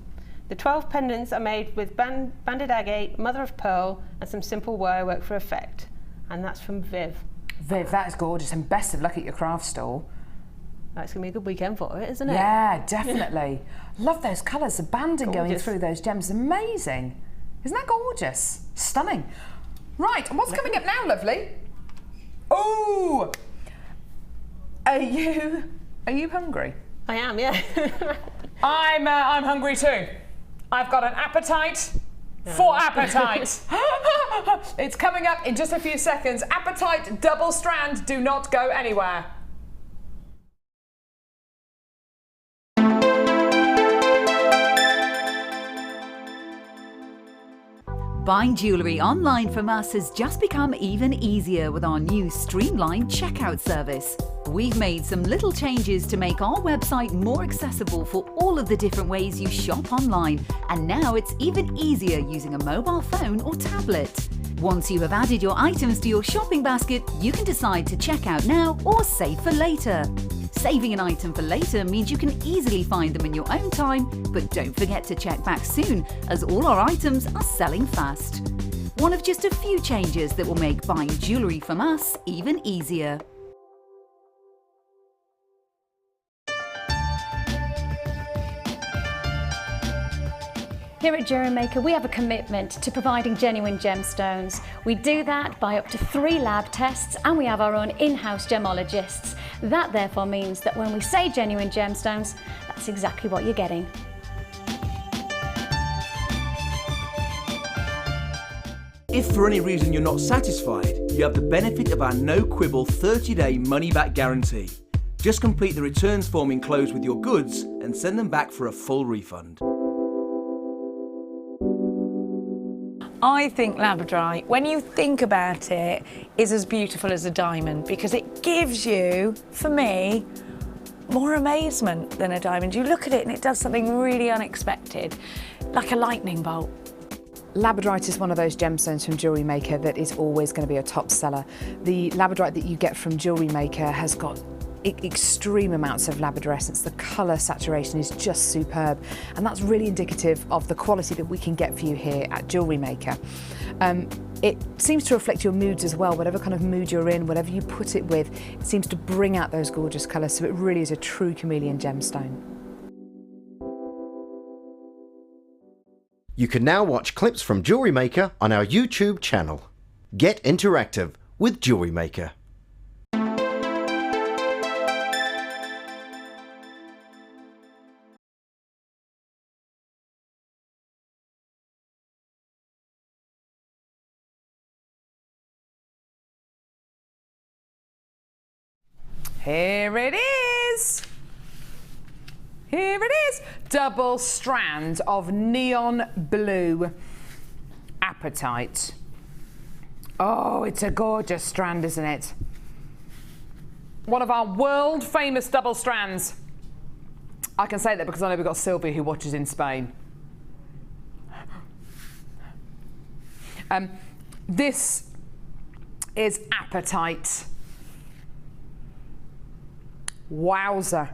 The 12 pendants are made with banded agate, mother of pearl, and some simple wire work for effect. And that's from Viv. Viv, that is gorgeous, and best of luck at your craft stall. That's going to be a good weekend for it, isn't it? Yeah, definitely. Love those colours, the banding going through those gems, amazing. Isn't that gorgeous? Stunning. Right, and what's coming up now, lovely? Oh! Are you hungry? I am, yeah. I'm hungry too. I've got an appetite for Appetite. It's coming up in just a few seconds. Appetite double strand, do not go anywhere. Buying jewellery online from us has just become even easier with our new streamlined checkout service. We've made some little changes to make our website more accessible for all of the different ways you shop online, and now it's even easier using a mobile phone or tablet. Once you have added your items to your shopping basket, you can decide to check out now or save for later. Saving an item for later means you can easily find them in your own time, but don't forget to check back soon, as all our items are selling fast. One of just a few changes that will make buying jewellery from us even easier. Here at Jewellery Maker, we have a commitment to providing genuine gemstones. We do that by up to 3 lab tests, and we have our own in-house gemologists. That therefore means that when we say genuine gemstones, that's exactly what you're getting. If for any reason you're not satisfied, you have the benefit of our no-quibble 30-day money-back guarantee. Just complete the returns form enclosed with your goods and send them back for a full refund. I think labradorite, when you think about it, is as beautiful as a diamond because it gives you, for me, more amazement than a diamond. You look at it and it does something really unexpected, like a lightning bolt. Labradorite is one of those gemstones from Jewellery Maker that is always going to be a top seller. The labradorite that you get from Jewellery Maker has got extreme amounts of labradorescence. The colour saturation is just superb, and that's really indicative of the quality that we can get for you here at Jewellery Maker. It seems to reflect your moods as well. Whatever kind of mood you're in, whatever you put it with, it seems to bring out those gorgeous colours, so it really is a true chameleon gemstone. You can now watch clips from Jewellery Maker on our YouTube channel. Get interactive with Jewellery Maker. Here it is. Here it is. Double strand of neon blue Appetite. Oh, it's a gorgeous strand, isn't it? One of our world famous double strands. I can say that because I know we've got Sylvia who watches in Spain. This is Appetite. Wowza.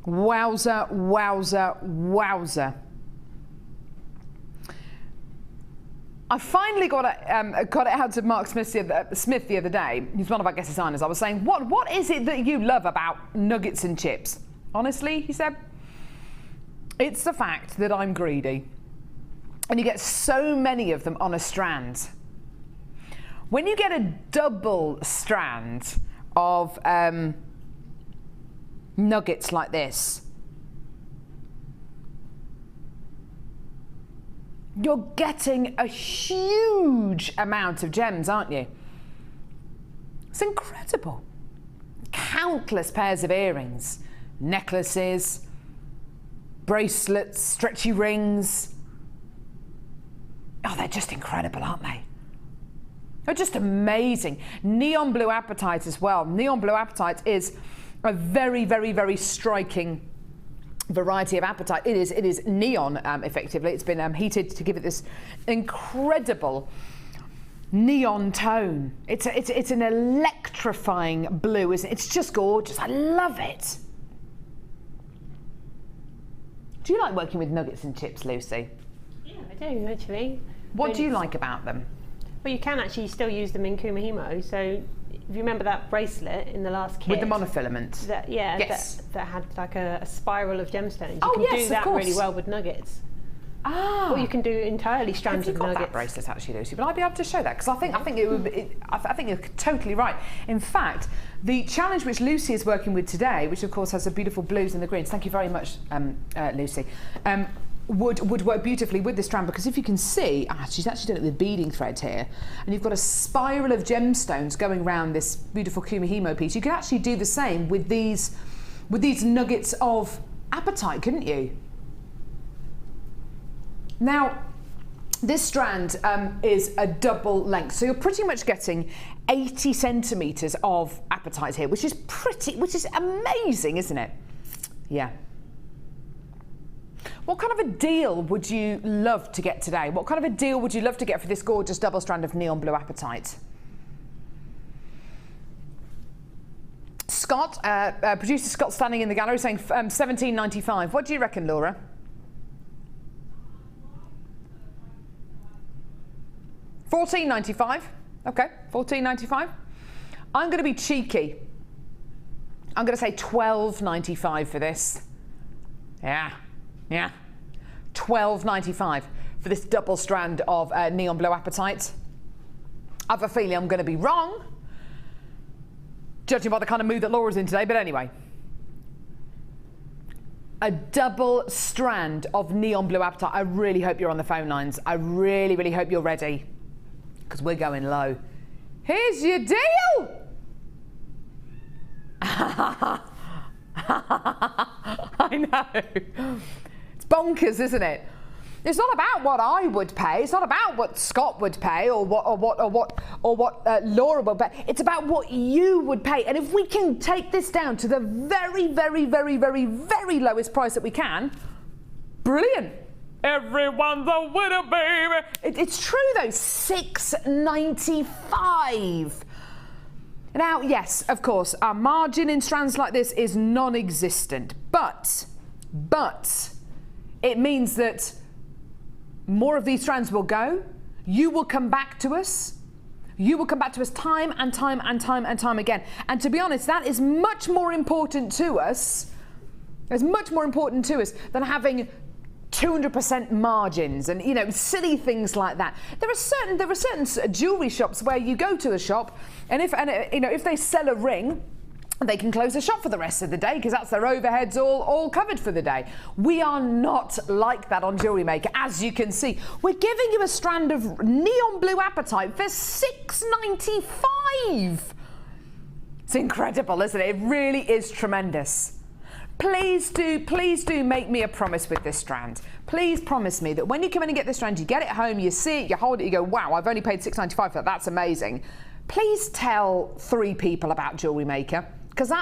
Wowza, wowza, wowza. I finally got it out to Mark Smith the other day. He's one of our guest designers. I was saying, what is it that you love about nuggets and chips? Honestly, he said, it's the fact that I'm greedy. And you get so many of them on a strand. When you get a double strand of nuggets like this, you're getting a huge amount of gems, aren't you? It's incredible. Countless pairs of earrings, necklaces, bracelets, stretchy rings. Oh, they're just incredible, aren't they? They're just amazing. Neon blue Appetite as well. Neon blue Appetite is a very, very, very striking variety of Appetite. It is neon, effectively. It's been heated to give it this incredible neon tone. It's an electrifying blue, isn't it? It's just gorgeous. I love it. Do you like working with nuggets and chips, Lucy? Yeah, I do, actually. What do you like about them? Well, you can actually still use them in kumihimo. So if you remember that bracelet in the last kit. With the monofilament? Yes. That had like a spiral of gemstones. Oh, you can yes, do that of course. really well with nuggets. Ah. Or you can do entirely strands of I've got nuggets. that bracelet actually, Lucy, but I'd be able to show that because I think it would be, I think you're totally right. In fact, the challenge which Lucy is working with today, which of course has the beautiful blues and the greens, thank you very much, Lucy, would work beautifully with this strand, because if you can see, she's actually done it with beading thread here, and you've got a spiral of gemstones going around this beautiful kumihimo piece. You could actually do the same with these nuggets of apatite, couldn't you? Now, this strand is a double length, so you're pretty much getting 80 centimetres of apatite here, which is amazing, isn't it? Yeah. What kind of a deal would you love to get today? What kind of a deal would you love to get for this gorgeous double strand of neon blue apatite? Scott, producer Scott, standing in the gallery, saying $17.95. What do you reckon, Laura? $14.95. Okay, $14.95. I'm going to be cheeky. I'm going to say $12.95 for this. Yeah. $12.95 for this double strand of neon blue apatite. I have a feeling I'm going to be wrong, judging by the kind of mood that Laura's in today, but anyway. A double strand of neon blue apatite. I really hope you're on the phone lines. I really, really hope you're ready, because we're going low. Here's your deal! I know. It's bonkers, isn't it? It's not about what I would pay. It's not about what Scott would pay or what Laura would pay. It's about what you would pay. And if we can take this down to the very, very, very, very, very lowest price that we can, brilliant. Everyone's a winner, baby. It's true though. $6.95. Now, yes, of course, our margin in strands like this is non-existent, but it means that more of these strands will go. You will come back to us. You will come back to us time and time and time and time again. And to be honest, that is much more important to us. It's much more important to us than having 200% margins and, you know, silly things like that. There are certain jewelry shops where you go to the shop, and if they sell a ring, they can close the shop for the rest of the day because that's their overheads all covered for the day. We are not like that on Jewellery Maker. As you can see, we're giving you a strand of neon blue apatite for $6.95. It's incredible, isn't it? It really is tremendous. Please do make me a promise with this strand. Please promise me that when you come in and get this strand, you get it home, you see it, you hold it, you go, wow, I've only paid $6.95 for that. That's amazing. Please tell 3 people about Jewellery Maker, because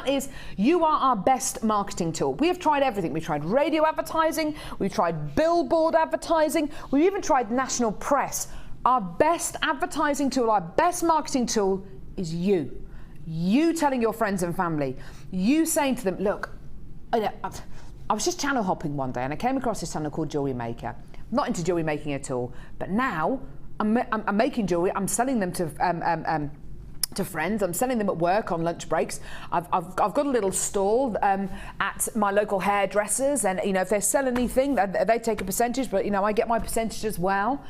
you are our best marketing tool. We have tried everything. We've tried radio advertising, we've tried billboard advertising, we've even tried national press. Our best advertising tool, our best marketing tool is you. You telling your friends and family, you saying to them, look, I was just channel hopping one day and I came across this channel called Jewellery Maker. I'm not into jewellery making at all, but now I'm making jewellery, I'm selling them to friends, I'm selling them at work on lunch breaks. I've got a little stall at my local hairdressers, and you know, if they sell anything, they take a percentage, but you know, I get my percentage as well.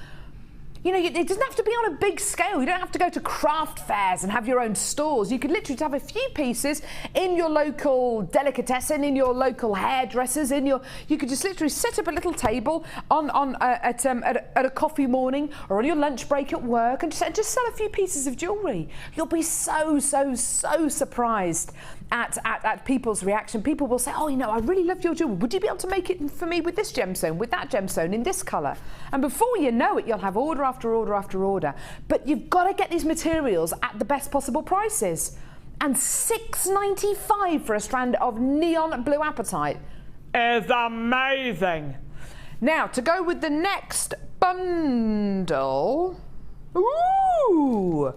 You know, it doesn't have to be on a big scale. You don't have to go to craft fairs and have your own stores. You could literally have a few pieces in your local delicatessen, in your local hairdressers, you could just literally set up a little table at a coffee morning or on your lunch break at work and just sell a few pieces of jewellery. You'll be so surprised at people's reaction. People will say, oh, you know, I really love your jewellery. Would you be able to make it for me with this gemstone, with that gemstone, in this colour? And before you know it, you'll have order after order after order. But you've got to get these materials at the best possible prices. And $6.95 for a strand of neon blue apatite is amazing. Now, to go with the next bundle. Ooh!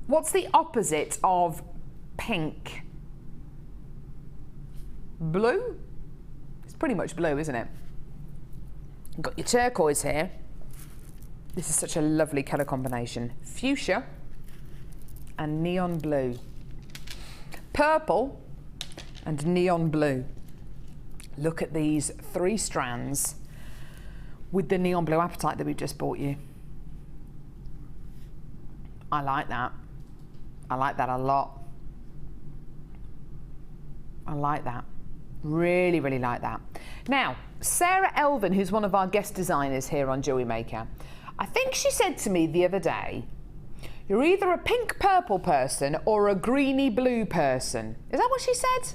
What's the opposite of pink? Blue? It's pretty much blue, isn't it? You've got your turquoise here. This is such a lovely colour combination. Fuchsia and neon blue. Purple and neon blue. Look at these 3 strands with the neon blue apatite that we've just bought you. I like that. I like that a lot. I like that. Really, really like that. Now, Sarah Elvin, who's one of our guest designers here on Jewellery Maker, I think she said to me the other day, you're either a pink purple person or a greeny blue person. Is that what she said?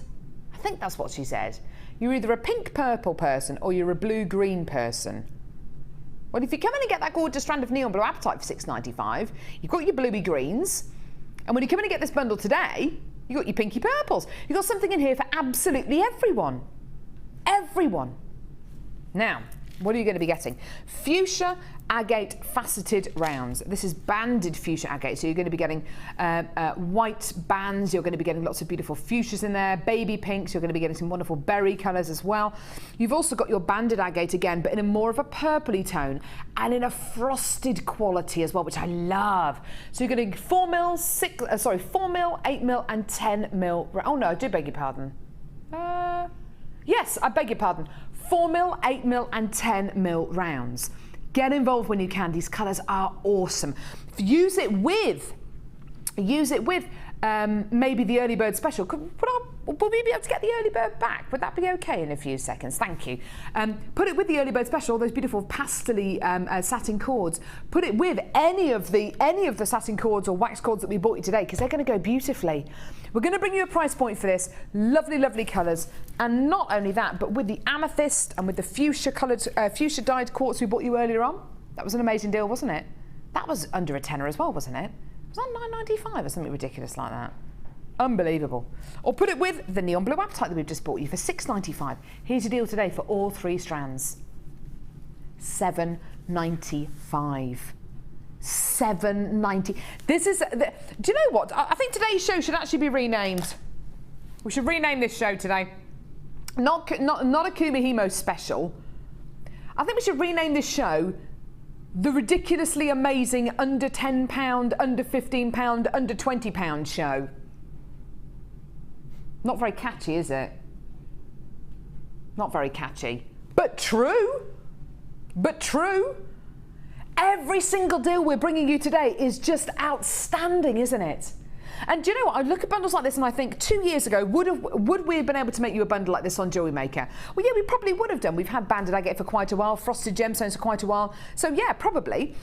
I think that's what she said. You're either a pink purple person or you're a blue green person. Well, if you come in and get that gorgeous strand of neon blue apatite for $6.95, you've got your bluey greens, and when you come in and get this bundle today, you've got your pinky purples. You've got something in here for absolutely everyone. Everyone. Now, what are you going to be getting? Fuchsia agate faceted rounds. This is banded fuchsia agate, so you're going to be getting white bands, you're going to be getting lots of beautiful fuchsias in there, baby pinks, you're going to be getting some wonderful berry colours as well. You've also got your banded agate again, but in a more of a purpley tone and in a frosted quality as well, which I love. So you're getting 4 mil, 4 mil, 8 mil and 10 mil. Oh no, I do beg your pardon. Yes, I beg your pardon. 4 mil, 8 mil and 10 mil rounds. Get involved when you can. These colours are awesome. Use it with maybe the early bird special. Will we be able to get the early bird back? Would that be okay in a few seconds? Thank you. Put it with the early bird special, all those beautiful pastel-y satin cords. Put it with any of the satin cords or wax cords that we bought you today, because they're going to go beautifully. We're going to bring you a price point for this. Lovely, lovely colours. And not only that, but with the amethyst and with the fuchsia coloured, fuchsia dyed quartz we bought you earlier on. That was an amazing deal, wasn't it? That was under a tenner as well, wasn't it? Was that $9.95 or something ridiculous like that? Unbelievable. Or put it with the neon blue apatite that we've just bought you for $6.95. Here's your deal today for all 3 strands. $7.95. $7.90. This is. Do you know what? I think today's show should actually be renamed. We should rename this show today. Not a Kumihimo special. I think we should rename this show the ridiculously amazing under £10, under £15, under £20 show. Not very catchy, is it? Not very catchy. But true. But true. Every single deal we're bringing you today is just outstanding, isn't it? And do you know what? I look at bundles like this and I think 2 years ago, would we have been able to make you a bundle like this on Jewellery Maker? Well, yeah, we probably would have done. We've had banded agate for quite a while, frosted gemstones for quite a while. So yeah, probably.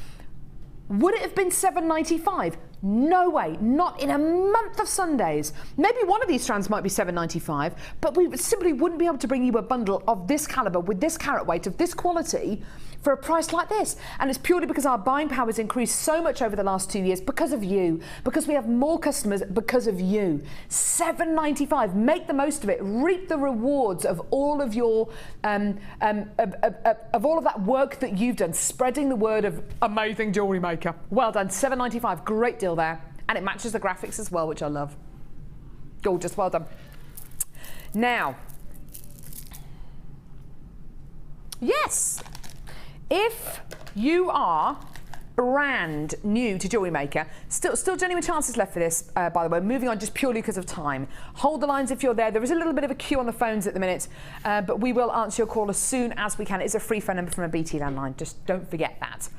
Would it have been $7.95? No way, not in a month of Sundays. Maybe one of these strands might be $7.95, but we simply wouldn't be able to bring you a bundle of this calibre with this carat weight of this quality for a price like this. And it's purely because our buying power has increased so much over the last 2 years because of you, because we have more customers because of you. $7.95, make the most of it, reap the rewards of all of your, of all of that work that you've done, spreading the word of amazing Jewellery Maker. Well done, $7.95, great deal there. And it matches the graphics as well, which I love. Gorgeous, well done. Now, yes, if you are brand new to Jewellery Maker, still genuine chances left for this, by the way. Moving on just purely because of time. Hold the lines if you're there. There is a little bit of a queue on the phones at the minute, but we will answer your call as soon as we can. It's a free phone number from a BT landline. Just don't forget that.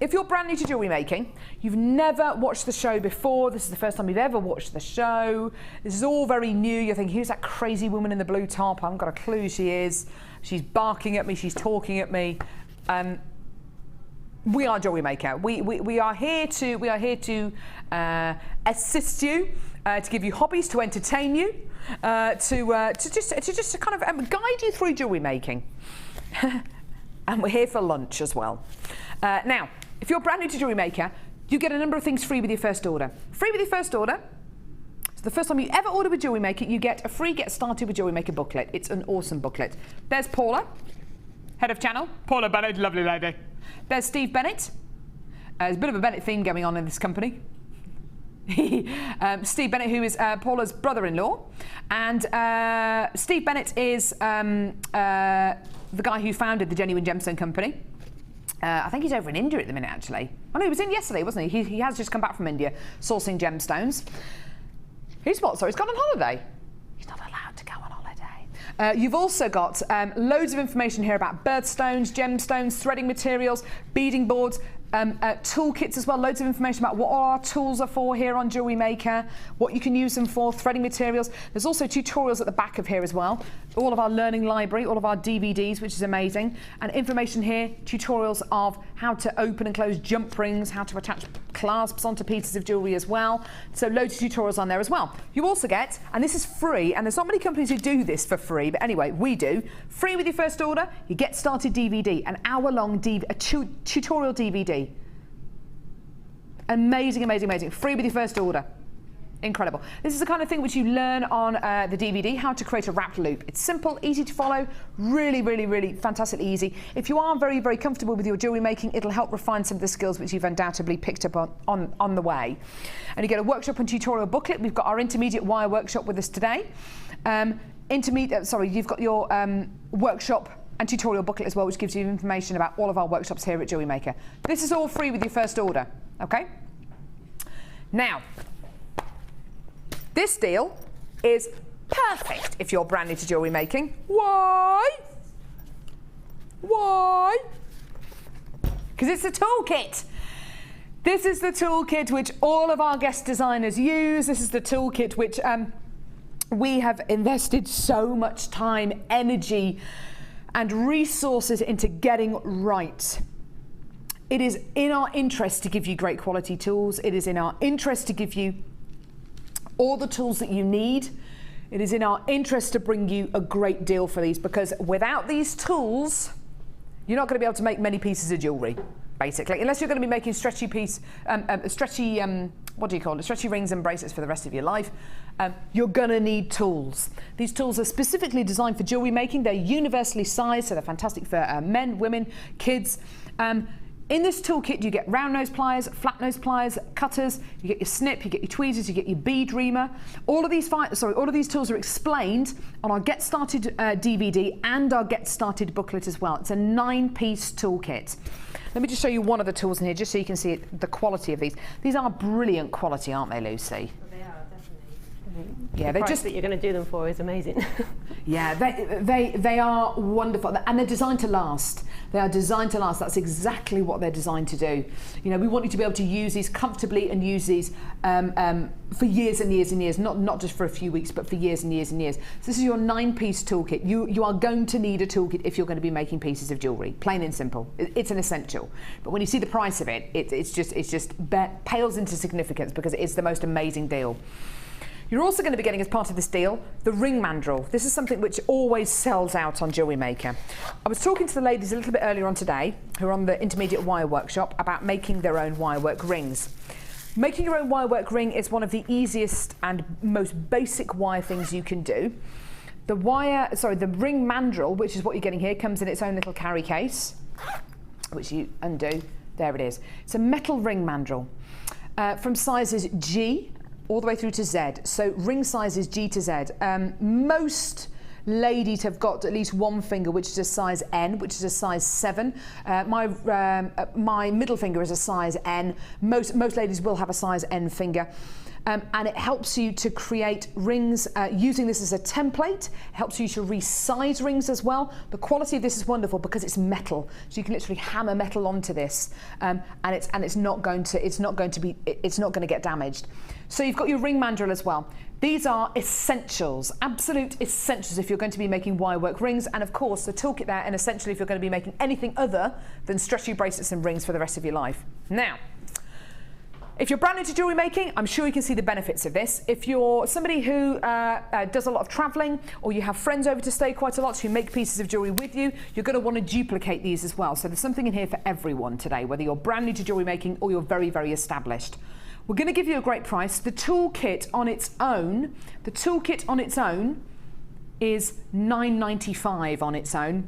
If you're brand new to jewellery making, you've never watched the show before, this is the first time you've ever watched the show, this is all very new, you're thinking, who's that crazy woman in the blue top? I haven't got a clue who she is. She's barking at me, she's talking at me. We are Jewellery Maker. We are here to assist you, to give you hobbies, to entertain you, to just kind of guide you through jewellery making. And we're here for lunch as well. Now, if you're brand new to Jewellery Maker, you get a number of things free with your first order. Free with your first order. So the first time you ever order with Jewellery Maker, you get a free Get Started with Jewellery Maker booklet. It's an awesome booklet. There's Paula, head of channel. Paula Bennett, lovely lady. There's Steve Bennett. There's a bit of a Bennett theme going on in this company. Steve Bennett, who is Paula's brother-in-law. And Steve Bennett is the guy who founded the Genuine Gemstone Company. I think he's over in India at the minute, actually. Oh no, he was in yesterday, wasn't he? He has just come back from India, sourcing gemstones. He's what? So he's gone on holiday. He's not allowed to go on holiday. You've also got loads of information here about birthstones, gemstones, threading materials, beading boards, toolkits as well, loads of information about what our tools are for here on Jewellery Maker, what you can use them for, threading materials. There's also tutorials at the back of here as well, all of our learning library, all of our DVDs, which is amazing, and information here, tutorials of how to open and close jump rings, how to attach clasps onto pieces of jewellery as well. So loads of tutorials on there as well. You also get, and this is free, and there's not many companies who do this for free, but anyway, we do. Free with your first order, you get started DVD, an hour-long tutorial DVD. Amazing, amazing, amazing. Free with your first order. Incredible. This is the kind of thing which you learn on the DVD, how to create a wrapped loop. It's simple, easy to follow, really, really, really fantastically easy. If you are very, very comfortable with your jewellery making, it'll help refine some of the skills which you've undoubtedly picked up on the way. And you get a workshop and tutorial booklet. We've got our intermediate wire workshop with us today. You've got your workshop and tutorial booklet as well, which gives you information about all of our workshops here at Jewellery Maker. This is all free with your first order, okay? Now, this deal is perfect if you're brand new to jewellery making. Why? Why? Because it's a toolkit. This is the toolkit which all of our guest designers use. This is the toolkit which we have invested so much time, energy, and resources into getting right. It is in our interest to give you great quality tools. It is in our interest to give you all the tools that you need. It is in our interest to bring you a great deal for these, because without these tools, you're not going to be able to make many pieces of jewellery, basically, unless you're going to be making stretchy rings and bracelets for the rest of your life. You're going to need tools. These tools are specifically designed for jewellery making. They're universally sized, so they're fantastic for men, women, kids. In this toolkit, you get round nose pliers, flat nose pliers, cutters, you get your snip, you get your tweezers, you get your bead reamer. All of these tools are explained on our Get Started DVD and our Get Started booklet as well. It's a 9-piece toolkit. Let me just show you one of the tools in here, just so you can see the quality of these. These are brilliant quality, aren't they, Lucy? They are, definitely. Yeah, the price that you're going to do them for is amazing. Yeah, they are wonderful, and they're designed to last. They are designed to last. That's exactly what they're designed to do. You know, we want you to be able to use these comfortably and use these for years and years and years, not just for a few weeks, but for years and years and years. So this is your 9-piece toolkit. You are going to need a toolkit if you're going to be making pieces of jewellery, plain and simple. It's an essential. But when you see the price of it, it just pales into significance, because it is the most amazing deal. You're also going to be getting, as part of this deal, the ring mandrel. This is something which always sells out on Jewellery Maker. I was talking to the ladies a little bit earlier on today, who are on the intermediate wire workshop, about making their own wirework rings. Making your own wirework ring is one of the easiest and most basic wire things you can do. The ring mandrel, which is what you're getting here, comes in its own little carry case, which you undo. There it is. It's a metal ring mandrel from sizes G all the way through to Z. So ring sizes G to Z. Most ladies have got at least one finger, which is a size N, which is a size 7. My middle finger is a size N. Most ladies will have a size N finger. And it helps you to create rings using this as a template. It helps you to resize rings as well. The quality of this is wonderful because it's metal, so you can literally hammer metal onto this, and it's not going to get damaged. So you've got your ring mandrel as well. These are essentials, absolute essentials if you're going to be making wirework rings, and of course the toolkit there, and essentially if you're going to be making anything other than stretchy bracelets and rings for the rest of your life. Now, if you're brand new to jewellery making, I'm sure you can see the benefits of this. If you're somebody who does a lot of travelling, or you have friends over to stay quite a lot who make pieces of jewellery with you, you're going to want to duplicate these as well. So there's something in here for everyone today, whether you're brand new to jewellery making or you're very, very established. We're going to give you a great price. The toolkit on its own is $9.95 on its own.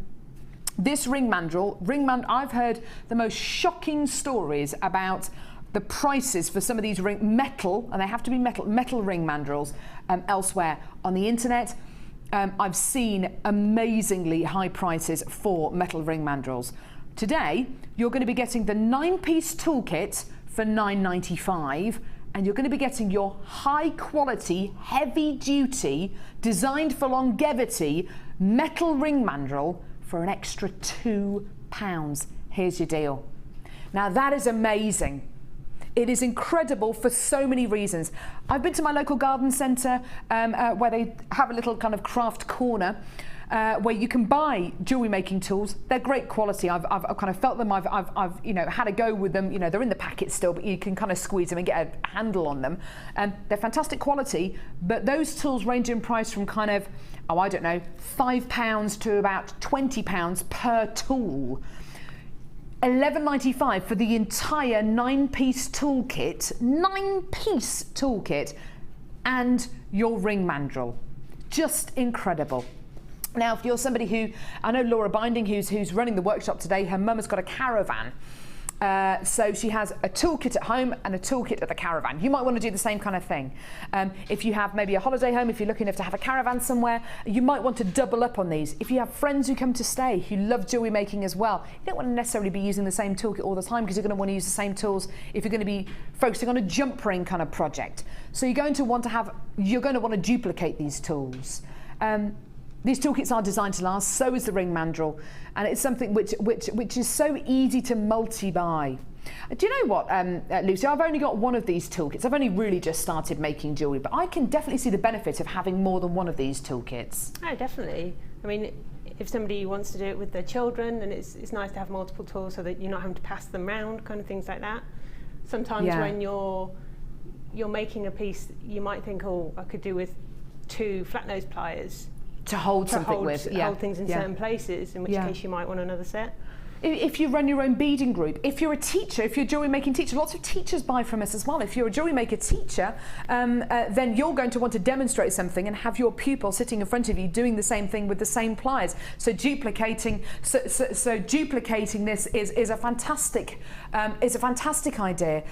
This ring mandrel, I've heard the most shocking stories about the prices for some of these metal, and they have to be metal ring mandrels elsewhere on the internet. I've seen amazingly high prices for metal ring mandrels. Today, you're going to be getting the 9-piece toolkit for $9.95, and you're going to be getting your high quality, heavy duty, designed for longevity metal ring mandrel for an extra £2. Here's your deal. Now that is amazing. It is incredible for so many reasons. I've been to my local garden centre where they have a little kind of craft corner where you can buy jewellery making tools. They're great quality. I've kind of felt them. I've you know, had a go with them. You know, they're in the packet still, but you can kind of squeeze them and get a handle on them. They're fantastic quality, but those tools range in price from kind of, oh, I don't know, £5 to about £20 per tool. $11.95 for the entire 9-piece toolkit, 9-piece toolkit, and your ring mandrel. Just incredible. Now, if you're somebody who, I know Laura Binding, who's running the workshop today, her mum has got a caravan. So she has a toolkit at home and a toolkit at the caravan. You might want to do the same kind of thing. If you have maybe a holiday home, if you're lucky enough to have a caravan somewhere, you might want to double up on these. If you have friends who come to stay who love jewellery making as well, you don't want to necessarily be using the same toolkit all the time because you're going to want to use the same tools if you're going to be focusing on a jump ring kind of project. So you're going to want to duplicate these tools. These toolkits are designed to last, so is the ring mandrel, and it's something which is so easy to multi-buy. Do you know what, Lucy, I've only got one of these toolkits. I've only really just started making jewellery, but I can definitely see the benefit of having more than one of these toolkits. Oh, definitely. I mean, if somebody wants to do it with their children, then it's nice to have multiple tools so that you're not having to pass them round, kind of things like that. Sometimes when you're making a piece, you might think, oh, I could do with 2 flat nose pliers. To hold something with, hold things in certain places, in which case you might want another set. If you run your own beading group, if you're a teacher, if you're a jewellery making teacher, lots of teachers buy from us as well. If you're a jewellery maker teacher, then you're going to want to demonstrate something and have your pupil sitting in front of you doing the same thing with the same pliers. So duplicating this is a fantastic idea.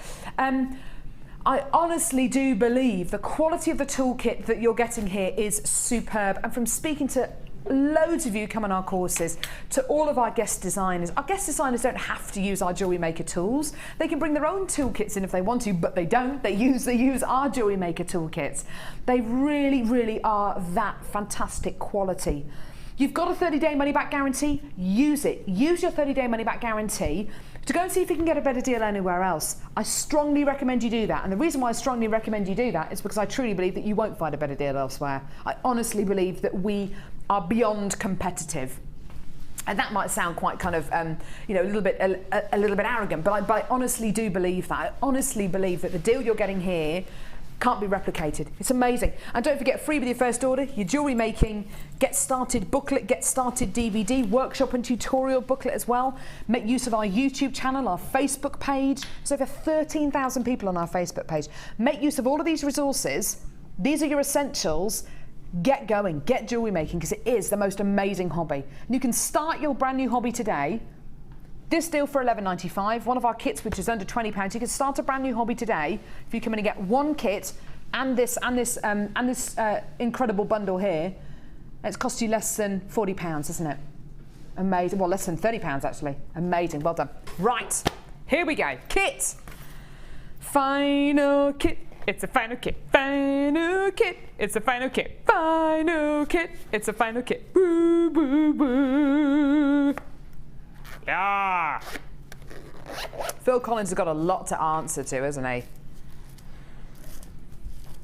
I honestly do believe the quality of the toolkit that you're getting here is superb. And from speaking to loads of you come on our courses, to all of our guest designers don't have to use our Jewellery Maker tools. They can bring their own toolkits in if they want to, but they don't. They use our Jewellery Maker toolkits. They really, really are that fantastic quality. You've got a 30-day money-back guarantee. Use it. Use your 30-day money-back guarantee to go and see if you can get a better deal anywhere else. I strongly recommend you do that. And the reason why I strongly recommend you do that is because I truly believe that you won't find a better deal elsewhere. I honestly believe that we are beyond competitive. And that might sound quite kind of, you know, a little bit arrogant, but I honestly do believe that. I honestly believe that the deal you're getting here can't be replicated. It's amazing. And don't forget, free with your first order, your jewellery making Get Started booklet, Get Started DVD, workshop and tutorial booklet as well. Make use of our YouTube channel, our Facebook page. There's over 13,000 people on our Facebook page. Make use of all of these resources. These are your essentials. Get going, get jewellery making, because it is the most amazing hobby. And you can start your brand new hobby today. This deal for $11.95, one of our kits which is under £20. You can start a brand new hobby today if you come in and get one kit and this incredible bundle here. It's cost you less than £40, isn't it? Amazing. Well, less than £30 actually. Amazing. Well done. Right, here we go. Kit. Final kit. It's a final kit. Final kit. It's a final kit. Final kit. It's a final kit. Woo, woo, woo. Yeah. Phil Collins has got a lot to answer to, hasn't he?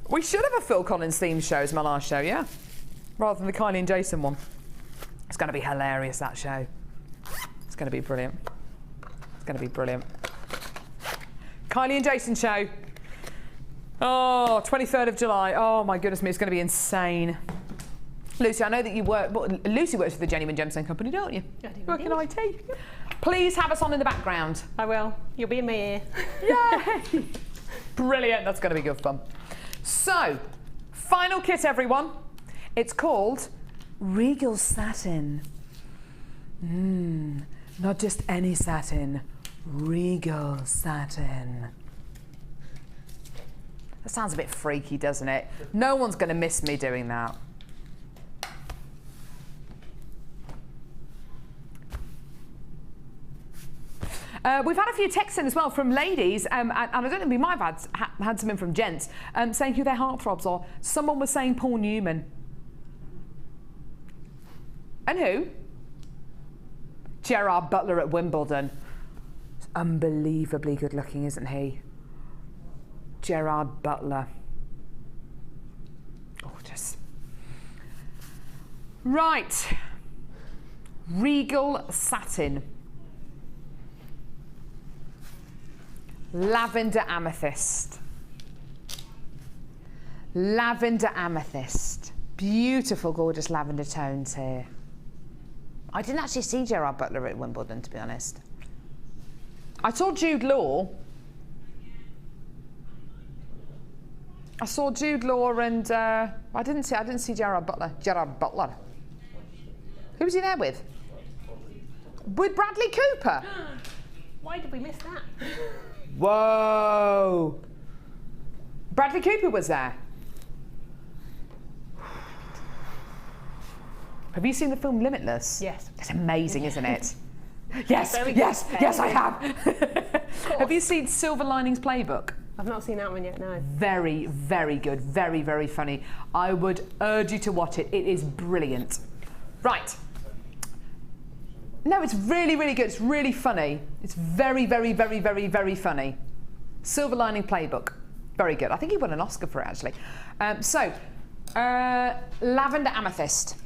We should have a Phil Collins themed show as my last show, yeah? Rather than the Kylie and Jason one. It's going to be hilarious, that show. It's going to be brilliant. It's going to be brilliant. Kylie and Jason show. Oh, 23rd of July. Oh my goodness me, it's going to be insane. Lucy, I know that you work. Well, Lucy works for the Genuine Gemstone Company, don't you? I do. You work in IT. Please have us on in the background. I will. You'll be in my ear. Yay! Brilliant. That's going to be good fun. So, final kit, everyone. It's called Regal Satin. Not just any satin. Regal Satin. That sounds a bit freaky, doesn't it? No one's going to miss me doing that. We've had a few texts in as well from ladies, and I don't think we might have had some in from gents, saying who their heartthrobs are. Someone was saying Paul Newman. And who? Gerard Butler at Wimbledon. unbelievably good looking, isn't he? Gerard Butler. Gorgeous. Right. Regal Satin. Lavender Amethyst. Lavender Amethyst. Beautiful, gorgeous lavender tones here. I didn't actually see Gerard Butler at Wimbledon, to be honest. I saw Jude Law. I saw Jude Law and I didn't see Gerard Butler. Gerard Butler. Who was he there with? With Bradley Cooper. Why did we miss that? Whoa. Bradley Cooper was there. Have you seen the film Limitless? Yes. It's amazing, isn't it? Yes, yes, yes, I have. Have you seen Silver Linings Playbook? I've not seen that one yet, no. Very, very good. Very, very funny. I would urge you to watch it. It is brilliant. Right. No, it's really, really good. It's really funny. It's very, very, very, very, very funny. Silver Lining Playbook. Very good. I think he won an Oscar for it, actually. Lavender Amethyst.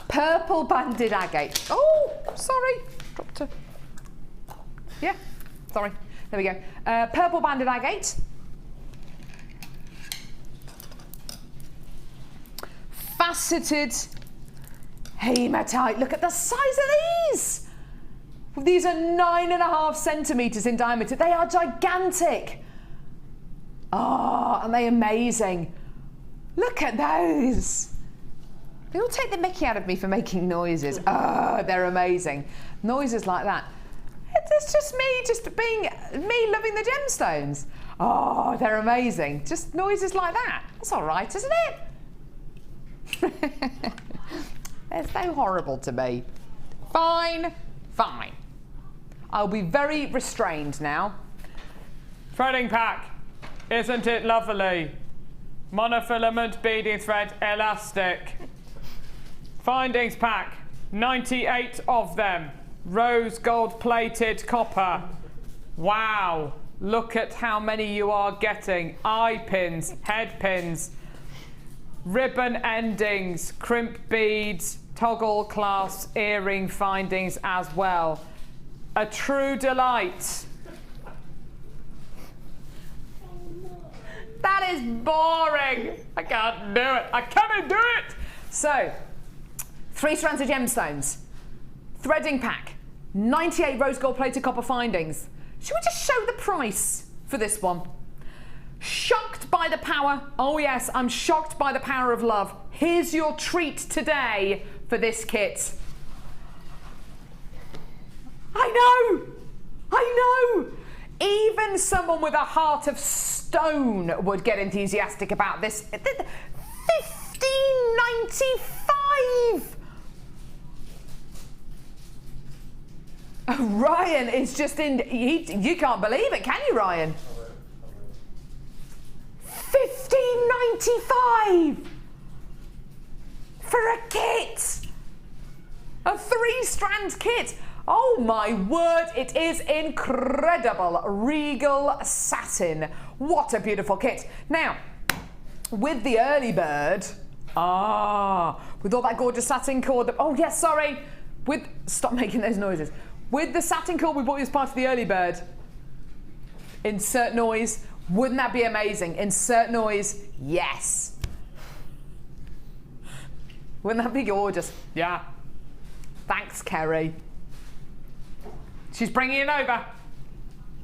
Purple Banded Agate. Oh, sorry. Dropped a... Yeah, sorry. There we go. Purple Banded Agate. Faceted Hematite. Look at the size of these. These are 9.5 centimetres in diameter. They are gigantic. Oh, aren't they amazing? Look at those. They all take the mickey out of me for making noises. Oh, they're amazing. Noises like that. It's just me loving the gemstones. Oh, they're amazing. Just noises like that. That's all right, isn't it? They're so horrible to me. Fine, fine. I'll be very restrained now. Threading pack. Isn't it lovely? Monofilament beading thread elastic. Findings pack. 98 of them. Rose gold plated copper. Wow. Look at how many you are getting. Eye pins, head pins, ribbon endings, crimp beads, toggle clasps, earring findings as well. A true delight. That is boring. I can't do it. I can't do it. So, 3 strands of gemstones. Threading pack. 98 rose gold plated copper findings. Should we just show the price for this one? Shocked by the power. Oh yes, I'm shocked by the power of love. Here's your treat today for this kit. I know. Even someone with a heart of stone would get enthusiastic about this. $15.95. Ryan is just in. You can't believe it, can you, Ryan? $15.95 for a kit, a 3-strand kit. Oh my word, it is incredible. Regal Satin. What a beautiful kit. Now, with the early bird, with all that gorgeous satin cord. Oh yes, sorry. Stop making those noises. With the satin cord we bought you as part of the early bird. Insert noise. Wouldn't that be amazing? Insert noise. Yes. Wouldn't that be gorgeous? Yeah. Thanks, Kerry. She's bringing it over.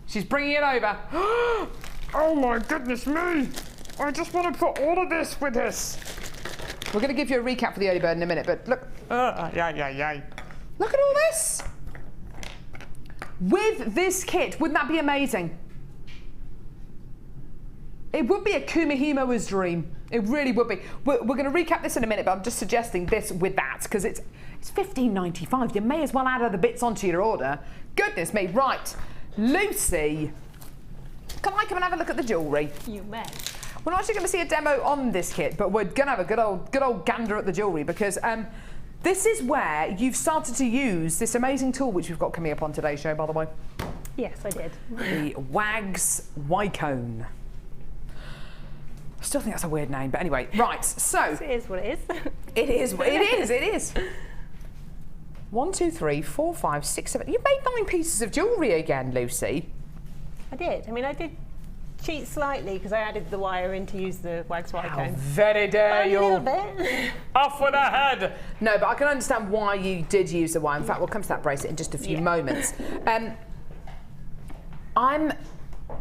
She's bringing it over. Oh my goodness me. I just want to put all of this with this. We're going to give you a recap for the early bird in a minute, but look. Yeah. Look at all this. With this kit, wouldn't that be amazing? It would be a Kumahima's dream. It really would be. We're going to recap this in a minute, but I'm just suggesting this with that because it's $15.95. You may as well add other bits onto your order. Goodness me. Right, Lucy, can I come and have a look at the jewellery? You may. We're not actually going to see a demo on this kit, but we're going to have a good old gander at the jewellery because this is where you've started to use this amazing tool which we've got coming up on today's show, by the way. Yes, I did. The Wags Y-Cone. I still think that's a weird name, but anyway, right, so. It is what it is. It is. 1, 2, 3, 4, 5, 6, 7. You made 9 pieces of jewellery again, Lucy. I did. I mean, I did cheat slightly because I added the wire in to use the Wags Y-Cone. Very dare you. A little bit. Off with her head. No, but I can understand why you did use the wire. In fact, we'll come to that bracelet in just a few moments. I'm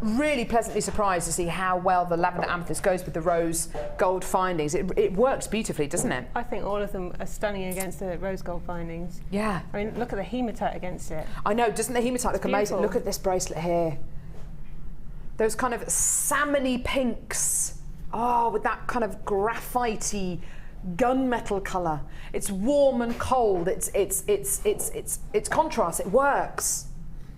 really pleasantly surprised to see how well the lavender amethyst goes with the rose gold findings. It works beautifully, doesn't it? I think all of them are stunning against the rose gold findings. Yeah. I mean, look at the hematite against it. I know, doesn't the hematite look amazing? Look at this bracelet here. Those kind of salmony pinks. Oh, with that kind of graphite-y gunmetal colour. It's warm and cold. It's contrast. It works.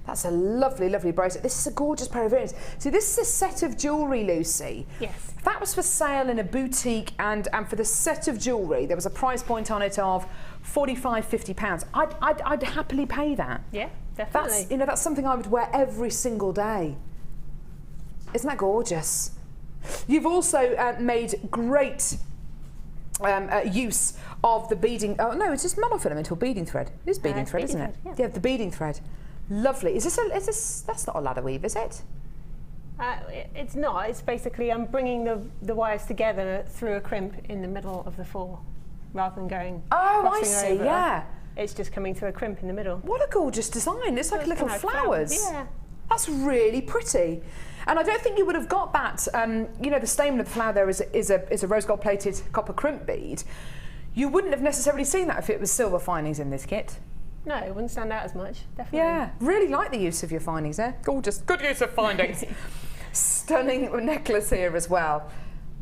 That's a lovely, lovely bracelet. This is a gorgeous pair of earrings. See, this is a set of jewellery, Lucy. Yes. If that was for sale in a boutique, and for the set of jewellery, there was a price point on it of £45–50. I'd happily pay that. Yeah, definitely. That's something I would wear every single day. Isn't that gorgeous? You've also made great use of the beading. Oh no, it's just monofilament or beading thread. It is beading thread, isn't it? Yeah. Yeah, the beading thread. Lovely. Is this? That's not a ladder weave, is it? It's not. It's basically I'm bringing the wires together through a crimp in the middle of the 4, rather than going. Oh, I crossing see. over. Yeah. It's just coming through a crimp in the middle. What a gorgeous design! It's like little flowers. Yeah. That's really pretty. And I don't think you would have got that. You know, the stamen of the flower there is a rose gold plated copper crimp bead. You wouldn't have necessarily seen that if it was silver findings in this kit. No, it wouldn't stand out as much, definitely. Yeah, really like the use of your findings there. Gorgeous, good use of findings. Stunning necklace here as well.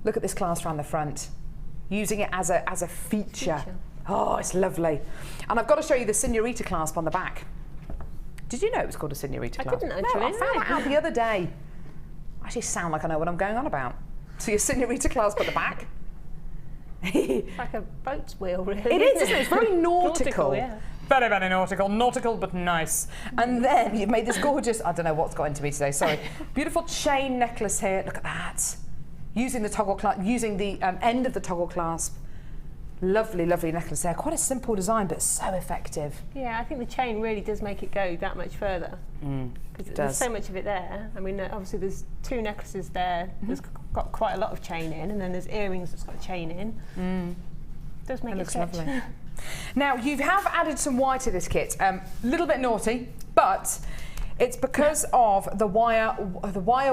Look at this clasp around the front. Using it as a feature. Oh, it's lovely. And I've got to show you the Signorita clasp on the back. Did you know it was called a Signorita clasp? I didn't actually. No, I found that out the other day. I actually sound like I know what I'm going on about. So your Signorita clasp at the back. It's like a boat's wheel, really. It is, isn't it? It's very nautical. Yeah. Very, very nautical. Nautical, but nice. And then you've made this gorgeous, I don't know what's got into me today, sorry. Beautiful chain necklace here. Look at that. Using the toggle clasp, using the end of the toggle clasp. Lovely, lovely necklace there. Quite a simple design, but so effective. Yeah, I think the chain really does make it go that much further. Because there's so much of it there. I mean, obviously there's 2 necklaces there. There's got quite a lot of chain in, and then there's earrings that's got chain in. Does make it looks stretch. lovely. Now, you have added some wire to this kit. A little bit naughty, but it's because of the wire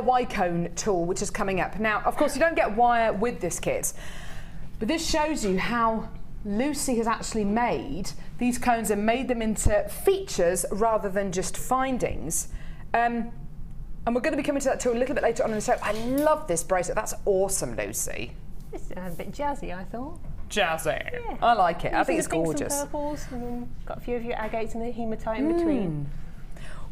Y-Cone tool, which is coming up. Now, of course, you don't get wire with this kit, but this shows you how Lucie has actually made these cones and made them into features rather than just findings. And we're going to be coming to that tool a little bit later on in the show. I love this bracelet. That's awesome, Lucie. It's a bit jazzy, I thought. Jazzy. Yeah. I like it. I think it's Pinks gorgeous. and purples, and then got a few of your agates and the hematite in between.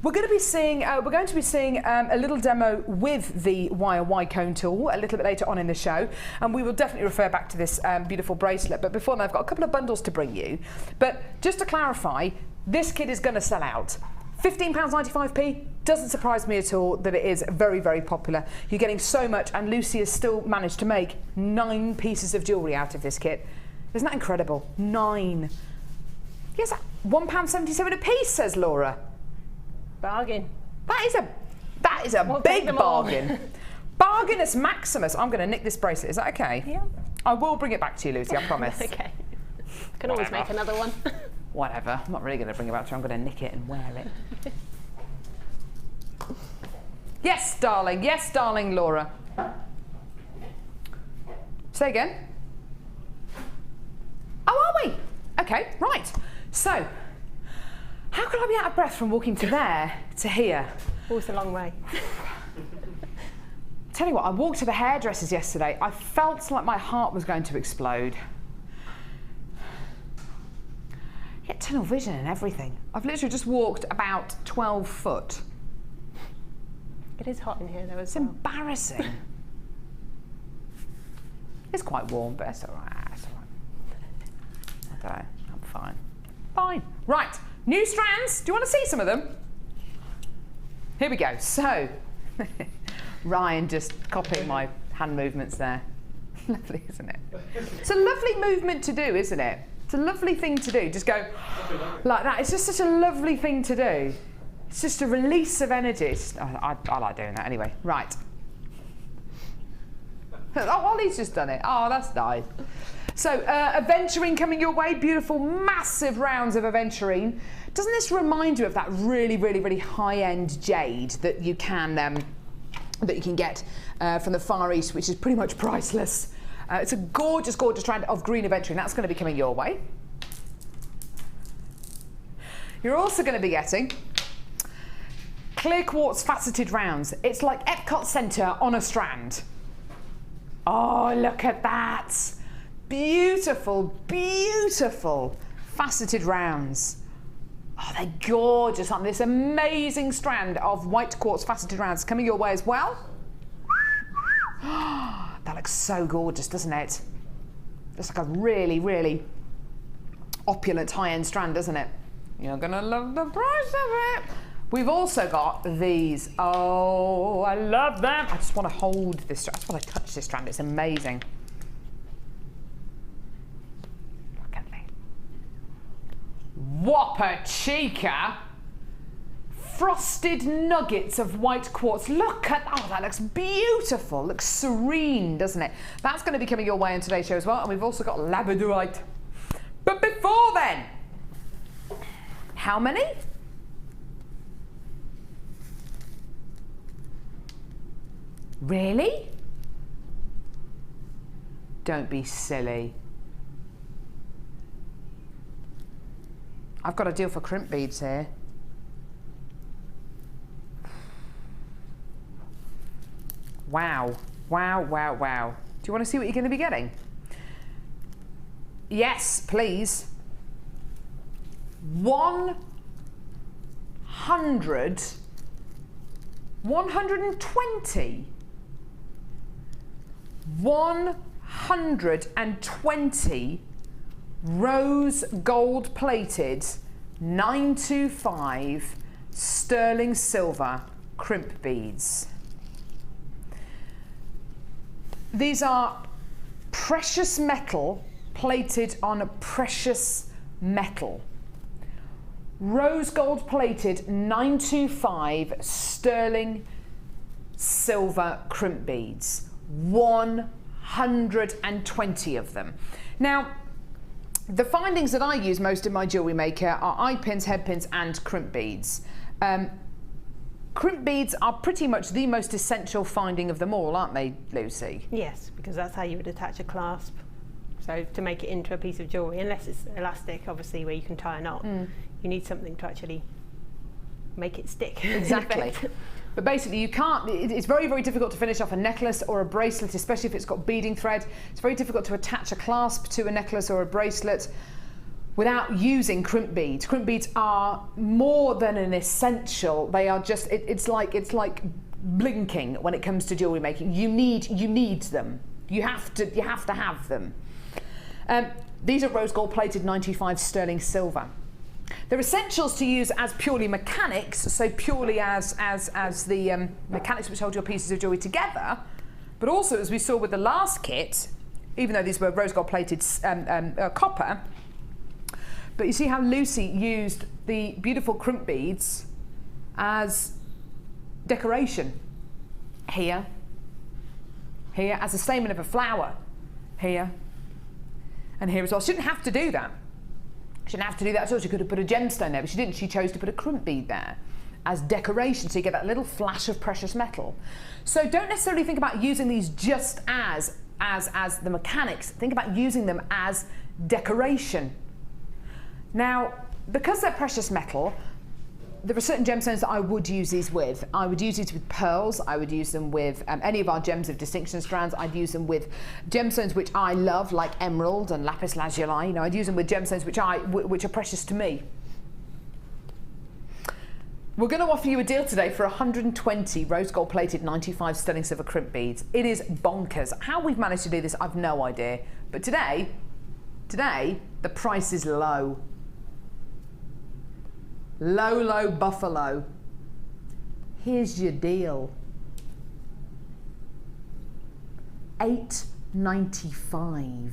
We're going to be seeing a little demo with the wire Y-Cone tool a little bit later on in the show, and we will definitely refer back to this beautiful bracelet. But before that, I've got a couple of bundles to bring you. But just to clarify, this kit is going to sell out. £15.95p, doesn't surprise me at all that it is very, very popular. You're getting so much, and Lucie has still managed to make 9 pieces of jewellery out of this kit. Isn't that incredible? 9. Yes, £1.77 a piece, says Laura. Bargain. That is a big bargain. Bargainus Maximus. I'm going to nick this bracelet. Is that okay? Yeah. I will bring it back to you, Lucie, I promise. Okay. I can always make another one. Whatever. I'm not really going to bring it back to you. I'm going to nick it and wear it. Yes, darling. Yes, darling, Laura. Say again. Oh, are we? Okay, right. So, how could I be out of breath from walking to there to here? Oh, it's a long way. Tell you what, I walked to the hairdressers yesterday. I felt like my heart was going to explode. You get tunnel vision and everything. I've literally just walked about 12 foot. It is hot in here though as well. It's embarrassing. It's quite warm, but it's all right. It's all right. I don't know. I'm fine. Fine. Right. New strands. Do you want to see some of them? Here we go. So, Ryan just copying my hand movements there. Lovely, isn't it? It's a lovely movement to do, isn't it? It's a lovely thing to do. Just go like that. It's just such a lovely thing to do. It's just a release of energy. I like doing that anyway. Right. Oh, Ollie's just done it. Oh, that's nice. So, aventurine coming your way. Beautiful, massive rounds of aventurine. Doesn't this remind you of that really, really, really high-end jade that you can get from the Far East, which is pretty much priceless? It's a gorgeous, gorgeous strand of green aventurine. That's going to be coming your way. You're also going to be getting clear quartz faceted rounds. It's like Epcot Centre on a strand. Oh, look at that. Beautiful, beautiful faceted rounds. Oh, they're gorgeous, aren't they? This amazing strand of white quartz faceted rounds coming your way as well. That looks so gorgeous, doesn't it? It's like a really, really opulent high-end strand, doesn't it? You're gonna love the price of it. We've also got these. Oh, I love them. I just want to hold this strand. I just want to touch this strand. It's amazing. Look at me. Whopper Chica. Frosted nuggets of white quartz. Look at, oh, that looks beautiful. Looks serene, doesn't it? That's going to be coming your way in today's show as well. And we've also got labradorite. But before then, how many? Really? Don't be silly. I've got a deal for crimp beads here. Wow, wow, wow, wow. Do you want to see what you're going to be getting? Yes, please. 120 rose gold plated 925 sterling silver crimp beads. These are precious metal plated on precious metal. Rose gold plated 925 sterling silver crimp beads. 120 of them. Now, the findings that I use most in my Jewellery Maker are eye pins, head pins and crimp beads. Crimp beads are pretty much the most essential finding of them all, aren't they, Lucy? Yes, because that's how you would attach a clasp. So to make it into a piece of jewellery, unless it's elastic, obviously, where you can tie a knot, you need something to actually make it stick. Exactly. But basically you can't, it's very, very difficult to finish off a necklace or a bracelet, especially if it's got beading thread. It's very difficult to attach a clasp to a necklace or a bracelet without using crimp beads. Crimp beads are more than an essential. They are just, it's like blinking when it comes to jewellery making. You need them. You have to have them. These are rose gold plated 95 sterling silver. They're essentials to use as purely mechanics, so purely as the mechanics which hold your pieces of jewellery together, but also, as we saw with the last kit, even though these were rose gold plated copper, but you see how Lucie used the beautiful crimp beads as decoration. Here, as a stamen of a flower, here, and here as well. She didn't have to do that. She didn't have to do that at all. She could have put a gemstone there, but she didn't. She chose to put a crimp bead there as decoration, so you get that little flash of precious metal. So don't necessarily think about using these just as the mechanics. Think about using them as decoration. Now, because they're precious metal, there are certain gemstones that I would use these with. I would use these with pearls. I would use them with any of our gems of distinction strands. I'd use them with gemstones which I love, like emerald and lapis lazuli. You know, I'd use them with gemstones which are precious to me. We're going to offer you a deal today for 120 rose gold plated 95 sterling silver crimp beads. It is bonkers. How we've managed to do this, I've no idea. But today, the price is low. Low, low buffalo. Here's your deal. $8.95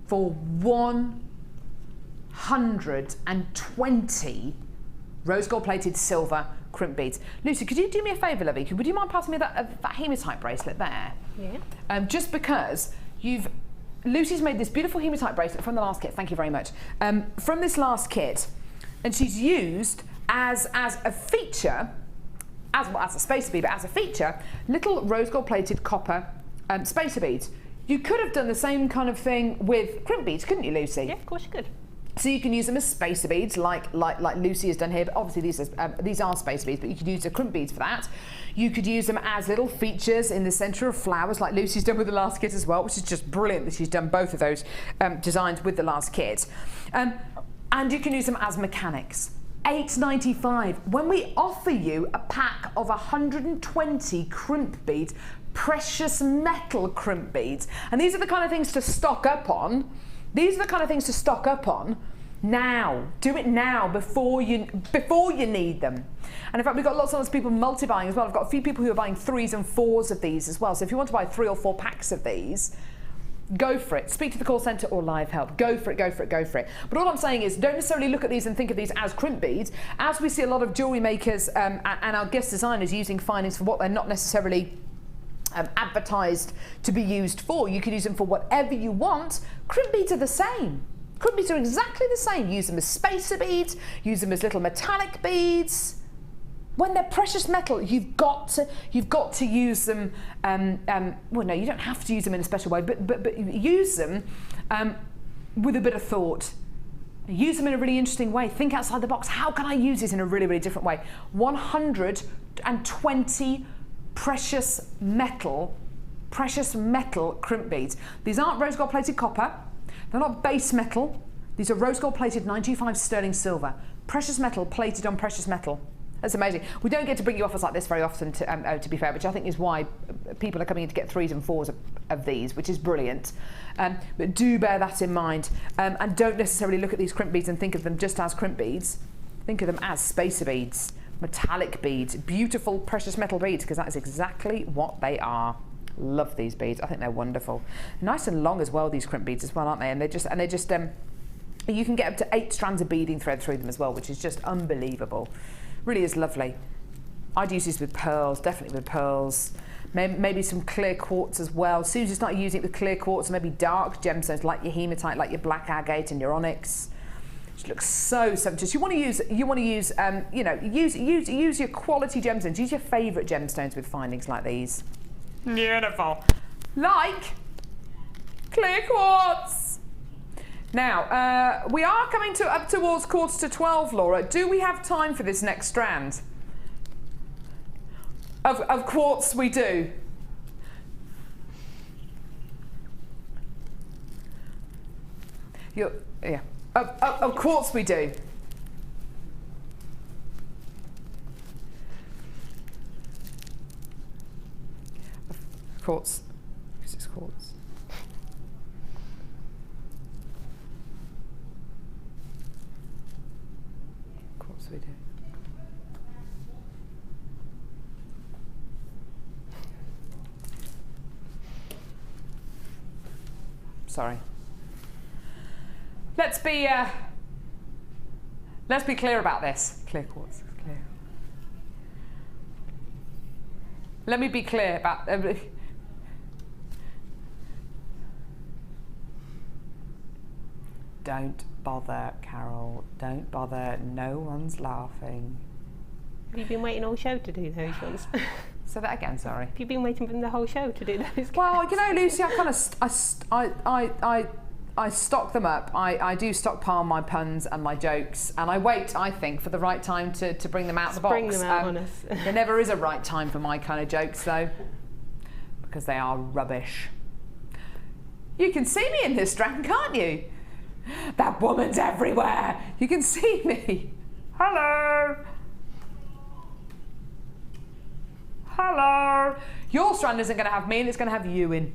for 120 rose gold plated silver crimp beads. Lucie, could you do me a favour, lovey? Would you mind passing me that hematite bracelet there? Yeah. Just because Lucie's made this beautiful hematite bracelet from the last kit. Thank you very much. From this last kit, and she's used as a feature, as a spacer bead, but as a feature, little rose gold plated copper spacer beads. You could have done the same kind of thing with crimp beads, couldn't you, Lucie? Yeah, of course you could. So you can use them as spacer beads, like Lucie has done here. But obviously these are spacer beads, but you could use the crimp beads for that. You could use them as little features in the centre of flowers, like Lucie's done with the last kit as well, which is just brilliant that she's done both of those designs with the last kit. And you can use them as mechanics. $8.95. When we offer you a pack of 120 crimp beads, precious metal crimp beads, and these are the kind of things to stock up on. These are the kind of things to stock up on now. Do it now before you need them. And in fact, we've got lots of people multi-buying as well. I've got a few people who are buying 3s and 4s of these as well. So if you want to buy 3 or 4 packs of these, go for it. Speak to the call centre or live help. Go for it, go for it, go for it. But all I'm saying is don't necessarily look at these and think of these as crimp beads. As we see a lot of jewellery makers and our guest designers using findings for what they're not necessarily advertised to be used for. You can use them for whatever you want. Crimp beads are the same. Crimp beads are exactly the same. Use them as spacer beads, use them as little metallic beads. When they're precious metal, you've got to use them. Well, no, you don't have to use them in a special way, but use them with a bit of thought. Use them in a really interesting way. Think outside the box. How can I use this in a really, really different way? 120 precious metal crimp beads. These aren't rose gold plated copper. They're not base metal. These are rose gold plated 925 sterling silver. Precious metal plated on precious metal. That's amazing. We don't get to bring you offers like this very often, to be fair, which I think is why people are coming in to get 3s and 4s of these, which is brilliant. But do bear that in mind, and don't necessarily look at these crimp beads and think of them just as crimp beads. Think of them as spacer beads, metallic beads, beautiful precious metal beads, because that is exactly what they are. Love these beads. I think they're wonderful. Nice and long as well, these crimp beads as well, aren't they? And they just you can get up to 8 strands of beading thread through them as well, which is just unbelievable. Really is lovely. I'd use these with pearls, definitely with pearls. Maybe some clear quartz as well. As soon as you start using it with clear quartz, maybe dark gemstones like your hematite, like your black agate and your onyx. It looks so sumptuous. You want to use use your quality gemstones. Use your favourite gemstones with findings like these. Beautiful. Like clear quartz. Now, we are coming up towards 11:45, Laura. Do we have time for this next strand? Of quartz, we do. Yeah. Of quartz, we do. Quartz. This is quartz. Quartz, we do. Sorry. Let's be clear about this. Clear quartz, clear. Let me be clear about. Don't bother, Carol. Don't bother. No one's laughing. Have you been waiting all show to do those ones? Say that again. Sorry. Have you been waiting for the whole show to do those? Well, you know, Lucie, I kind of I stock them up. I do stockpile my puns and my jokes, and I wait, I think, for the right time to bring them out of the box. Bring them out on us. There never is a right time for my kind of jokes, though, because they are rubbish. You can see me in this strand, can't you? That woman's everywhere. You can see me. Hello. Hello. Your strand isn't going to have me, and it's going to have Ewan.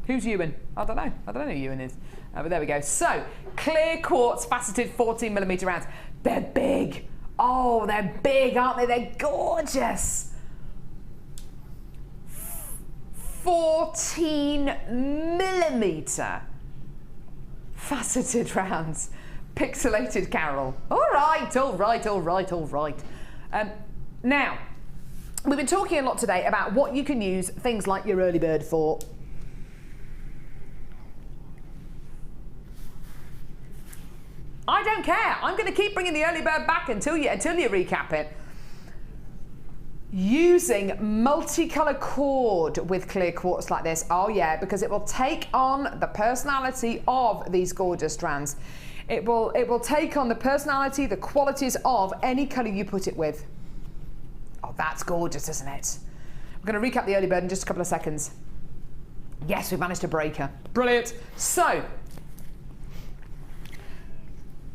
Who's Ewan? I don't know. I don't know who Ewan is. But there we go. So, clear quartz faceted 14mm rounds. They're big. Oh, they're big, aren't they? They're gorgeous. 14mm faceted rounds. Pixelated Carol. All right. Now, we've been talking a lot today about what you can use things like your early bird for. I don't care. I'm going to keep bringing the early bird back until you recap it. Using multicolour cord with clear quartz like this. Oh yeah, because it will take on the personality of these gorgeous strands. It will take on the personality, the qualities of any colour you put it with. Oh, that's gorgeous, isn't it? We're going to recap the early bird in just a couple of seconds. Yes, we've managed to break her. Brilliant. So,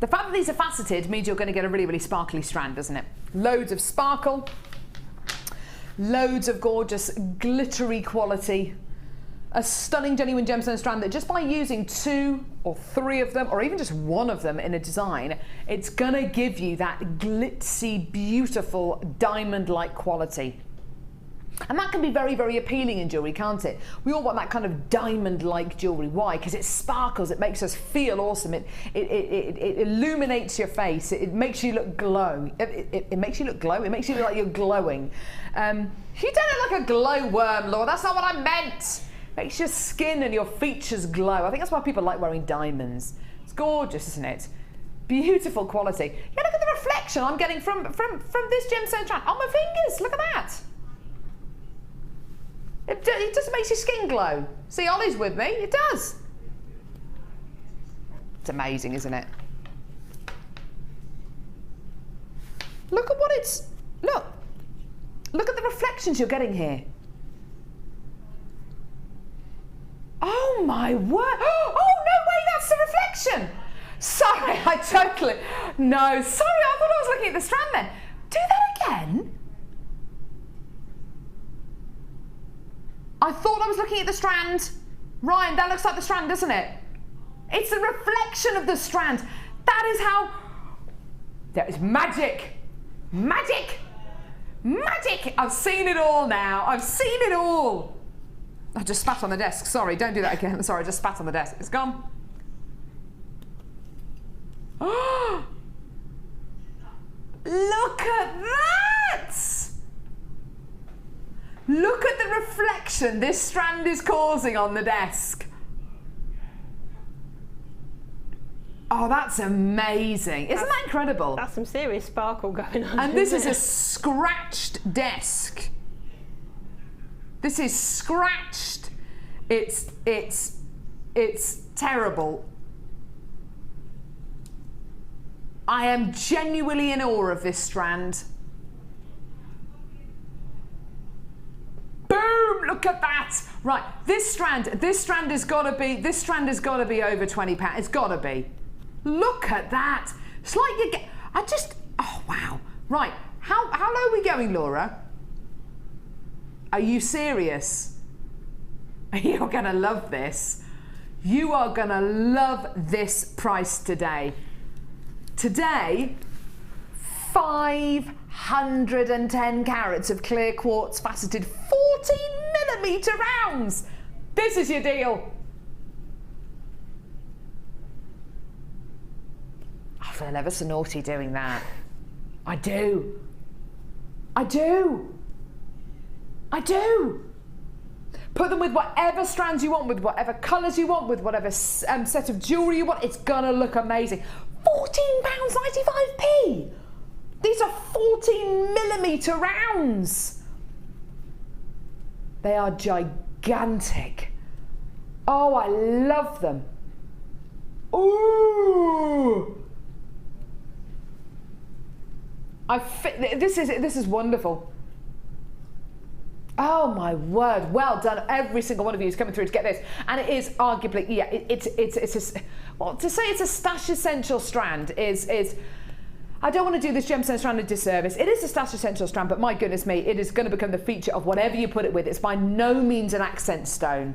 the fact that these are faceted means you're going to get a really, really sparkly strand, doesn't it? Loads of sparkle, loads of gorgeous glittery quality. A stunning genuine gemstone strand that just by using 2 or 3 of them, or even just 1 of them in a design, it's gonna give you that glitzy, beautiful, diamond-like quality. And that can be very, very appealing in jewellery, can't it? We all want that kind of diamond-like jewellery. Why? Because it sparkles, it makes us feel awesome, it illuminates your face, it makes you look glow. It makes you look glow, it makes you look like you're glowing. You don't look like a glow worm, Laura, that's not what I meant. Makes your skin and your features glow. I think that's why people like wearing diamonds. It's gorgeous, isn't it? Beautiful quality. Yeah, look at the reflection I'm getting from this gemstone strand on my fingers. Look at that. It just makes your skin glow. See, Ollie's with me. It does. It's amazing, isn't it? Look at what it's... Look at the reflections you're getting here. Oh my word! Oh no way, that's the reflection! Sorry, No, sorry, I thought I was looking at the strand then. Do that again. I thought I was looking at the strand. Ryan, that looks like the strand, doesn't it? It's the reflection of the strand. That is how... That is magic. Magic! Magic! I've seen it all now. I've seen it all. I just spat on the desk. Sorry, don't do that again. Sorry, I just spat on the desk. It's gone. Oh! Look at that! Look at the reflection this strand is causing on the desk. Oh, that's amazing. Isn't that incredible? That's some serious sparkle going on. And this is a scratched desk. This is scratched. It's terrible. I am genuinely in awe of this strand. Boom! Look at that. Right, this strand has got to be over £20. It's got to be. Look at that. It's like you get. Oh wow. Right. How low are we going, Laura? Are you serious? You're gonna love this. You are gonna love this price today. Today, 510 carats of clear quartz faceted 14mm rounds. This is your deal. I feel ever so naughty doing that. I do. Put them with whatever strands you want, with whatever colours you want, with whatever set of jewellery you want. It's gonna look amazing. £14.95p. These are 14mm rounds. They are gigantic. Oh, I love them. Ooh. This is wonderful. Oh my word! Well done, every single one of you is coming through to get this, and it is arguably, yeah, well, to say it's a Stash Essential strand is. I don't want to do this gemstone strand a disservice. It is a Stash Essential strand, but my goodness me, it is going to become the feature of whatever you put it with. It's by no means an accent stone.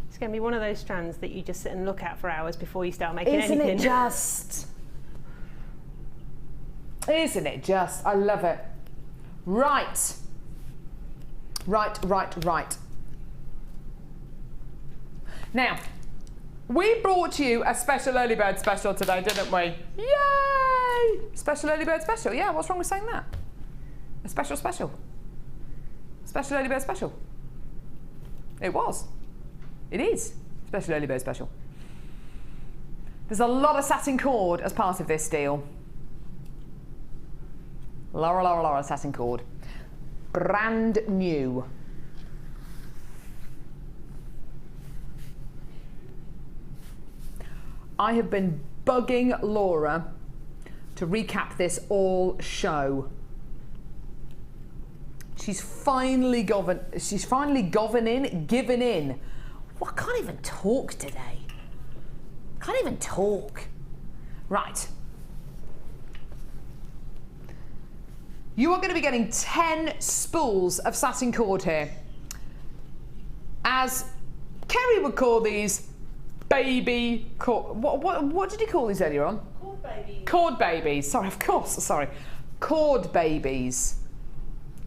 It's going to be one of those strands that you just sit and look at for hours before you start making anything. Isn't it just? Isn't it just? I love it. Right. Right. Now, we brought you a special early bird special today, didn't we? Yay! Special early bird special. Yeah, what's wrong with saying that? A special. Special early bird special. It was. It is. Special early bird special. There's a lot of satin cord as part of this deal. Laura satin cord. Brand new. I have been bugging Laura to recap this all show. She's finally given in. Well, I can't even talk today. Can't even talk. Right. You are going to be getting 10 spools of satin cord here. As Kerry would call these baby cord. What did he call these earlier on? Cord babies. Cord babies. Sorry, of course. Sorry. Cord babies.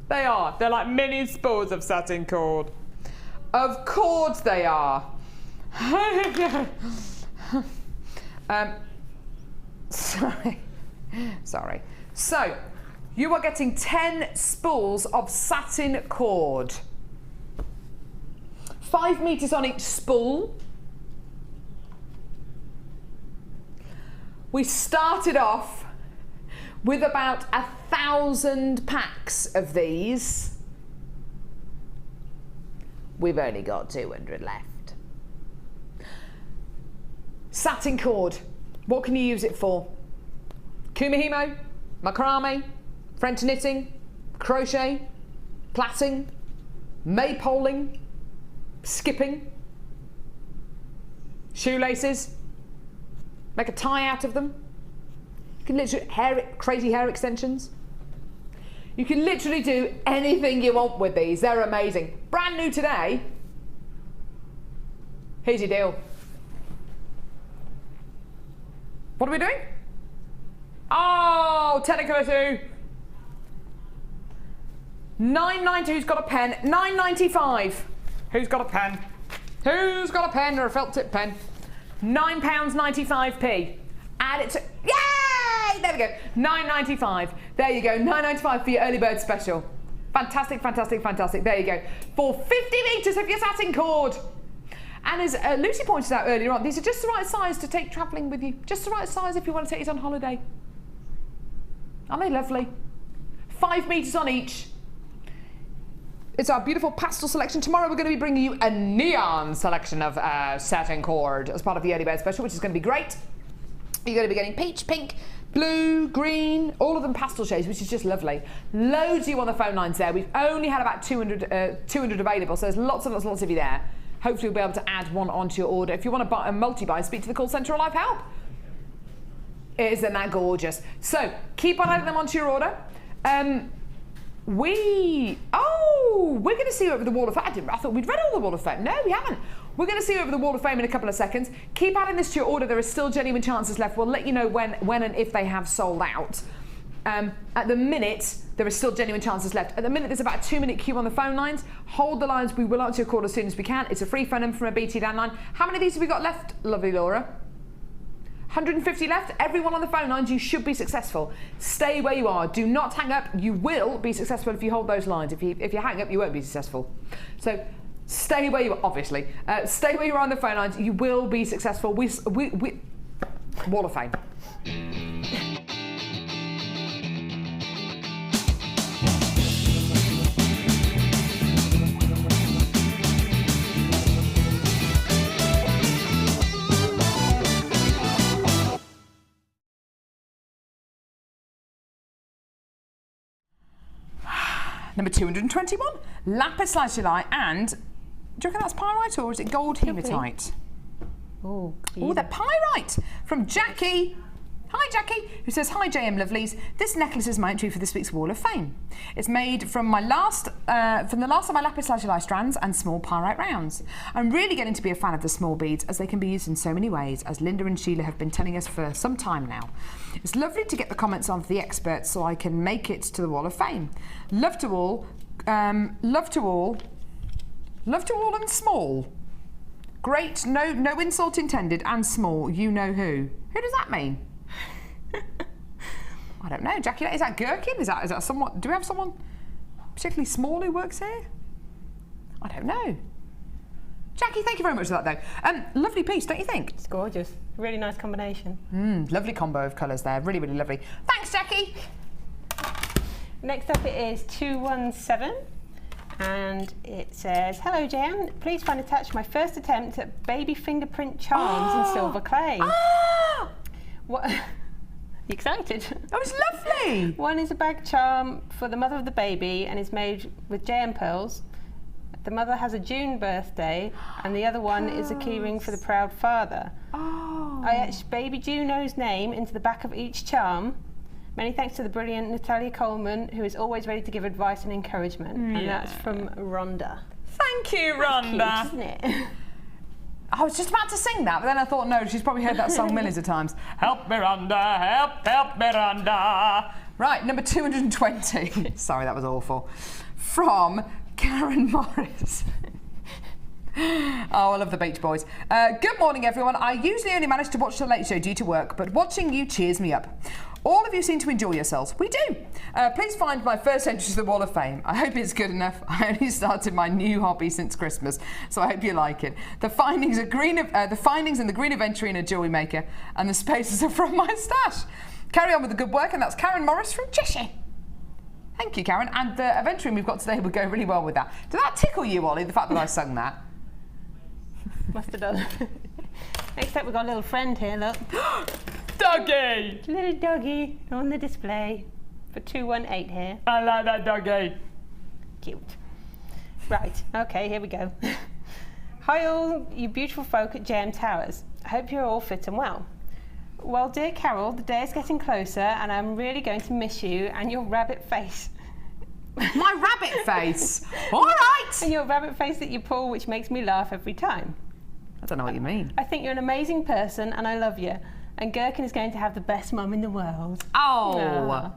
They are. They're like mini spools of satin cord. Of course they are. Sorry. So, you are getting 10 spools of satin cord. 5 meters on each spool. We started off with about 1,000 packs of these. We've only got 200 left. Satin cord. What can you use it for? Kumihimo, macrame, French knitting, crochet, plaiting, maypoling, skipping, shoelaces. Make a tie out of them. You can literally crazy hair extensions. You can literally do anything you want with these. They're amazing. Brand new today. Here's your deal. What are we doing? Oh, technical issue. $9.90. Who's got a pen? $9.95. Who's got a pen? Who's got a pen or a felt tip pen? £9.95p. Add it to. Yay! There we go. $9.95. There you go. $9.95 for your early bird special. Fantastic. There you go. For 50 meters of your satin cord. And as Lucie pointed out earlier on, these are just the right size to take travelling with you. Just the right size if you want to take it on holiday. Aren't they lovely? 5 meters on each. It's our beautiful pastel selection. Tomorrow we're going to be bringing you a neon selection of satin cord as part of the early bird special, which is going to be great. You're going to be getting peach, pink, blue, green, all of them pastel shades, which is just lovely. Loads of you on the phone lines there. We've only had about 200 available, so there's lots and lots of you there. Hopefully we'll be able to add one onto your order. If you want to buy a multi-buy, speak to the call centre or Live Help. Isn't that gorgeous? So keep on adding them onto your order. We're going to see you over the Wall of Fame. I thought we'd read all the Wall of Fame. No, we haven't. We're going to see you over the Wall of Fame in a couple of seconds. Keep adding this to your order. There are still genuine chances left. We'll let you know when and if they have sold out. At the minute, there are still genuine chances left. At the minute, there's about a 2-minute queue on the phone lines. Hold the lines. We will answer your call as soon as we can. It's a free phone number from a BT landline. How many of these have we got left, lovely Laura? 150 left. Everyone on the phone lines, you should be successful. Stay where you are. Do not hang up. You will be successful if you hold those lines. If you hang up, you won't be successful. So stay where you are, obviously. Stay where you are on the phone lines. You will be successful. Wall of Fame. Number 221, lapis lazuli, and do you reckon that's pyrite or is it gold hematite? Oh, they're pyrite from Jackie Hi Jackie, who says, hi JM Lovelies. This necklace is my entry for this week's Wall of Fame. It's made from the last of my lapis lazuli strands and small pyrite rounds. I'm really getting to be a fan of the small beads as they can be used in so many ways, as Linda and Sheila have been telling us for some time now. It's lovely to get the comments of the experts so I can make it to the Wall of Fame. Love to all, love to all and small. Great, no insult intended, and small, you know who. Who does that mean? I don't know, Jackie. Is that Gherkin? Is that someone? Do we have someone particularly small who works here? I don't know. Jackie, thank you very much for that, though. Lovely piece, don't you think? It's gorgeous. Really nice combination. Lovely combo of colours there. Really, really lovely. Thanks, Jackie. Next up, it is 217, and it says, "Hello, Jan. Please find attached my first attempt at baby fingerprint charms in silver clay." What? You excited? That was lovely. One is a bag charm for the mother of the baby and is made with JM pearls. The mother has a June birthday, and the other one is a keyring for the proud father. I etched baby Juno's name into the back of each charm. Many thanks to the brilliant Natalia Coleman, who is always ready to give advice and encouragement. And that's from Rhonda. Thank you, Rhonda. That's cute, isn't it? I was just about to sing that, but then I thought, no, she's probably heard that song millions of times. Help Miranda, help Miranda. Right, number 220. Sorry, that was awful. From Karen Morris. Oh, I love the Beach Boys. Good morning, everyone. I usually only manage to watch The Late Show due to work, but watching you cheers me up. All of you seem to enjoy yourselves. We do. Please find my first entry to the Wall of Fame. I hope it's good enough. I only started my new hobby since Christmas, so I hope you like it. The findings are in the green of entry in a Jewellery Maker, and the spaces are from my stash. Carry on with the good work, and that's Karen Morris from Cheshire. Thank you, Karen. And the adventuring we've got today would go really well with that. Did that tickle you, Ollie, the fact that I sung that? Must have done. Next up, we've got a little friend here, look. Doggy! Little doggy on the display for 218 here. I like that doggy. Cute. Right, okay, here we go. Hi all you beautiful folk at JM Towers. I hope you're all fit and well. Well, dear Carol, the day is getting closer and I'm really going to miss you and your rabbit face. My rabbit face? All right! And your rabbit face that you pull, which makes me laugh every time. I don't know what you mean. I think you're an amazing person and I love you. And Gherkin is going to have the best mum in the world. Oh!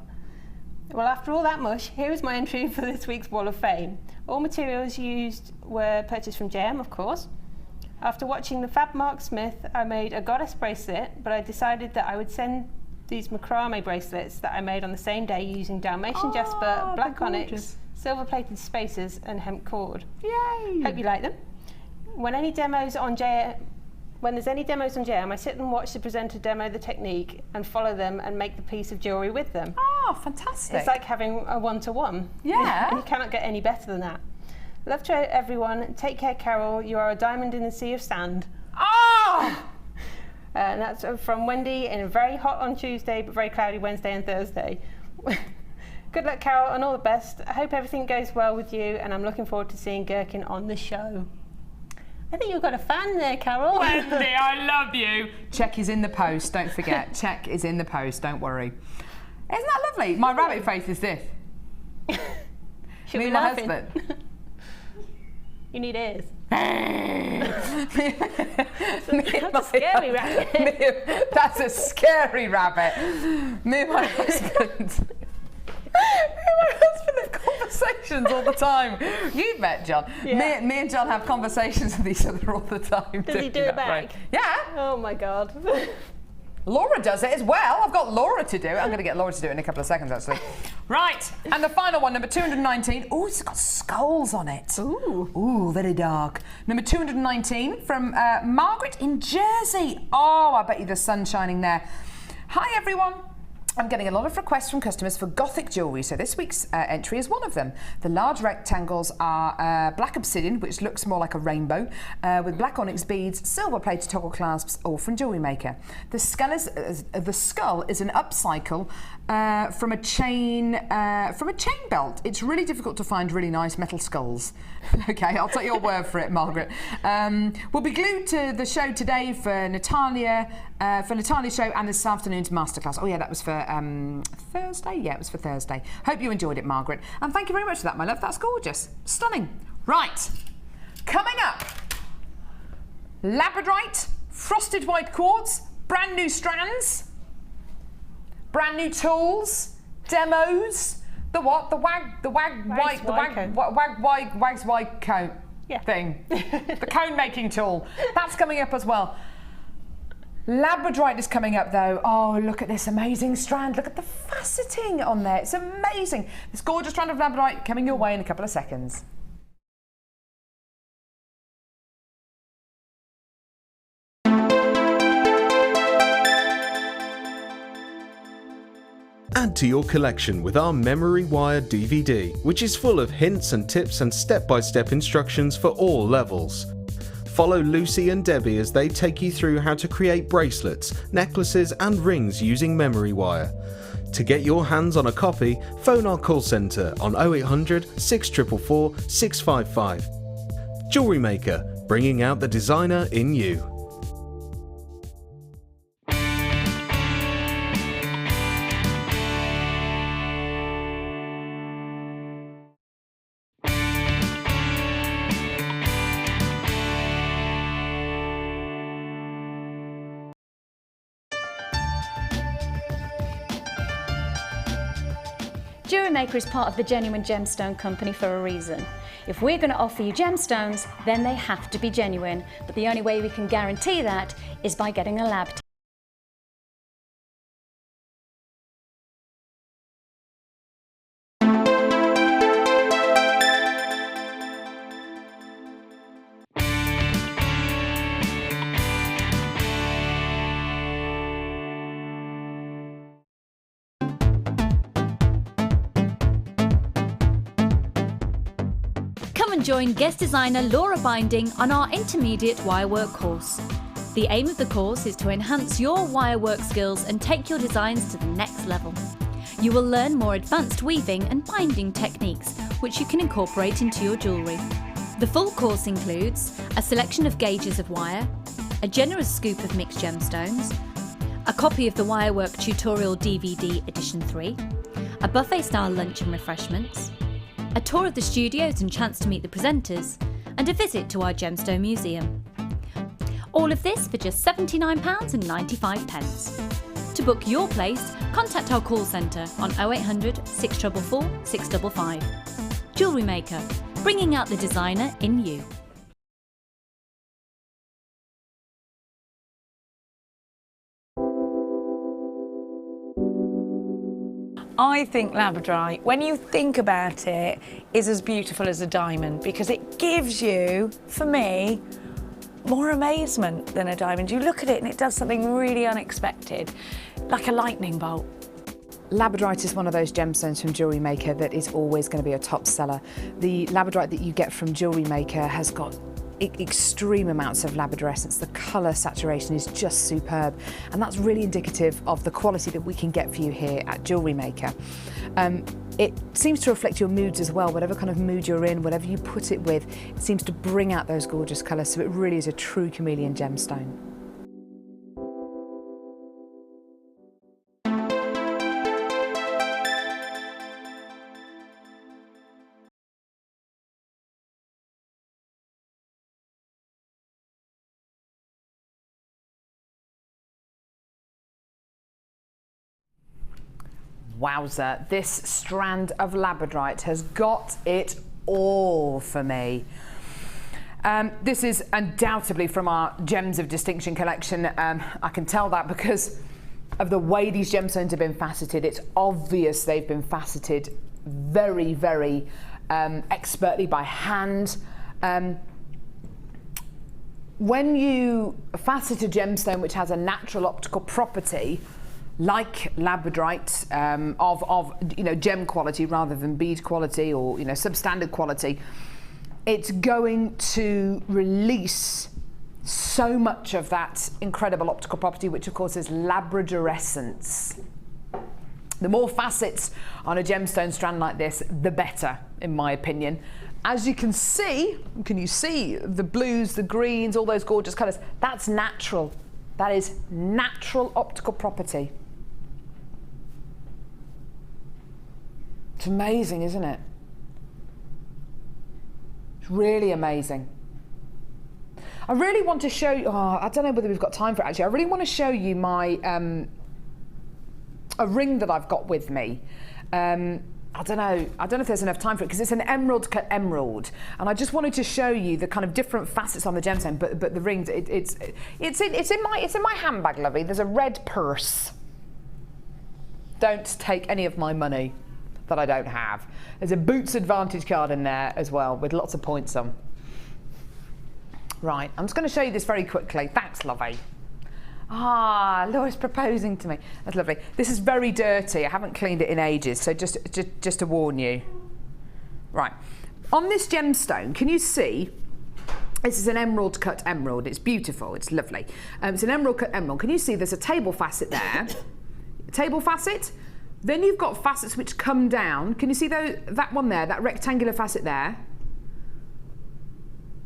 Well, after all that mush, here is my entry for this week's Wall of Fame. All materials used were purchased from JM, of course. After watching the Fab Mark Smith, I made a goddess bracelet, but I decided that I would send these macrame bracelets that I made on the same day using Dalmatian jasper, black onyx, silver-plated spacers, and hemp cord. Yay! Hope you like them. When there's any demos on JM, I sit and watch the presenter demo the technique and follow them and make the piece of jewellery with them. Oh, fantastic. It's like having a one-to-one. Yeah. And you cannot get any better than that. Love to everyone. Take care, Carol. You are a diamond in the sea of sand. Oh! And that's from Wendy in a very hot on Tuesday, but very cloudy Wednesday and Thursday. Good luck, Carol, and all the best. I hope everything goes well with you, and I'm looking forward to seeing Gherkin on the show. I think you've got a fan there, Carol. Wendy, I love you. Check is in the post, don't forget. Check is in the post, don't worry. Isn't that lovely? My rabbit face is this. Should Me we and my laugh husband. You need ears. That's a scary rabbit. That's a scary rabbit. Me and my husband. Have conversations all the time. You've met John. Yeah. Me and John have conversations with each other all the time. Does he do it back? Yeah. Oh my God. Laura does it as well. I've got Laura to do it. I'm going to get Laura to do it in a couple of seconds, actually. Right, and the final one, number 219. Oh, it's got skulls on it. Ooh, very dark. Number 219 from Margaret in Jersey. Oh, I bet you the sun's shining there. Hi, everyone. I'm getting a lot of requests from customers for Gothic jewellery, so this week's entry is one of them. The large rectangles are black obsidian, which looks more like a rainbow, with black onyx beads, silver-plated toggle clasps, all from Jewellery Maker. The skull is an upcycle from a chain belt. It's really difficult to find really nice metal skulls. Okay, I'll take your word for it, Margaret. We'll be glued to the show today for Natalia's show and this afternoon's masterclass. Oh yeah, that was for Thursday? Yeah, it was for Thursday. Hope you enjoyed it, Margaret. And thank you very much for that, my love. That's gorgeous. Stunning. Right. Coming up, labradorite, frosted white quartz, brand new strands, brand new tools, demos, the what? The wags white cone thing. The cone making tool. That's coming up as well. Labradorite is coming up though. Oh, look at this amazing strand. Look at the faceting on there. It's amazing. This gorgeous strand of labradorite coming your way in a couple of seconds. Add to your collection with our Memory Wire DVD, which is full of hints and tips and step-by-step instructions for all levels. Follow Lucie and Debbie as they take you through how to create bracelets, necklaces and rings using Memory Wire. To get your hands on a copy, phone our call centre on 0800 644 655. Jewellery Maker, bringing out the designer in you. Jewellery Maker is part of the Genuine Gemstone Company for a reason. If we're going to offer you gemstones, then they have to be genuine. But the only way we can guarantee that is by getting a lab test. Join guest designer Laura Binding on our intermediate wirework course. The aim of the course is to enhance your wirework skills and take your designs to the next level. You will learn more advanced weaving and binding techniques, which you can incorporate into your jewellery. The full course includes a selection of gauges of wire, a generous scoop of mixed gemstones, a copy of the Wirework Tutorial DVD Edition 3, a buffet-style lunch and refreshments, a tour of the studios and chance to meet the presenters, and a visit to our Gemstone Museum. All of this for just £79.95. To book your place, contact our call centre on 0800 644 655. Jewellery Maker, bringing out the designer in you. I think labradorite, when you think about it, is as beautiful as a diamond because it gives you, for me, more amazement than a diamond. You look at it and it does something really unexpected, like a lightning bolt. Labradorite is one of those gemstones from Jewellery Maker that is always going to be a top seller. The labradorite that you get from Jewellery Maker has got extreme amounts of labradorescence. The colour saturation is just superb, and that's really indicative of the quality that we can get for you here at Jewellery Maker. It seems to reflect your moods as well. Whatever kind of mood you're in, whatever you put it with, it seems to bring out those gorgeous colours, so it really is a true chameleon gemstone. Wowza, this strand of labradorite has got it all for me. This is undoubtedly from our Gems of Distinction collection. I can tell that because of the way these gemstones have been faceted. It's obvious they've been faceted very, very expertly by hand. When you facet a gemstone which has a natural optical property, like labradorite, of you know, gem quality rather than bead quality or, you know, substandard quality, it's going to release so much of that incredible optical property, which of course is labradorescence. The more facets on a gemstone strand like this, the better, in my opinion. As you can see, can you see the blues, the greens, all those gorgeous colours? That's natural. That is natural optical property. It's amazing, isn't it? It's really amazing. I really want to show you, I don't know whether we've got time for it actually. I really want to show you my, a ring that I've got with me. I don't know if there's enough time for it because it's an emerald cut emerald, and I just wanted to show you the kind of different facets on the gemstone. But the rings, it's in my handbag, lovey. There's a red purse. Don't take any of my money that I don't have. There's a Boots Advantage card in there as well with lots of points on. Right, I'm just going to show you this very quickly. Thanks, lovey. Ah, Laura's proposing to me. That's lovely. This is very dirty. I haven't cleaned it in ages, so just to warn you. Right. On this gemstone, can you see? This is an emerald cut emerald. It's beautiful. It's lovely. It's an emerald cut emerald. Can you see there's a table facet there? Table facet. Then you've got facets which come down. Can you see that one there? That rectangular facet there?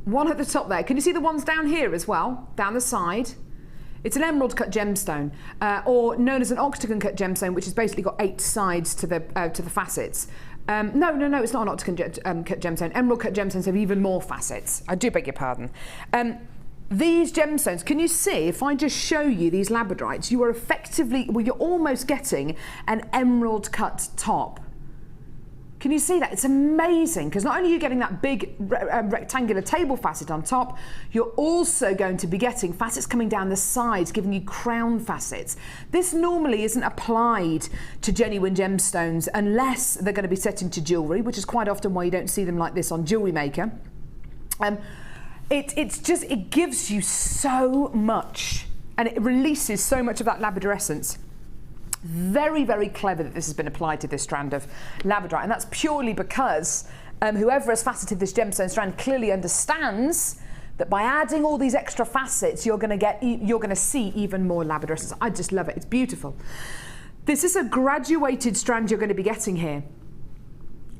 One at the top there. Can you see the ones down here as well? Down the side. It's an emerald cut gemstone, or known as an octagon cut gemstone, which has basically got 8 sides to the facets. No, it's not an octagon cut gemstone. Emerald cut gemstones have even more facets. I do beg your pardon. These gemstones, can you see, if I just show you these labradorites, you are effectively, well, you're almost getting an emerald cut top. Can you see that? It's amazing, because not only are you getting that big rectangular table facet on top, you're also going to be getting facets coming down the sides, giving you crown facets. This normally isn't applied to genuine gemstones unless they're going to be set into jewellery, which is quite often why you don't see them like this on Jewellery Maker. It gives you so much, and it releases so much of that labradorescence. Very, very clever that this has been applied to this strand of labradorite, and that's purely because whoever has faceted this gemstone strand clearly understands that by adding all these extra facets, you're going to see even more labradorescence. I just love it. It's beautiful. This is a graduated strand you're going to be getting here.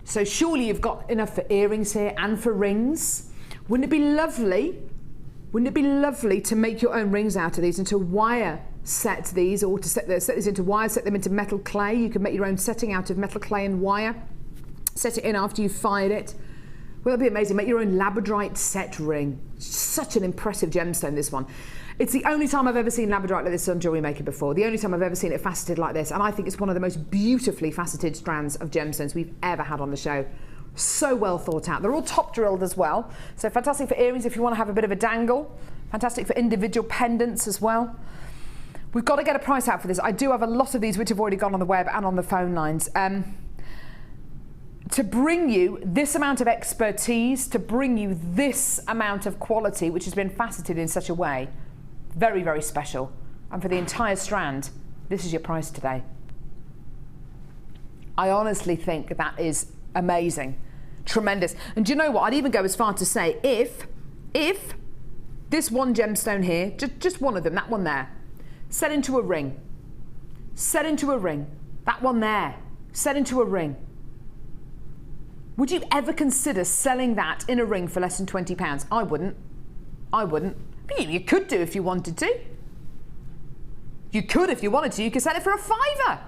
So surely you've got enough for earrings here and for rings. Wouldn't it be lovely? Wouldn't it be lovely to make your own rings out of these and to wire set these, or to set these into wire, set them into metal clay? You can make your own setting out of metal clay and wire. Set it in after you've fired it. Well, that'd be amazing. Make your own labradorite set ring. Such an impressive gemstone, this one. It's the only time I've ever seen labradorite like this on Jewellery Maker before. The only time I've ever seen it faceted like this, and I think it's one of the most beautifully faceted strands of gemstones we've ever had on the show. So well thought out. They're all top drilled as well. So fantastic for earrings if you want to have a bit of a dangle. Fantastic for individual pendants as well. We've got to get a price out for this. I do have a lot of these which have already gone on the web and on the phone lines. To bring you this amount of expertise, to bring you this amount of quality, which has been faceted in such a way, very, very special. And for the entire strand, this is your price today. I honestly think that is amazing. Tremendous. And do you know what? I'd even go as far to say if this one gemstone here, just one of them, that one there, set into a ring, that one there, set into a ring, would you ever consider selling that in a ring for less than £20? I wouldn't. But you could do if you wanted to. You could if you wanted to. You could sell it for a £5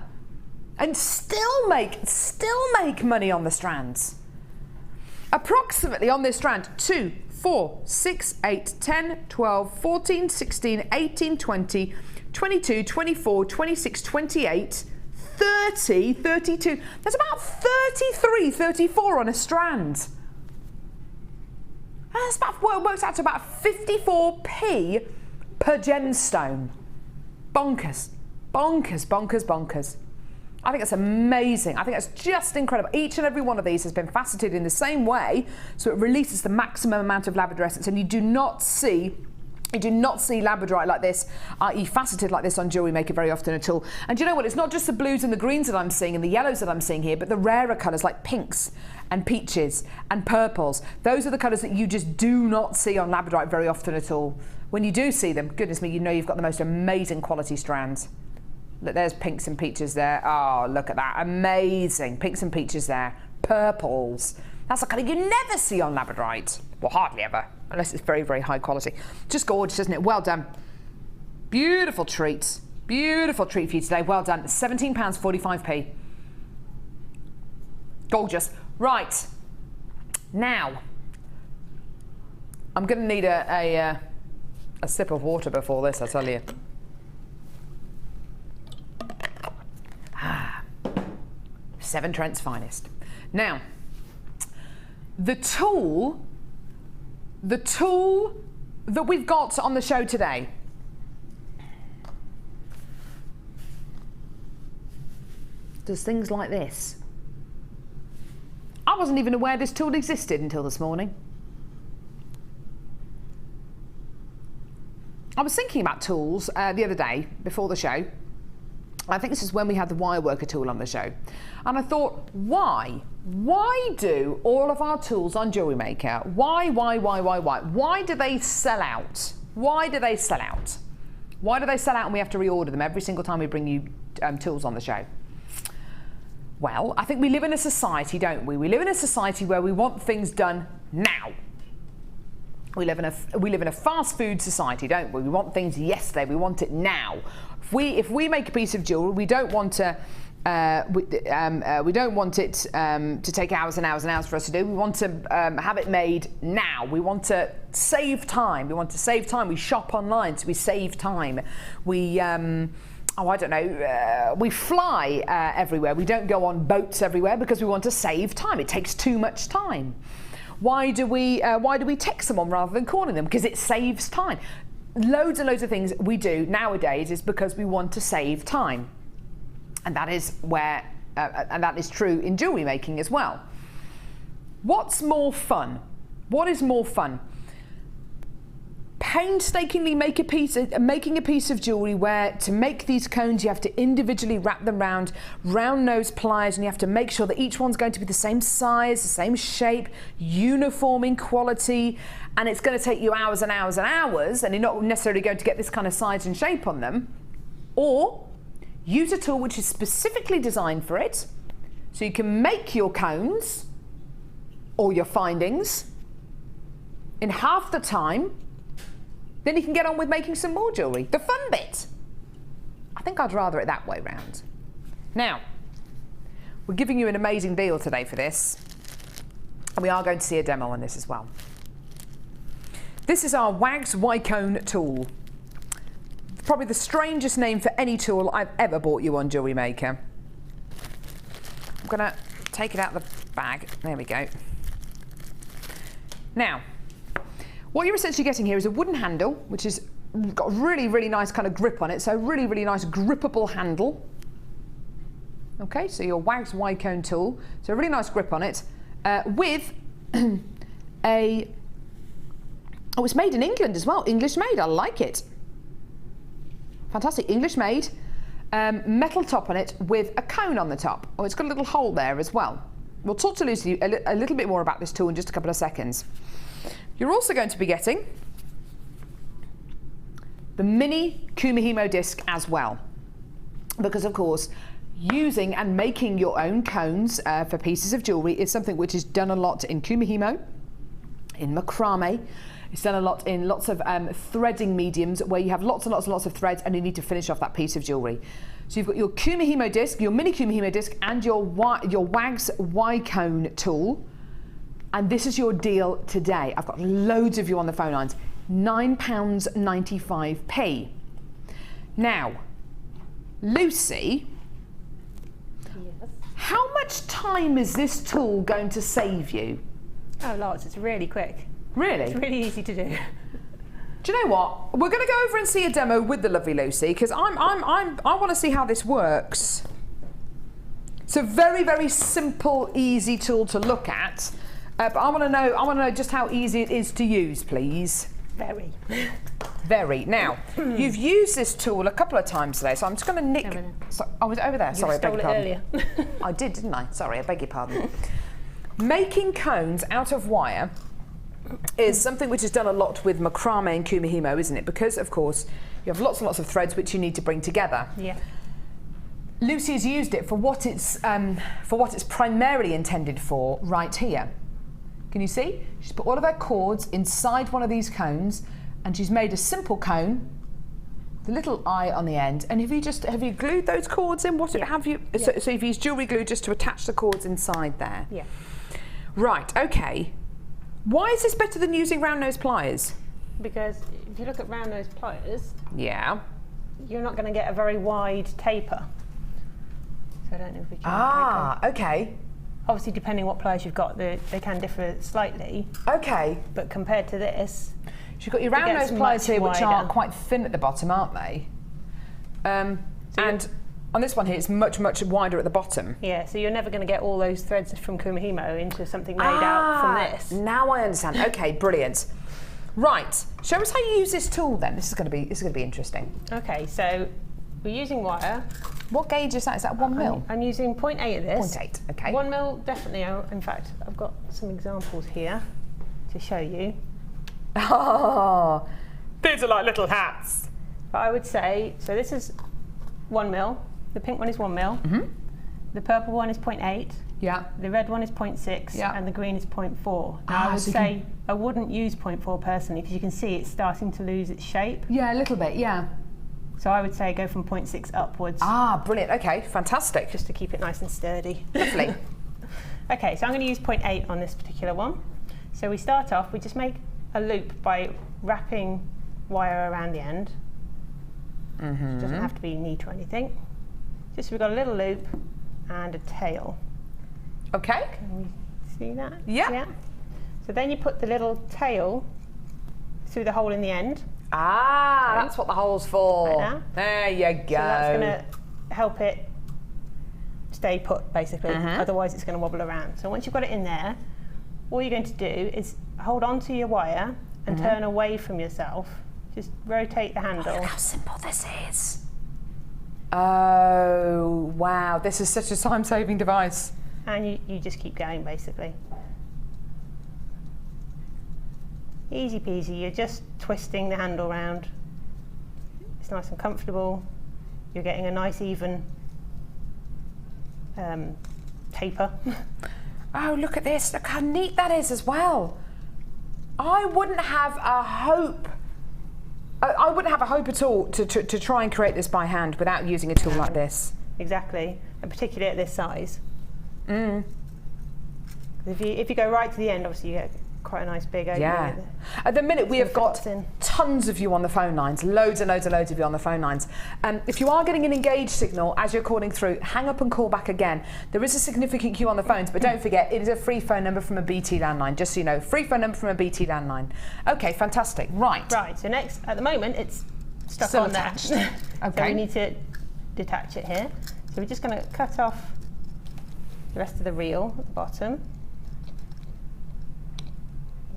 and still make money on the strands. Approximately on this strand, 2, 4, 6, 8, 10, 12, 14, 16, 18, 20, 22, 24, 26, 28, 30, 32. There's about 33, 34 on a strand. That's about, well, it works out to about 54p per gemstone. Bonkers, bonkers, bonkers, bonkers. I think that's amazing. I think that's just incredible. Each and every one of these has been faceted in the same way, so it releases the maximum amount of labradorescence, and you do not see You do not see labradorite like this, i.e. faceted like this on Jewellery Maker very often at all. And do you know what? It's not just the blues and the greens that I'm seeing and the yellows that I'm seeing here, but the rarer colours like pinks and peaches and purples. Those are the colours that you just do not see on labradorite very often at all. When you do see them, goodness me, you know you've got the most amazing quality strands. Look, there's pinks and peaches there. Oh, look at that. Amazing. Pinks and peaches there. Purples. That's a colour you never see on labradorite. Well, hardly ever, unless it's very, very high quality. Just gorgeous, isn't it? Well done. Beautiful treat. Beautiful treat for you today. Well done. £17.45p. Gorgeous. Right. Now, I'm going to need a sip of water before this, I tell you. Severn Trent's finest. Now, the tool that we've got on the show today does things like this. I wasn't even aware this tool existed until this morning. I was thinking about tools the other day before the show. I think this is when we had the wire worker tool on the show. And I thought, why? Why do all of our tools on Jewellery Maker, why do they sell out? Why do they sell out? Why do they sell out and we have to reorder them every single time we bring you tools on the show? Well, I think we live in a society, don't we? We live in a society where we want things done now. We live in a fast food society, don't we? We want things yesterday. We want it now. If we make a piece of jewellery, we don't want to. We don't want it to take hours and hours and hours for us to do. We want to have it made now. We want to save time. We want to save time. We shop online, so we save time. We I don't know. We fly everywhere. We don't go on boats everywhere because we want to save time. It takes too much time. Why do we text someone rather than calling them? Because it saves time. Loads and loads of things we do nowadays is because we want to save time, and that is where and that is true in jewellery making as well. What's more fun? What is more fun? Painstakingly making a piece of jewellery where to make these cones you have to individually wrap them round round nose pliers, and you have to make sure that each one's going to be the same size, the same shape, uniform in quality, and it's going to take you hours and hours and hours, and you're not necessarily going to get this kind of size and shape on them. Or use a tool which is specifically designed for it, so you can make your cones or your findings in half the time. Then you can get on with making some more jewellery. The fun bit. I think I'd rather it that way round. Now, we're giving you an amazing deal today for this. And we are going to see a demo on this as well. This is our Wags Y-Cone tool. Probably the strangest name for any tool I've ever bought you on Jewellery Maker. I'm going to take it out of the bag. There we go. Now, what you're essentially getting here is a wooden handle, which has got a really, really nice kind of grip on it. So really, really nice grippable handle. Okay, so your Wags Y-Cone tool. So a really nice grip on it with a... Oh, it's made in England as well. English made, I like it. Fantastic, English made. Metal top on it with a cone on the top. Oh, it's got a little hole there as well. We'll talk to Lucie a little bit more about this tool in just a couple of seconds. You're also going to be getting the mini Kumihimo disc as well, because of course using and making your own cones for pieces of jewellery is something which is done a lot in Kumihimo, in macrame. It's done a lot in lots of threading mediums where you have lots and lots and lots of threads and you need to finish off that piece of jewellery. So you've got your Kumihimo disc, your mini Kumihimo disc, and your Wags Y-Cone tool. And this is your deal today. I've got loads of you on the phone lines. £9.95p. Now, Lucie, yes. How much time is this tool going to save you? Oh, lots. It's really quick. Really? It's really easy to do. Do you know what? We're going to go over and see a demo with the lovely Lucie, because I want to see how this works. It's a very, very simple, easy tool to look at. But I want to know just how easy it is to use, please. Very. Very. Now, you've used this tool a couple of times today, so I'm just going to nick... I was over there. Sorry, I beg your pardon. Earlier. I did, didn't I? Sorry, I beg your pardon. Making cones out of wire is something which is done a lot with macrame and kumihimo, isn't it? Because, of course, you have lots and lots of threads which you need to bring together. Yeah. Lucy has used it for what it's primarily intended for right here. Can you see? She's put all of her cords inside one of these cones, and she's made a simple cone, the little eye on the end. And have you glued those cords in? Have you? Yeah. So you've used jewellery glue just to attach the cords inside there. Yeah. Right. Okay. Why is this better than using round nose pliers? Because if you look at round nose pliers, yeah, you're not going to get a very wide taper. So I don't know if we can. Ah. Okay. Obviously, depending what pliers you've got, they can differ slightly. Okay. But compared to this, you've got your round nose pliers here, which are quite thin at the bottom, aren't they? And on this one here, it's much, much wider at the bottom. Yeah, so you're never going to get all those threads from kumihimo into something made out from this. Now I understand. Okay, brilliant. Right, show us how you use this tool then. This is going to be interesting. Okay, so we're using wire. What gauge is that? Is that 1 mil? I'm using 0.8 of this. 0.8, okay. 1 mil, definitely. In fact, I've got some examples here to show you. Oh, these are like little hats. But I would say, so this is 1 mil. The pink one is 1 mil. Mm-hmm. The purple one is 0.8. Yeah. The red one is 0.6. Yeah. And the green is 0.4. Now I would say I wouldn't use 0.4 personally, because you can see it's starting to lose its shape. Yeah, a little bit, yeah. So I would say go from 0.6 upwards. Ah, brilliant. Okay, fantastic. Just to keep it nice and sturdy. Lovely. Okay, so I'm going to use 0.8 on this particular one. So we start off, we just make a loop by wrapping wire around the end. Mm-hmm. It doesn't have to be neat or anything. Just we've got a little loop and a tail. Okay. Can we see that? Yeah. Yeah. So then you put the little tail through the hole in the end. Ah, okay. That's what the hole's for. Like there you go. So that's going to help it stay put, basically. Mm-hmm. Otherwise, it's going to wobble around. So once you've got it in there, all you're going to do is hold on to your wire and Mm-hmm. turn away from yourself. Just rotate the handle. Oh, look how simple this is. Oh, wow. This is such a time-saving device. And you just keep going, basically. Easy peasy, you're just twisting the handle round. It's nice and comfortable. You're getting a nice even taper. Oh, look at this. Look how neat that is as well. I wouldn't have a hope. I wouldn't have a hope at all to try and create this by hand without using a tool like this. Exactly, and particularly at this size. Mm. If you go right to the end, obviously you get quite a nice big opening. Yeah. At the minute, we have got tons of you on the phone lines, loads and loads and loads of you on the phone lines. If you are getting an engaged signal as you're calling through, hang up and call back again. There is a significant queue on the phones, but don't forget, it is a free phone number from a BT landline, just so you know. Free phone number from a BT landline. Okay, fantastic. Right. Right, so next, at the moment, it's stuck Still on attached. there. Okay. So we need to detach it here. So we're just going to cut off the rest of the reel at the bottom.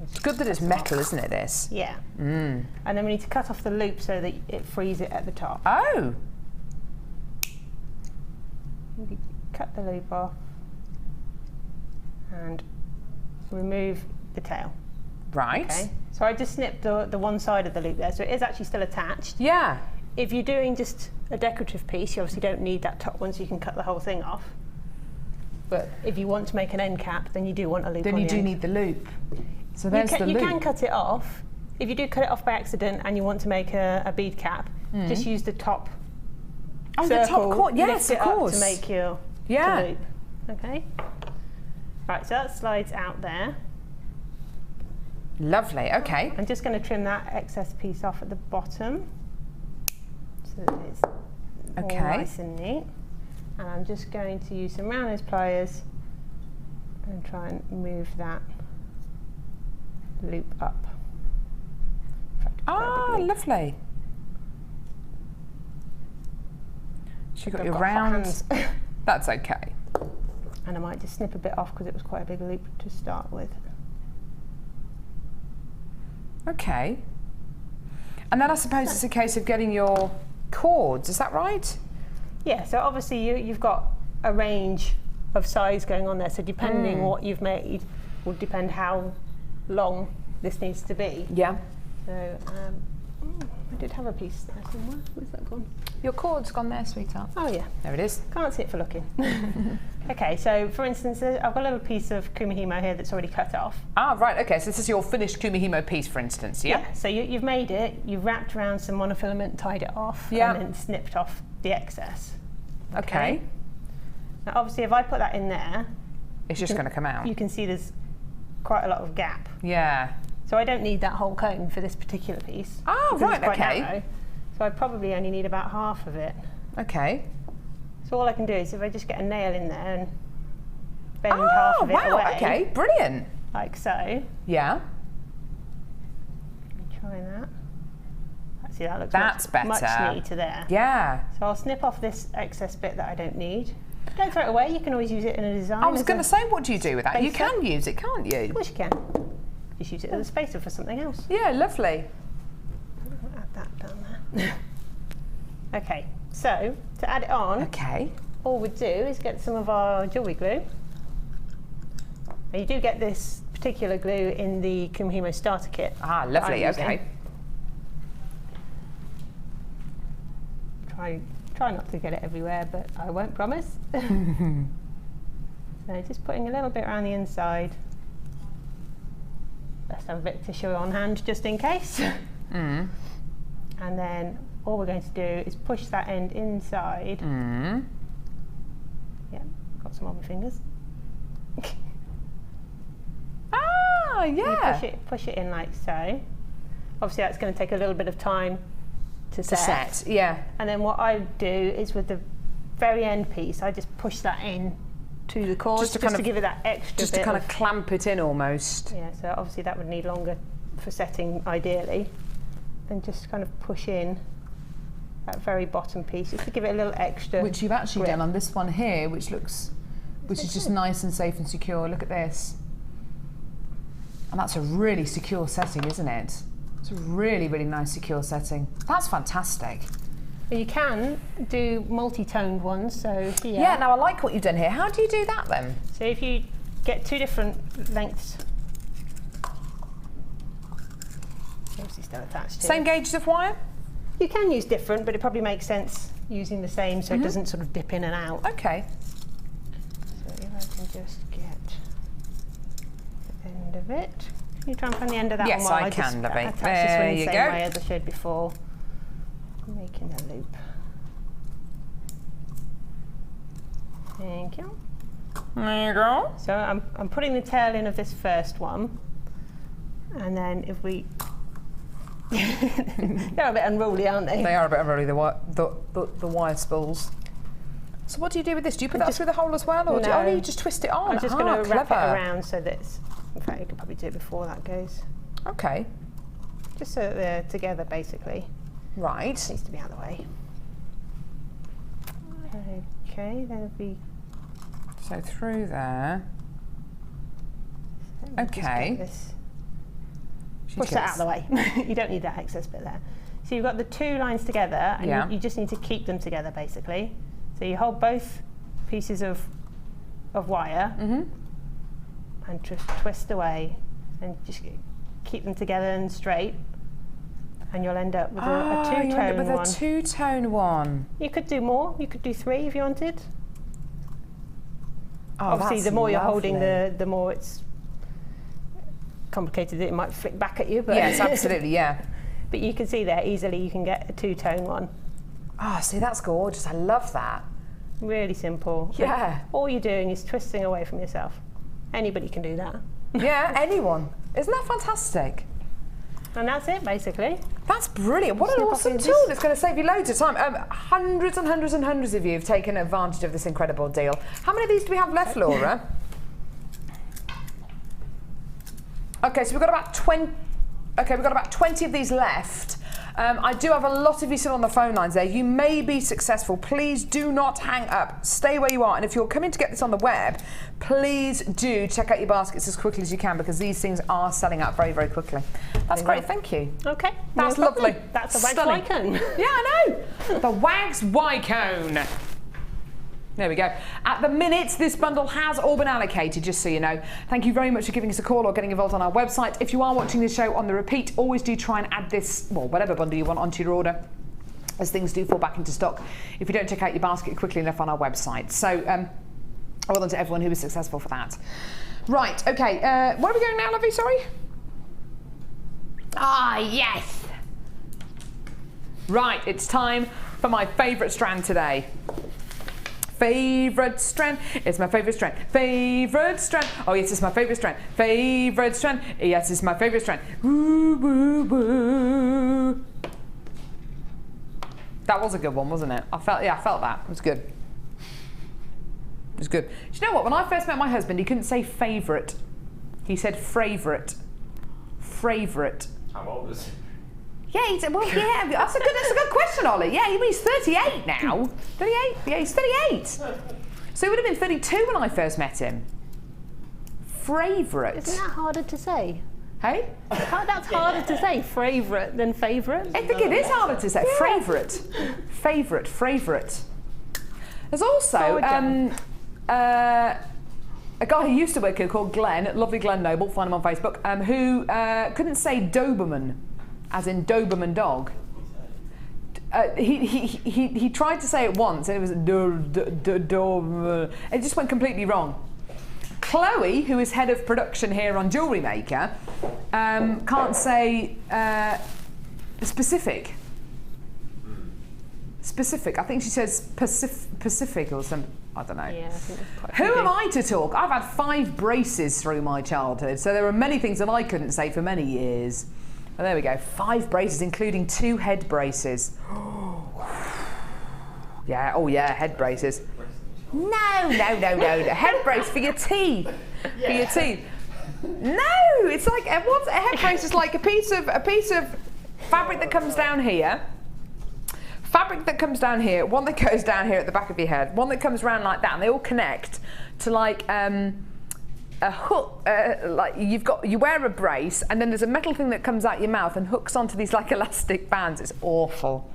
It's good that it's metal, isn't it, this? Yeah. Mm. And then we need to cut off the loop so that it frees it at the top. Oh! We cut the loop off and remove the tail. Right. Okay. So I just snipped the one side of the loop there, so it is actually still attached. Yeah. If you're doing just a decorative piece, you obviously don't need that top one, so you can cut the whole thing off. But if you want to make an end cap, then you do want a loop then on you the do end. need the loop. So there's the loop. You can cut it off. If you do cut it off by accident and you want to make a bead cap, just use the top circle, the top cord, yes, lift of it course. up to make your Yeah. loop. Okay. Right, so that slides out there. Lovely, okay. I'm just going to trim that excess piece off at the bottom so that it's all nice and neat. And I'm just going to use some round nose pliers and try and move that loop up. Ah, lovely. So you've got your round. That's okay. And I might just snip a bit off because it was quite a big loop to start with. Okay. And then I suppose it's a case of getting your cords, is that right? Yeah, so obviously you've got a range of size going on there, so depending what you've made will depend how long this needs to be. Yeah. So I did have a piece there somewhere. Where's that gone? Your cord's gone there, sweetheart. Oh yeah. There it is. Can't see it for looking. Okay, so for instance, I've got a little piece of kumihimo here that's already cut off. Ah, right, okay, so this is your finished kumihimo piece, for instance, yeah? Yeah, so you've made it, you've wrapped around some monofilament, tied it off, yeah, and then snipped off the excess. Okay. Now obviously if I put that in there, it's just going to come out. You can see there's quite a lot of gap. Yeah. So I don't need that whole cone for this particular piece. Oh, right, okay. Narrow, so I probably only need about half of it. Okay. So all I can do is if I just get a nail in there and bend half of it away. Okay, brilliant. Like so. Yeah. Try that. See, that looks much neater there. Yeah. So I'll snip off this excess bit that I don't need. Don't throw it away, you can always use it in a design. I was going to say, what do you do with that? You can use it, can't you? Of course you can. Just use it as a spacer for something else. Yeah, lovely. I'll add that down there. Okay, so to add it on, all we'd do is get some of our jewellery glue. Now you do get this particular glue in the kumihimo starter kit. Ah, lovely, okay. Try not to get it everywhere, but I won't promise. So just putting a little bit around the inside. Let's have a bit of tissue on hand just in case. And then all we're going to do is push that end inside. Yeah, got some on my fingers. Ah, yeah. Push it in like so. Obviously that's going to take a little bit of time to set. Yeah. And then what I do is with the very end piece, I just push that in to the cord just to give it that extra just bit to kind of clamp it in almost. Yeah, so obviously that would need longer for setting ideally. And just kind of push in that very bottom piece just to give it a little extra. Which you've actually done on this one here, which is just nice and safe and secure. Look at this. And that's a really secure setting, isn't it? It's a really, really nice secure setting. That's fantastic. You can do multi-toned ones, so here. Yeah, now I like what you've done here. How do you do that then? So if you get two different lengths, obviously still attached to same gauges of wire? You can use different, but it probably makes sense using the same so it doesn't sort of dip in and out. Okay. So if I can just get the end of it. Can you try and find the end of that one while I can, lovely. Attach this one the same way as I showed before. Making a loop. Thank you. There you go. So I'm putting the tail in of this first one, and then if we they're a bit unruly, aren't they? They are a bit unruly, the wire spools. So what do you do with this? Do you put that through the hole as well, or do you just twist it on? I'm just going to wrap it around so that it's, in fact you could probably do it before that goes. Okay. Just so that they're together basically. Right. It needs to be out of the way. Okay, then it'll be... So through there. Okay. Push that out of the way. You don't need that excess bit there. So you've got the two lines together, and you just need to keep them together basically. So you hold both pieces of wire and just twist away and just keep them together and straight. And you'll end up with a two-tone one. With a two-tone one. You could do more. You could do three if you wanted. Oh, obviously, the more you're holding, lovely. the more it's complicated. It might flick back at you. But yes, absolutely, yeah. But you can see there easily. You can get a two-tone one. Ah, see, that's gorgeous. I love that. Really simple. Yeah. But all you're doing is twisting away from yourself. Anybody can do that. Yeah, anyone. Isn't that fantastic? And that's it, basically. That's brilliant. What an awesome tool. It's going to save you loads of time. Hundreds and hundreds and hundreds of you have taken advantage of this incredible deal. How many of these do we have left, Laura? Okay, so we've got about 20. Okay, we've got about 20 of these left. I do have a lot of you still on the phone lines there. You may be successful. Please do not hang up. Stay where you are. And if you're coming to get this on the web, please do check out your baskets as quickly as you can, because these things are selling out very, very quickly. That's great. Thank you. Okay. That's lovely. That's a wax Stunning. Y-cone. Yeah, I know. The Wags Y-cone. There we go. At the minute, this bundle has all been allocated, just so you know. Thank you very much for giving us a call or getting involved on our website. If you are watching this show on the repeat, always do try and add this, well, whatever bundle you want onto your order, as things do fall back into stock if you don't check out your basket quickly enough on our website. So, well done to everyone who was successful for that. Right, okay, where are we going now, lovey, sorry? Ah, yes! Right, it's time for my favourite strand today. Favourite strand, it's my favourite strand. Favourite strand, oh yes, it's my favourite strand. Favourite strand, yes, it's my favourite strand. Woo, woo, woo. That was a good one, wasn't it? I felt that. It was good. It was good. Do you know what? When I first met my husband, he couldn't say favourite. He said favourite. Favourite. How old is he? Yeah, yeah, that's a good question, Ollie. Yeah, he's 38 now. 38? Yeah, he's 38. So he would have been 32 when I first met him. Favourite. Isn't that harder to say? Hey? That's harder to say, favourite, than favourite. I think it is harder to say. Yeah. Favourite. There's also a guy who used to work here called Glenn, lovely Glenn Noble, find him on Facebook, who couldn't say Doberman, as in Doberman dog. He tried to say it once and it was it just went completely wrong. Chloe, who is head of production here on Jewellery Maker, can't say specific. Specific. I think she says Pacific or something. I don't know. Yeah, I think that's quite Who am I to talk? I've had 5 braces through my childhood, so there are many things that I couldn't say for many years. Oh, there we go. 5 braces, including 2 head braces. Yeah, oh yeah, head braces. No. Head brace for your teeth. Yeah. For your teeth. No, it's like a head brace is like a piece of fabric that comes down here. Fabric that comes down here, one that goes down here at the back of your head, one that comes around like that, and they all connect to like a hook. Like you wear a brace, and then there's a metal thing that comes out your mouth and hooks onto these like elastic bands. It's awful.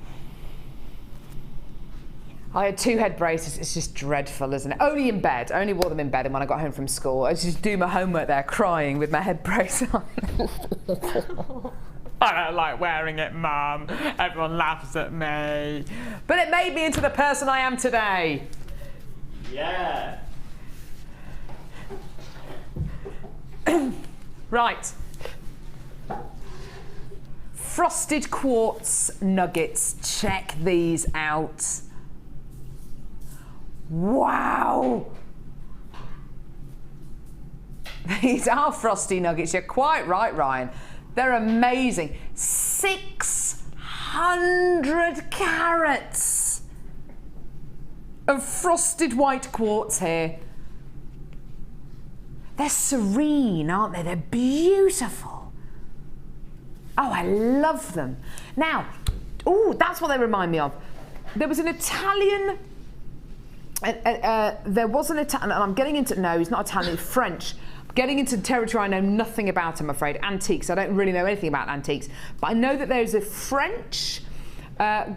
I had 2 head braces. It's just dreadful, isn't it? Only in bed. I only wore them in bed, and when I got home from school, I was just doing my homework there, crying with my head brace on. I don't like wearing it, Mum. Everyone laughs at me. But it made me into the person I am today. Yeah. Right. Frosted quartz nuggets. Check these out. Wow. These are frosty nuggets. You're quite right, Ryan. They're amazing. 600 carats of frosted white quartz here. They're serene, aren't they? They're beautiful. Oh, I love them. Now, that's what they remind me of. There was an Italian, there was an Italian, and I'm getting into, no, he's not Italian, he's French. Getting into territory I know nothing about, I'm afraid. Antiques, I don't really know anything about antiques. But I know that there's a French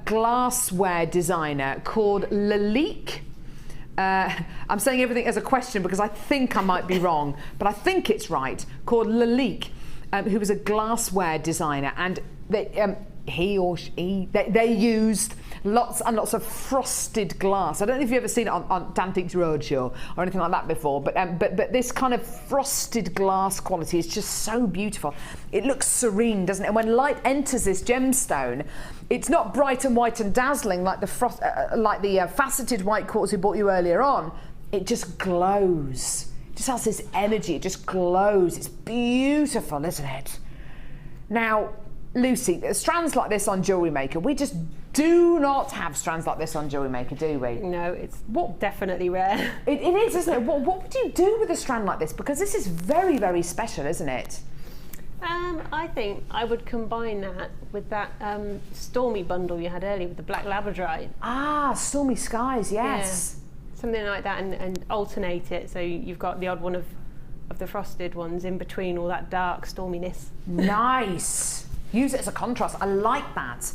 glassware designer called Lalique. I'm saying everything as a question because I think I might be wrong, but I think it's right. Called Lalique, who was a glassware designer. And they, he or she, they used lots and lots of frosted glass. I don't know if you've ever seen it on Antiques Roadshow or anything like that before, but this kind of frosted glass quality is just so beautiful. It looks serene, doesn't it? And when light enters this gemstone, it's not bright and white and dazzling like the faceted white quartz we bought you earlier on. It just glows. It just has this energy. It just glows. It's beautiful, isn't it? Now, Lucie, strands like this on Jewellery Maker, we just do not have strands like this on Jewellery Maker, do we? No, it's definitely rare. It is, isn't it? What would you do with a strand like this? Because this is very, very special, isn't it? I think I would combine that with that Stormy bundle you had earlier with the black labradorite. Ah, Stormy Skies, yes. Yeah. Something like that, and alternate it so you've got the odd one of the frosted ones in between all that dark storminess. Nice. Use it as a contrast. I like that.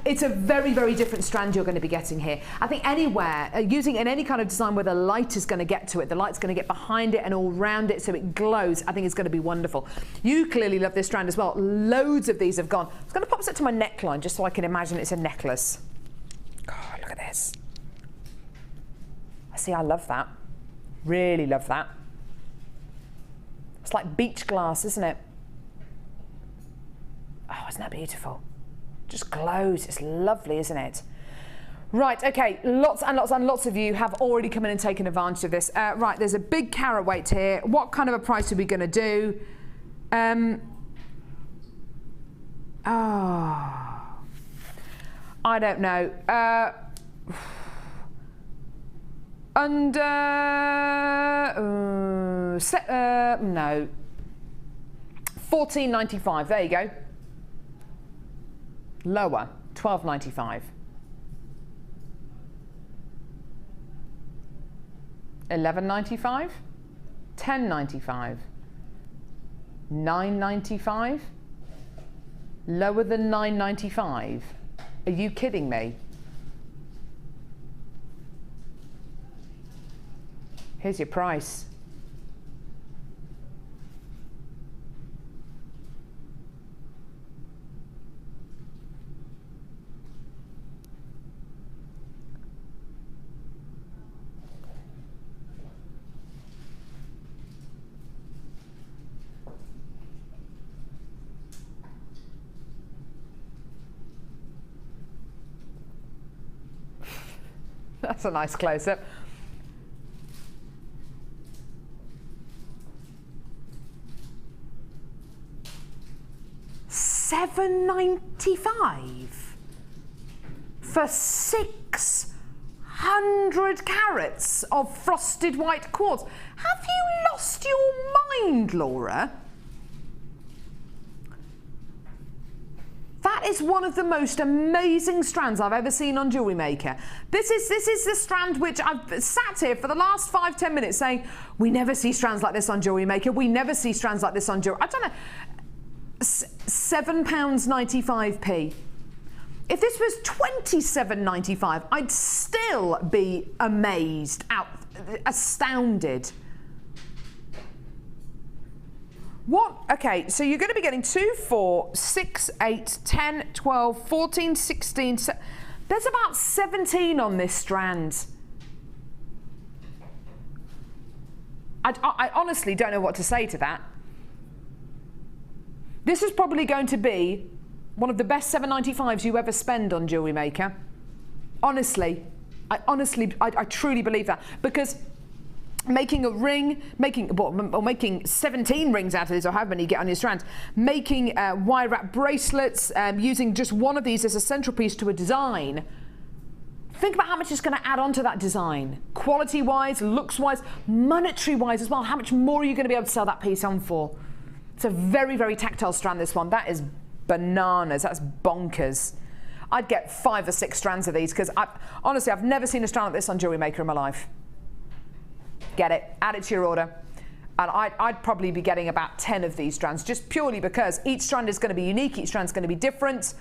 It's a very, very different strand you're going to be getting here. I think anywhere, using it in any kind of design where the light is going to get to it, the light's going to get behind it and all round it so it glows, I think it's going to be wonderful. You clearly love this strand as well. Loads of these have gone. I was going to pop this to my neckline just so I can imagine it's a necklace. God, look at this. See, I love that. Really love that. It's like beach glass, isn't it? Oh, isn't that beautiful? Just glows. It's lovely, isn't it? Right, okay, lots and lots and lots of you have already come in and taken advantage of this. Right, there's a big carat weight here. What kind of a price are we going to do? I don't know. No. $14.95. There you go. Lower. $12.95. $11.95. $10.95. $9.95. Lower than $9.95. Are you kidding me? Here's your price. That's a nice close-up. $7.95 for 600 carats of frosted white quartz. Have you lost your mind, Laura? That is one of the most amazing strands I've ever seen on Jewellery Maker. This is the strand which I've sat here for the last 5-10 minutes saying, we never see strands like this on Jewellery Maker. We never see strands like this on Jewellery. I don't know. £7.95p. If this was $27.95, I'd still be amazed, astounded. What? Okay, so you're going to be getting 2, 4, 6, 8, 10, 12, 14, 16. There's about 17 on this strand. I honestly don't know what to say to that. This is probably going to be one of the best $7.95s you ever spend on Jewellery Maker. Honestly, I truly believe that, because making a ring, making 17 rings out of this, or however many you get on your strands, making wire wrap bracelets, using just one of these as a central piece to a design. Think about how much it's going to add on to that design, quality-wise, looks-wise, monetary-wise as well. How much more are you going to be able to sell that piece on for? It's a very, very tactile strand, this one. That is bananas. That's bonkers. I'd get 5 or 6 strands of these, because honestly, I've never seen a strand like this on Jewellery Maker in my life. Get it, add it to your order. And I'd probably be getting about 10 of these strands, just purely because each strand is going to be unique, each strand's going to be different,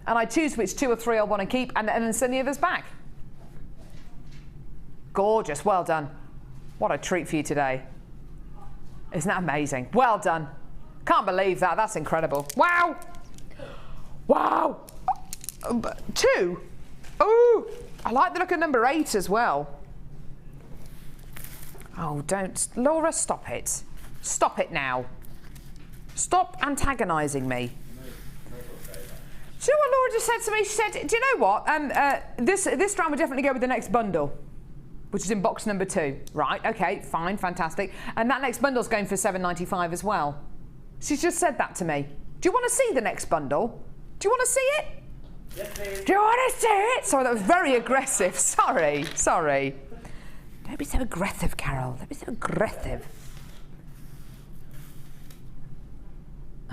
and I choose which 2 or 3 I want to keep and then send the others back. Gorgeous, well done. What a treat for you today. Isn't that amazing? Well done. Can't believe that, that's incredible. Wow. Wow. 2. Oh, I like the look of number 8 as well. Oh, don't. Laura, stop it. Stop it now. Stop antagonising me. Do you know what Laura just said to me? She said, do you know what? This strand would definitely go with the next bundle, which is in box number 2. Right, okay, fine, fantastic. And that next bundle's going for $7.95 as well. She's just said that to me. Do you want to see the next bundle? Do you want to see it? Yes, please. Do you want to see it? Sorry, that was very aggressive. Sorry. Don't be so aggressive, Carol. Don't be so aggressive.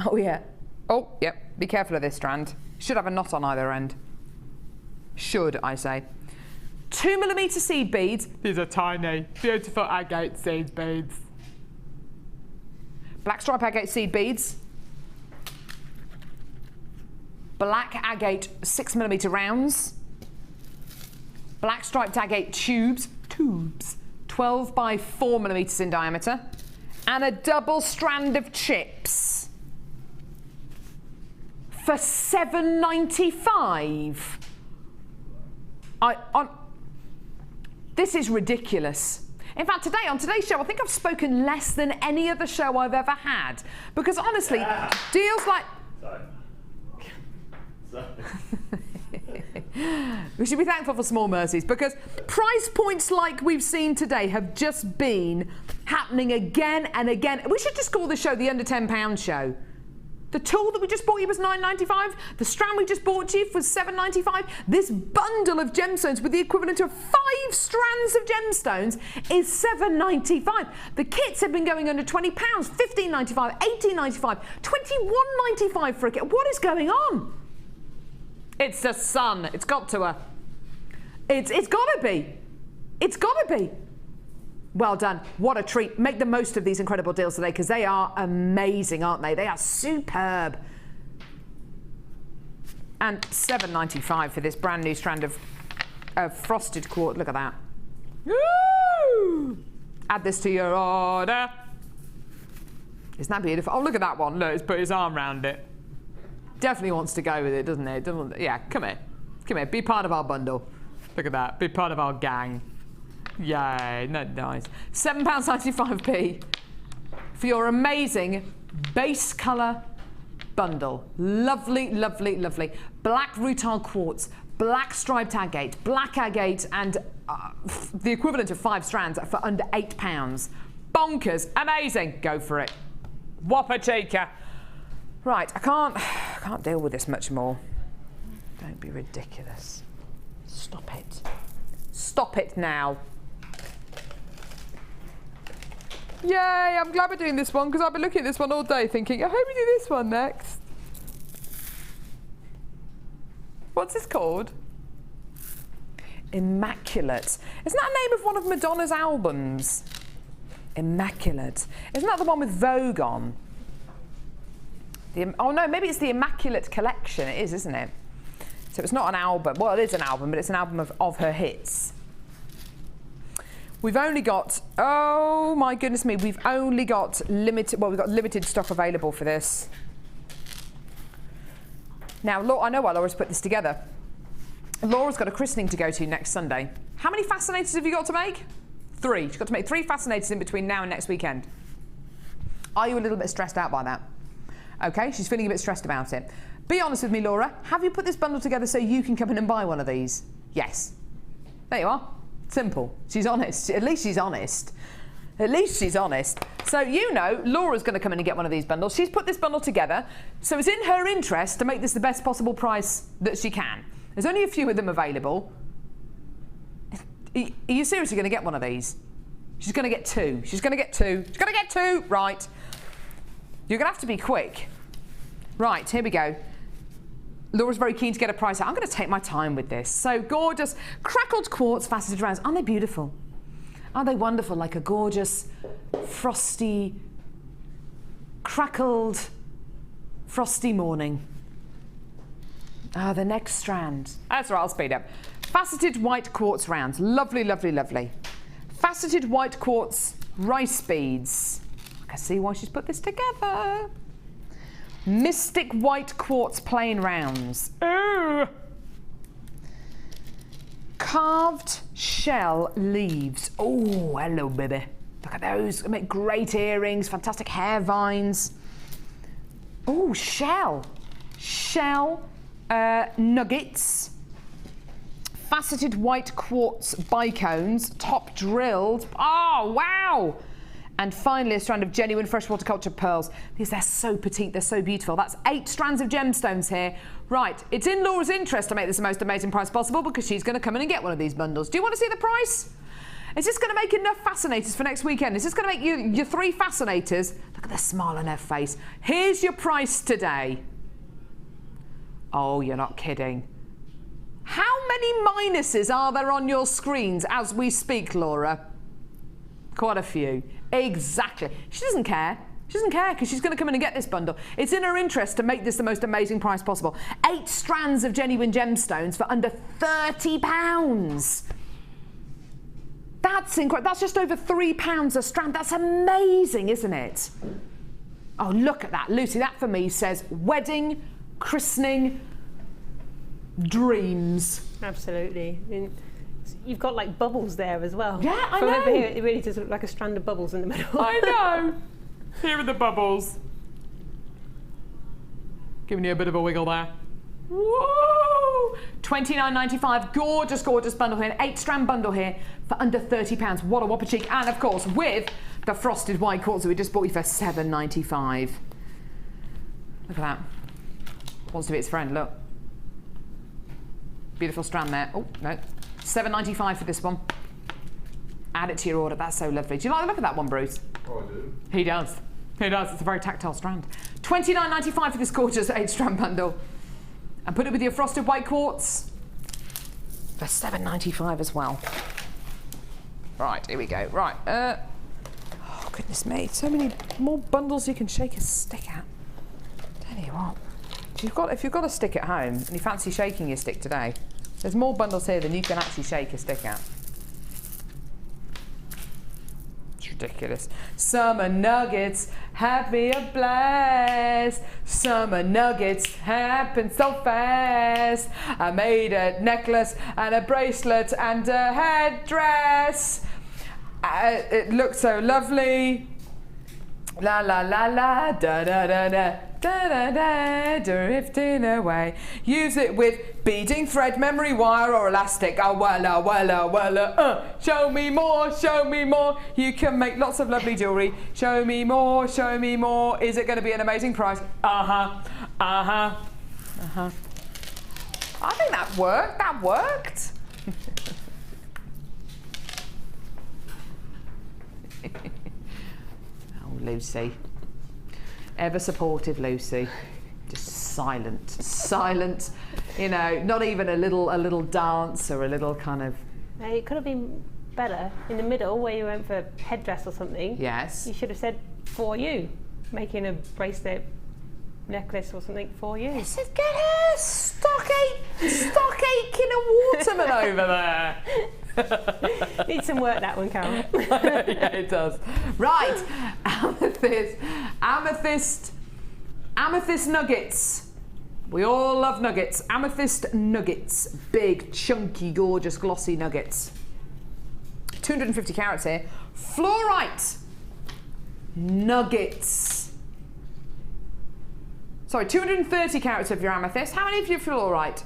Oh, yeah. Oh, yep. Be careful of this strand. Should have a knot on either end. Should, I say. 2mm seed beads. These are tiny, beautiful agate seed beads. Black stripe agate seed beads. Black agate 6mm rounds. Black striped agate tubes, 12 by 4mm in diameter. And a double strand of chips for $7.95. This is ridiculous. In fact, today, on today's show, I think I've spoken less than any other show I've ever had. Because honestly, deals like... Sorry. We should be thankful for small mercies, because price points like we've seen today have just been happening again and again. We should just call this show the Under £10 Show. The tool that we just bought you was $9.95. The strand we just bought you was $7.95. This bundle of gemstones with the equivalent of 5 strands of gemstones is $7.95. The kits have been going under £20, $15.95, $18.95, $21.95 for a kit. What is going on? It's the sun. It's got to her. It's got to be. It's got to be. Well done. What a treat. Make the most of these incredible deals today, because they are amazing, aren't they? They are superb. And $7.95 for this brand new strand of frosted quartz. Look at that. Woo! Add this to your order. Isn't that beautiful? Oh, look at that one. Look, he's put his arm around it. Definitely wants to go with it, doesn't it? Yeah, come here. Come here. Be part of our bundle. Look at that. Be part of our gang. Yay. Nice. £7.95p for your amazing base colour bundle. Lovely, lovely, lovely. Black rutile quartz, black striped agate, black agate, and the equivalent of 5 strands for under £8. Bonkers. Amazing. Go for it. Whopper chica. Right, I can't deal with this much more. Don't be ridiculous. Stop it. Stop it now. Yay, I'm glad we're doing this one, because I've been looking at this one all day thinking, I hope we do this one next. What's this called? Immaculate. Isn't that the name of one of Madonna's albums? Immaculate. Isn't that the one with Vogue on? Oh no, maybe it's the Immaculate Collection. It is, isn't it? So it's not an album. Well, it is an album, but it's an album of her hits. We've only got, oh my goodness me, we've only got limited, well, we've got limited stock available for this. Now, I know why Laura's put this together. Laura's got a christening to go to next Sunday. How many fascinators have you got to make? 3. She's got to make 3 fascinators in between now and next weekend. Are you a little bit stressed out by that? Okay, she's feeling a bit stressed about it. Be honest with me, Laura. Have you put this bundle together so you can come in and buy one of these? Yes. There you are. Simple. She's honest. At least she's honest. At least she's honest. So you know Laura's going to come in and get one of these bundles. She's put this bundle together, so it's in her interest to make this the best possible price that she can. There's only a few of them available. Are you seriously going to get one of these? She's going to get 2. She's going to get 2. She's going to get 2. Right. You're going to have to be quick. Right, here we go. Laura's very keen to get a price out. I'm going to take my time with this. So gorgeous, crackled quartz faceted rounds. Aren't they beautiful? Aren't they wonderful? Like a gorgeous, frosty, crackled, frosty morning. Ah, the next strand. That's right, I'll speed up. Faceted white quartz rounds. Lovely, lovely, lovely. Faceted white quartz rice beads. I see why she's put this together. Mystic white quartz plain rounds. Ooh. Carved shell leaves. Oh, hello, baby. Look at those. They make great earrings, fantastic hair vines. Oh, shell. Shell nuggets. Faceted white quartz bicones, top drilled. Oh, wow. And finally, a strand of genuine freshwater culture pearls. They're so petite, they're so beautiful. That's 8 strands of gemstones here. Right, it's in Laura's interest to make this the most amazing price possible, because she's going to come in and get one of these bundles. Do you want to see the price? Is this going to make enough fascinators for next weekend? Is this going to make you your 3 fascinators? Look at the smile on her face. Here's your price today. Oh, you're not kidding. How many minuses are there on your screens as we speak, Laura? Quite a few. Exactly. She doesn't care. She doesn't care because she's going to come in and get this bundle. It's in her interest to make this the most amazing price possible. 8 strands of genuine gemstones for under £30. That's incredible. That's just over £3 a strand. That's amazing, isn't it? Oh, look at that. Lucy, that for me says wedding, christening, dreams. Absolutely. I mean, you've got like bubbles there as well. Yeah, I From know. over here, it really does look like a strand of bubbles in the middle. I know. Here are the bubbles. Giving you a bit of a wiggle there. Whoa! $29.95. Gorgeous, gorgeous bundle here. An 8-strand bundle here for under £30. What a whopper cheek. And of course, with the frosted white quartz that we just bought you for $7.95. Look at that. Wants to be its friend, look. Beautiful strand there. Oh, no. $7.95 for this one. Add it to your order. That's so lovely. Do you like the look of that one, Bruce? Oh, I do. He does. He does. It's a very tactile strand. $29.95 for this gorgeous 8-strand bundle. And put it with your frosted white quartz for $7.95 as well. Right, here we go. Right. Oh, goodness me. So many more bundles you can shake a stick at. Tell you what. If you've got a stick at home and you fancy shaking your stick today, there's more bundles here than you can actually shake a stick at. It's ridiculous. Summer nuggets, happy a blast. Summer nuggets happen so fast. I made a necklace and a bracelet and a headdress. It looks so lovely. La la la la, da da da da. Da, da, da, drifting away. Use it with beading, thread, memory wire or elastic. Oh, wella, wella, wella. Show me more, show me more. You can make lots of lovely jewellery. Show me more, show me more. Is it going to be an amazing price? Uh-huh, uh-huh, uh-huh. I think that worked. That worked. Oh, Lucy. Ever supportive Lucy, just silent, you know, not even a little dance or a little kind of. It could have been better in the middle where you went for a headdress or something. Yes. You should have said for you, making a bracelet, necklace or something for you. This is get her stock aching a waterman over there. Needs some work, that one, Carol. Yeah, it does. Right, amethyst nuggets. We all love nuggets. Amethyst nuggets, big, chunky, gorgeous, glossy nuggets. 250 carats here. Fluorite nuggets. Sorry, 230 carats of your amethyst. How many of your fluorite?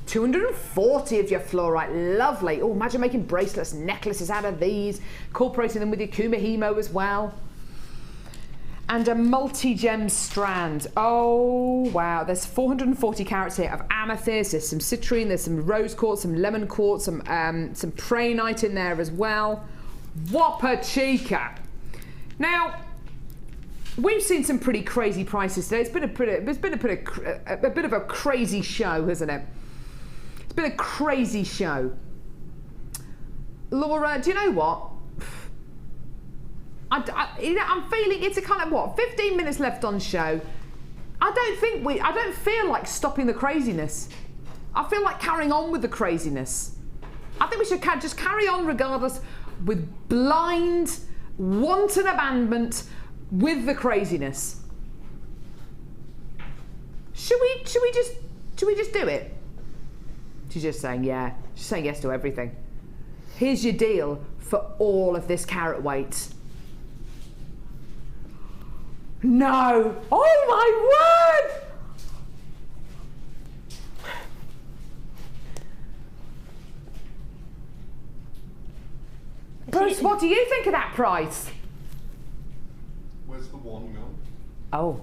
240 of your fluorite, lovely. Oh, imagine making bracelets, necklaces out of these, incorporating them with your kumihimo as well. And a multi-gem strand. Oh, wow. There's 440 carats here of amethyst, there's some citrine, there's some rose quartz, some lemon quartz, some prainite in there as well. Whopper chica. Now, we've seen some pretty crazy prices today. It's been a bit of a crazy show, hasn't it? It's been a crazy show. Laura, do you know what? I'm feeling it's a kind of what? 15 minutes left on show. I don't feel like stopping the craziness. I feel like carrying on with the craziness. I think we should just carry on regardless, with blind, wanton abandonment with the craziness. Should we just do it? She's just saying yeah. She's saying yes to everything. Here's your deal for all of this carat weight. No! Oh my word! Bruce, what do you think of that price? Where's the one gone? Oh.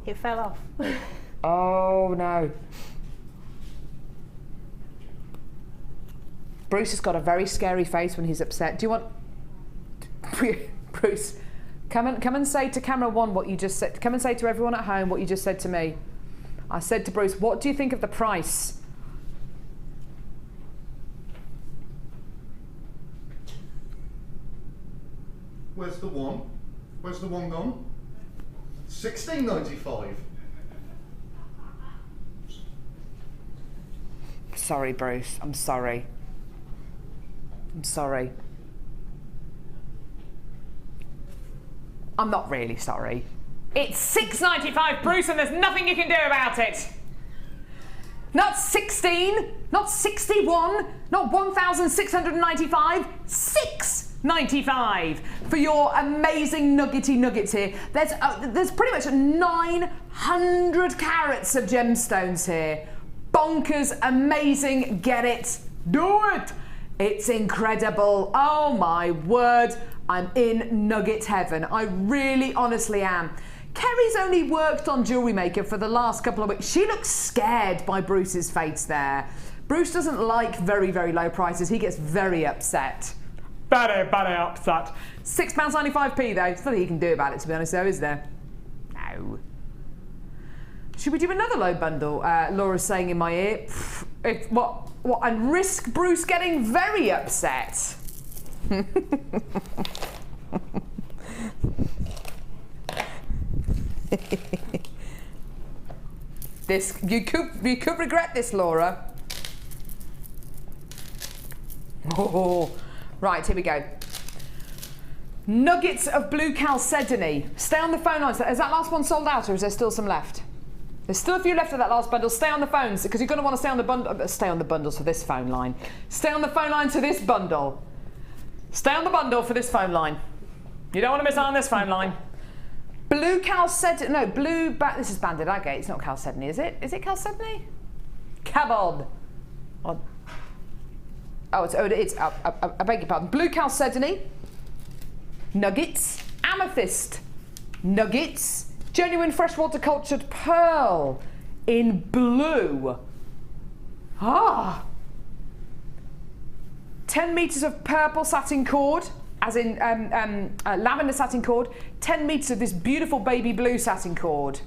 It fell off. Oh no. Bruce has got a very scary face when he's upset. Do you want... Bruce, come and say to camera one what you just said. Come and say to everyone at home what you just said to me. I said to Bruce, what do you think of the price? Where's the one? Where's the one gone? $16.95. Sorry, Bruce. I'm sorry. I'm sorry. I'm not really sorry. It's $6.95, Bruce, and there's nothing you can do about it. Not 16, not 61, not 1,695, $6.95 for your amazing nuggets here. There's pretty much 900 carats of gemstones here. Bonkers, amazing, get it, do it. It's incredible. Oh my word, I'm in nugget heaven. I really honestly am. Kerry's only worked on Jewellery Maker for the last couple of weeks. She looks scared by Bruce's face there. Bruce doesn't like very, very low prices. He gets very upset. Very, very upset. £6.95p though. There's nothing you can do about it, to be honest, though, is there? No. Should we do another low bundle? Laura's saying in my ear. What, and risk Bruce getting very upset. This you could regret this, Laura. Oh, right, here we go. Nuggets of blue chalcedony. Stay on the phone lines. Is that last one sold out, or is there still some left? There's still a few left of that last bundle. Stay on the phones, because you're going to want to stay on the bundle. Stay on the bundles for this phone line. Stay on the phone line to this bundle. Stay on the bundle for this phone line. You don't want to miss out on this phone line. Blue chalcedony. No, this is banded agate. It's not chalcedony, is it? Is it chalcedony? Cabod. Oh, it's. I beg your pardon. Blue chalcedony. Nuggets. Amethyst. Nuggets. Genuine freshwater cultured pearl in blue. 10 meters of purple satin cord, as in lavender satin cord. 10 meters of this beautiful baby blue satin cord.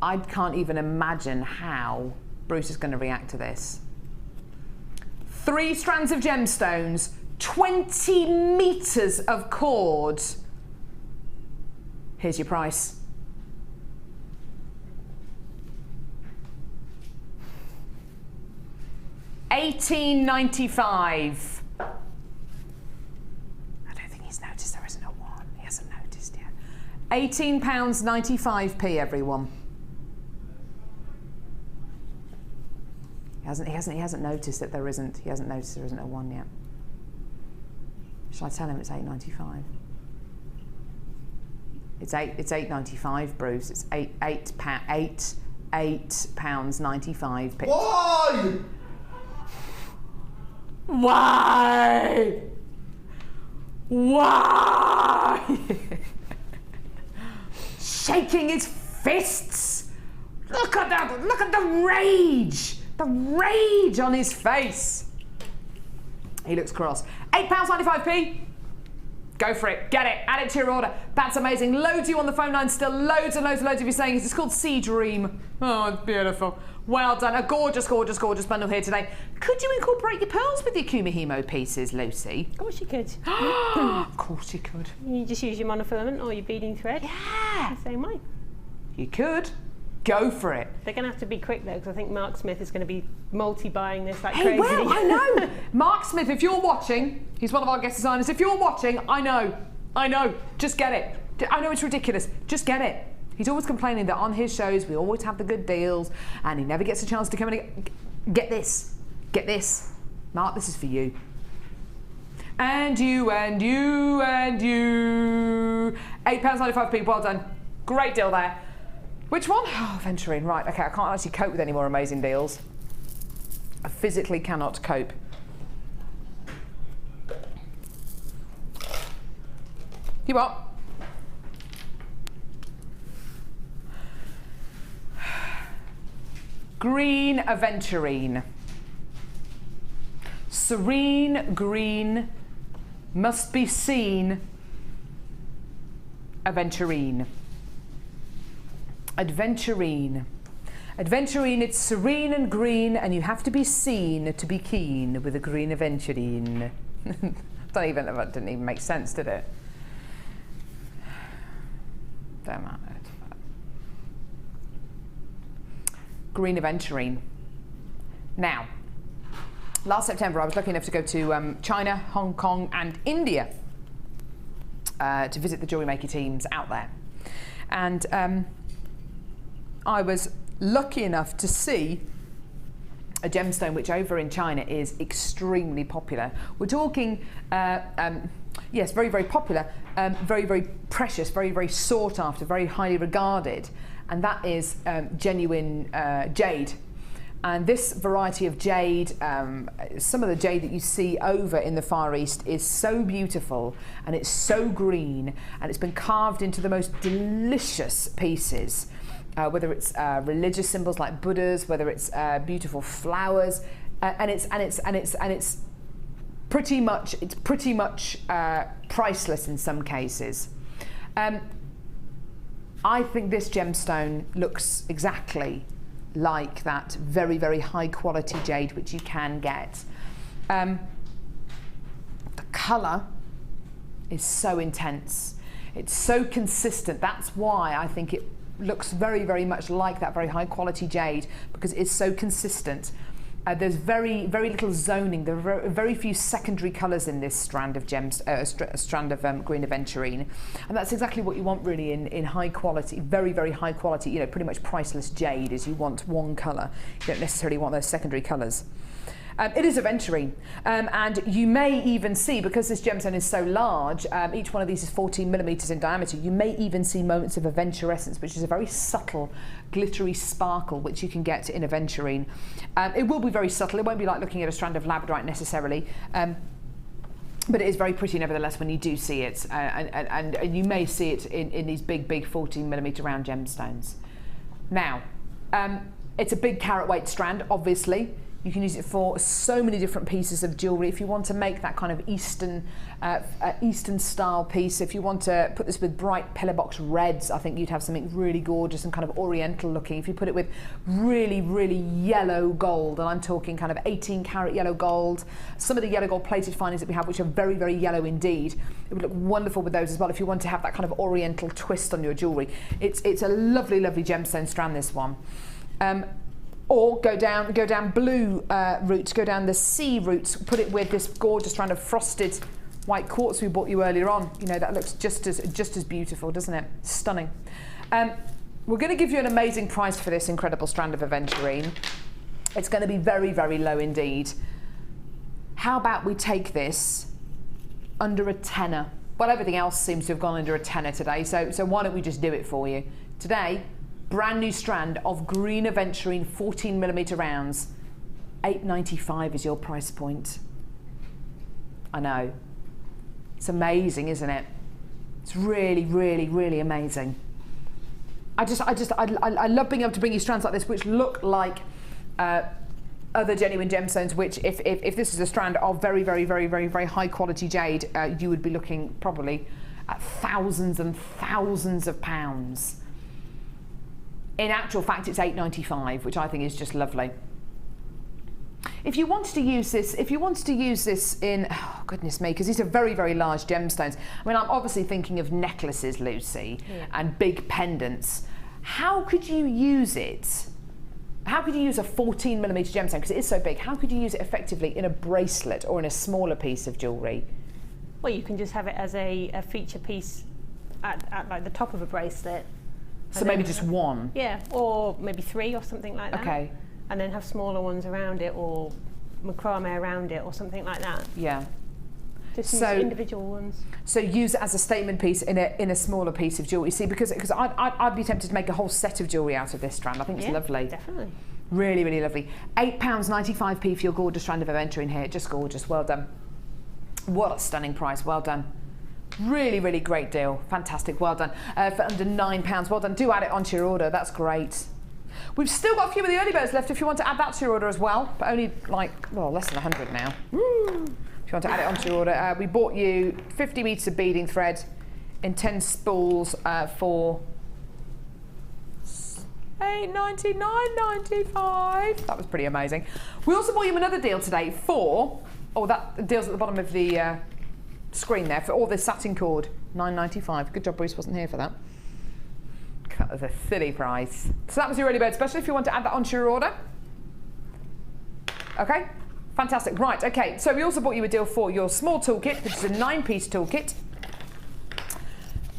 I can't even imagine how Bruce is going to react to this. 3 strands of gemstones. 20 meters of cord. Here's your price. $18.95. I don't think he's noticed there isn't a 1. He hasn't noticed yet. £18.95p, everyone. He hasn't noticed that there isn't. He hasn't noticed there isn't a 1 yet. Shall I tell him it's $8.95? It's $8.95, Bruce. It's £8.95. Why? Why? Why? Shaking his fists. Look at that! Look at the rage! The rage on his face. He looks cross. £8.95p. Go for it. Get it. Add it to your order. That's amazing. Loads of you on the phone line still. Loads and loads and loads of you saying it's called Sea Dream. Oh, it's beautiful. Well done. A gorgeous, gorgeous, gorgeous bundle here today. Could you incorporate your pearls with your Kumihimo pieces, Lucy? Of course you could. Of course you could. You just use your monofilament or your beading thread. Yeah. The same way. You could. Go for it. They're going to have to be quick though, because I think Mark Smith is going to be multi-buying this like Hey, crazy. well, I know. Mark Smith, if you're watching, he's one of our guest designers. If you're watching, I know. Just get it. I know it's ridiculous. Just get it. He's always complaining that on his shows we always have the good deals, and he never gets a chance to come and get this. Get this. Mark, this is for you. And you, and you, and you. £8.95p. Well done. Great deal there. Which one? Oh, venturing. Right, okay, I can't actually cope with any more amazing deals. I physically cannot cope. You what? Green aventurine. Serene green, must be seen. Aventurine. Adventurine. Adventurine, it's serene and green, and you have to be seen to be keen with a green aventurine. That didn't even make sense, did it? Don't matter. Green aventurine. Now, last September I was lucky enough to go to China, Hong Kong and India to visit the Jewellery Maker teams out there. And I was lucky enough to see a gemstone which over in China is extremely popular. We're talking, yes, very, very popular, very, very precious, very, very sought after, very highly regarded, and that is genuine jade. And this variety of jade, some of the jade that you see over in the Far East is so beautiful, and it's so green, and it's been carved into the most delicious pieces. Whether it's religious symbols like Buddhas, whether it's beautiful flowers, and it's pretty much priceless in some cases. I think this gemstone looks exactly like that very, very high quality jade which you can get. The colour is so intense. It's so consistent. That's why I think it looks very, very much like that very high quality jade, because it's so consistent. There's very, very little zoning. There are very few secondary colours in this strand of green aventurine, and that's exactly what you want really in high quality, very, very high quality, you know, pretty much priceless jade. Is you want one colour. You don't necessarily want those secondary colours. It is aventurine, and you may even see, because this gemstone is so large, each one of these is 14 millimetres in diameter, you may even see moments of aventurescence, which is a very subtle, glittery sparkle which you can get in aventurine. It will be very subtle. It won't be like looking at a strand of labradorite necessarily, but it is very pretty nevertheless when you do see it, and you may see it in these big 14 millimetre round gemstones. Now, it's a big carat weight strand, obviously. You can use it for so many different pieces of jewellery. If you want to make that kind of Eastern style piece, if you want to put this with bright pillar box reds, I think you'd have something really gorgeous and kind of oriental looking. If you put it with really, really yellow gold, and I'm talking kind of 18 karat yellow gold, some of the yellow gold plated findings that we have, which are very, very yellow indeed, it would look wonderful with those as well if you want to have that kind of oriental twist on your jewellery. It's a lovely, lovely gemstone strand, this one. Or go down blue routes, go down the sea routes, put it with this gorgeous strand of frosted white quartz we bought you earlier on. You know, that looks just as beautiful, doesn't it? Stunning. We're going to give you an amazing price for this incredible strand of aventurine. It's going to be very, very low indeed. How about we take this under a tenner? Well, everything else seems to have gone under a tenner today, so why don't we just do it for you? Today, brand new strand of green aventurine 14 millimetre rounds. $8.95 is your price point. I know. It's amazing, isn't it? It's really, really, really amazing. I love being able to bring you strands like this which look like other genuine gemstones, which if this is a strand of very, very, very, very, very high quality jade, you would be looking probably at thousands and thousands of pounds. In actual fact, it's $8.95, which I think is just lovely. If you wanted to use this, in, oh goodness me, because these are very, very large gemstones. I mean, I'm obviously thinking of necklaces, Lucy, and big pendants. How could you use it? How could you use a 14 millimetre gemstone, because it is so big, how could you use it effectively in a bracelet or in a smaller piece of jewellery? Well, you can just have it as a feature piece at like the top of a bracelet. So maybe just one? Yeah, or maybe 3 or something like that. Okay. And then have smaller ones around it, or macrame around it, or something like that. Yeah. Just use individual ones. So use it as a statement piece in a smaller piece of jewellery. See, because I'd be tempted to make a whole set of jewellery out of this strand. I think it's lovely. Definitely. Really, really lovely. £8.95 for your gorgeous strand of aventurine here. Just gorgeous. Well done. What a stunning price. Well done. Really, really great deal. Fantastic. Well done. For under £9. Well done. Do add it onto your order. That's great. We've still got a few of the early birds left if you want to add that to your order as well, but only like, well, less than 100 now. Woo. If you want to add it onto your order, we bought you 50 metres of beading thread in 10 spools for $8.99.95. That was pretty amazing. We also bought you another deal today for, that deal's at the bottom of the screen there, for all this satin cord, $9.95. Good job Bruce wasn't here for that. That was a silly price. So that was your early bird special if you want to add that onto your order. Okay, fantastic. Right, okay, so we also bought you a deal for your small toolkit, which is a 9-piece toolkit.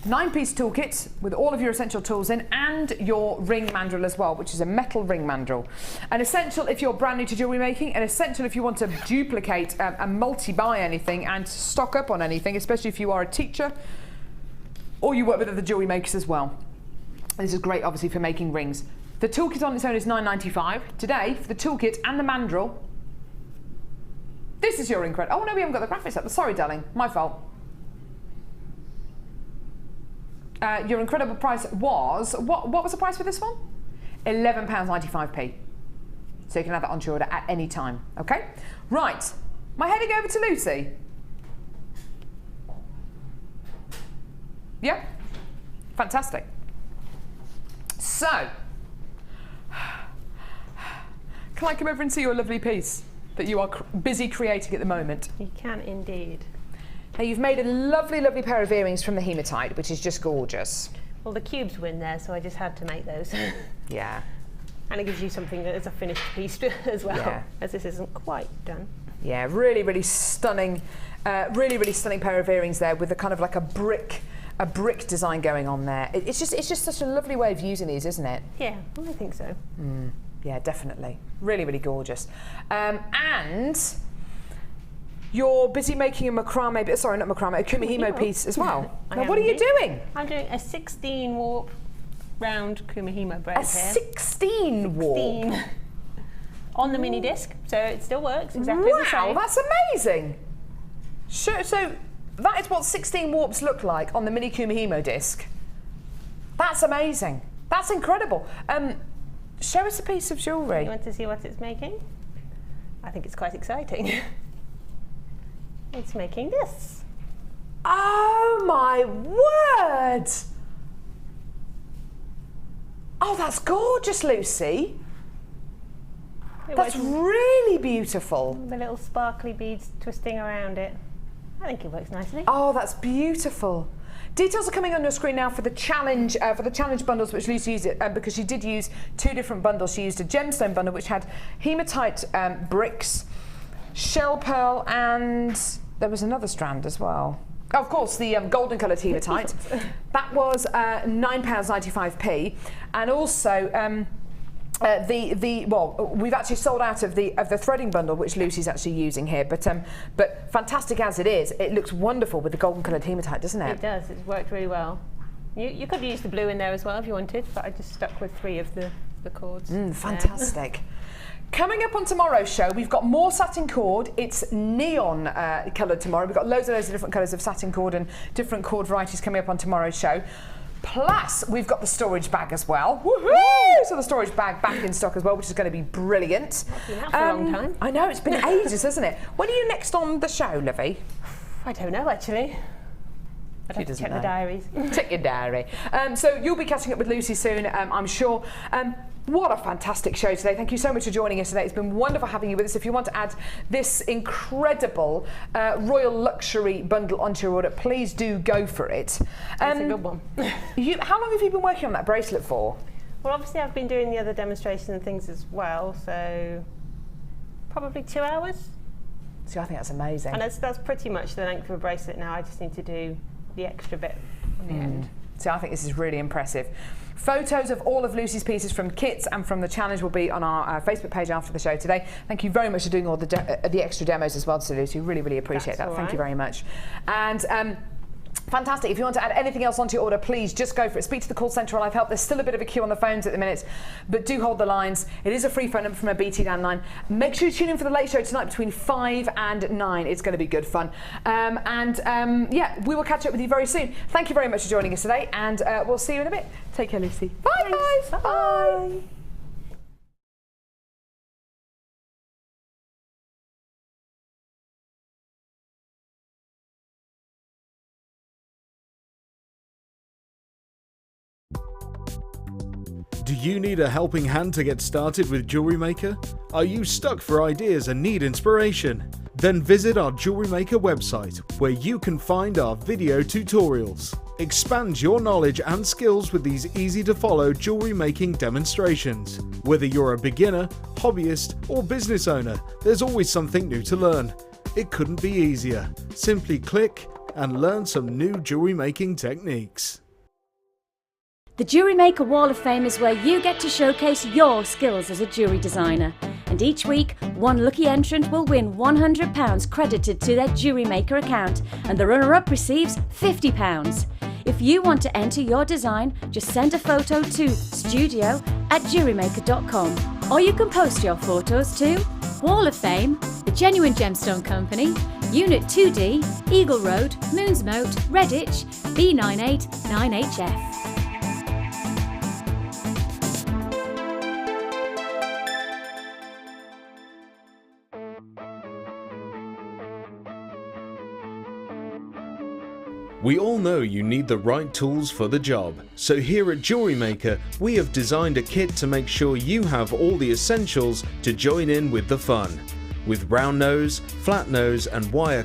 9-piece toolkit with all of your essential tools in, and your ring mandrel as well, which is a metal ring mandrel. An essential if you're brand new to jewellery making, an essential if you want to duplicate and multi-buy anything and stock up on anything, especially if you are a teacher or you work with other jewellery makers as well. This is great, obviously, for making rings. The toolkit on its own is $9.95. Today, for the toolkit and the mandrel, this is your incredible... Oh, no, we haven't got the graphics up. Sorry, darling. My fault. Your incredible price was... What was the price for this one? £11.95p. So you can add that onto your order at any time. OK? Right. Am I heading over to Lucie? Yeah? Fantastic. So, can I come over and see your lovely piece that you are busy creating at the moment? You can indeed. Now you've made a lovely, lovely pair of earrings from the hematite, which is just gorgeous. Well, the cubes were in there, so I just had to make those. Yeah. And it gives you something that is a finished piece as well, yeah. As this isn't quite done. Yeah, really, really stunning, really, really stunning pair of earrings there with a kind of like a brick design going on there. It's just such a lovely way of using these, isn't it? Yeah, well, I think so. Yeah, definitely. Really, really gorgeous. And you're busy making a macrame, sorry, not macrame, a kumihimo piece as well. Now, what are you doing? I'm doing a 16 warp round kumihimo braid here. 16 warp? 16. On the mini disc, so it still works exactly the same. Wow, that's amazing. Sure, so that is what 16 warps look like on the mini kumihimo disc. That's amazing. That's incredible. Show us a piece of jewellery. You want to see what it's making? I think it's quite exciting. It's making this. Oh my word! Oh, that's gorgeous, Lucie. That's really beautiful. The little sparkly beads twisting around it. I think it works nicely. Oh, that's beautiful. Details are coming on your screen now for the challenge bundles, which Lucie used because she did use 2 different bundles. She used a gemstone bundle, which had hematite bricks, shell pearl, and there was another strand as well. Oh, of course, the golden coloured hematite. That was £9.95p, and also we've actually sold out of the threading bundle, which Lucie's actually using here. But fantastic as it is, it looks wonderful with the golden coloured hematite, doesn't it? It does. It's worked really well. You could use the blue in there as well if you wanted, but I just stuck with 3 of the cords. Fantastic. Coming up on tomorrow's show, we've got more satin cord. It's neon coloured tomorrow. We've got loads of different colours of satin cord and different cord varieties coming up on tomorrow's show. Plus, we've got the storage bag as well. Woohoo! So the storage bag back in stock as well, which is going to be brilliant. Been out for a long time. I know, it's been ages, hasn't it? When are you next on the show, Livy? I don't know, actually. I'd have to check the diaries. Check your diary. So you'll be catching up with Lucie soon, I'm sure. What a fantastic show today. Thank you so much for joining us today. It's been wonderful having you with us. If you want to add this incredible royal luxury bundle onto your order, please do go for it. It's a good one. How long have you been working on that bracelet for? Well, obviously I've been doing the other demonstrations and things as well, so probably 2 hours. See, I think that's amazing. And that's pretty much the length of a bracelet now. I just need to do the extra bit on the end. See, I think this is really impressive. Photos of all of Lucie's pieces from kits and from the challenge will be on our Facebook page after the show today. Thank you very much for doing all the extra demos as well, to Lucie. Really, really appreciate that. Thank you very much. And fantastic. If you want to add anything else onto your order, please just go for it. Speak to the call centre on Live Help. There's still a bit of a queue on the phones at the minute, but do hold the lines. It is a free phone number from a BT landline. Make sure you tune in for the late show tonight between 5 and 9. It's going to be good fun. Yeah, we will catch up with you very soon. Thank you very much for joining us today, and we'll see you in a bit. Take care, Lucie. Bye, guys. Bye. Do you need a helping hand to get started with Jewellery Maker? Are you stuck for ideas and need inspiration? Then visit our Jewellery Maker website, where you can find our video tutorials. Expand your knowledge and skills with these easy-to-follow jewellery making demonstrations. Whether you're a beginner, hobbyist, or business owner, there's always something new to learn. It couldn't be easier. Simply click and learn some new jewellery making techniques. The Jewellery Maker Wall of Fame is where you get to showcase your skills as a jewellery designer. And each week, one lucky entrant will win £100 credited to their Jewellery Maker account, and the runner-up receives £50. If you want to enter your design, just send a photo to studio@jewellerymaker.com, or you can post your photos to Wall of Fame, The Genuine Gemstone Company, Unit 2D, Eagle Road, Moonsmote, Redditch, B989HF. We all know you need the right tools for the job, so here at Jewellery Maker we have designed a kit to make sure you have all the essentials to join in with the fun. With round nose, flat nose and wire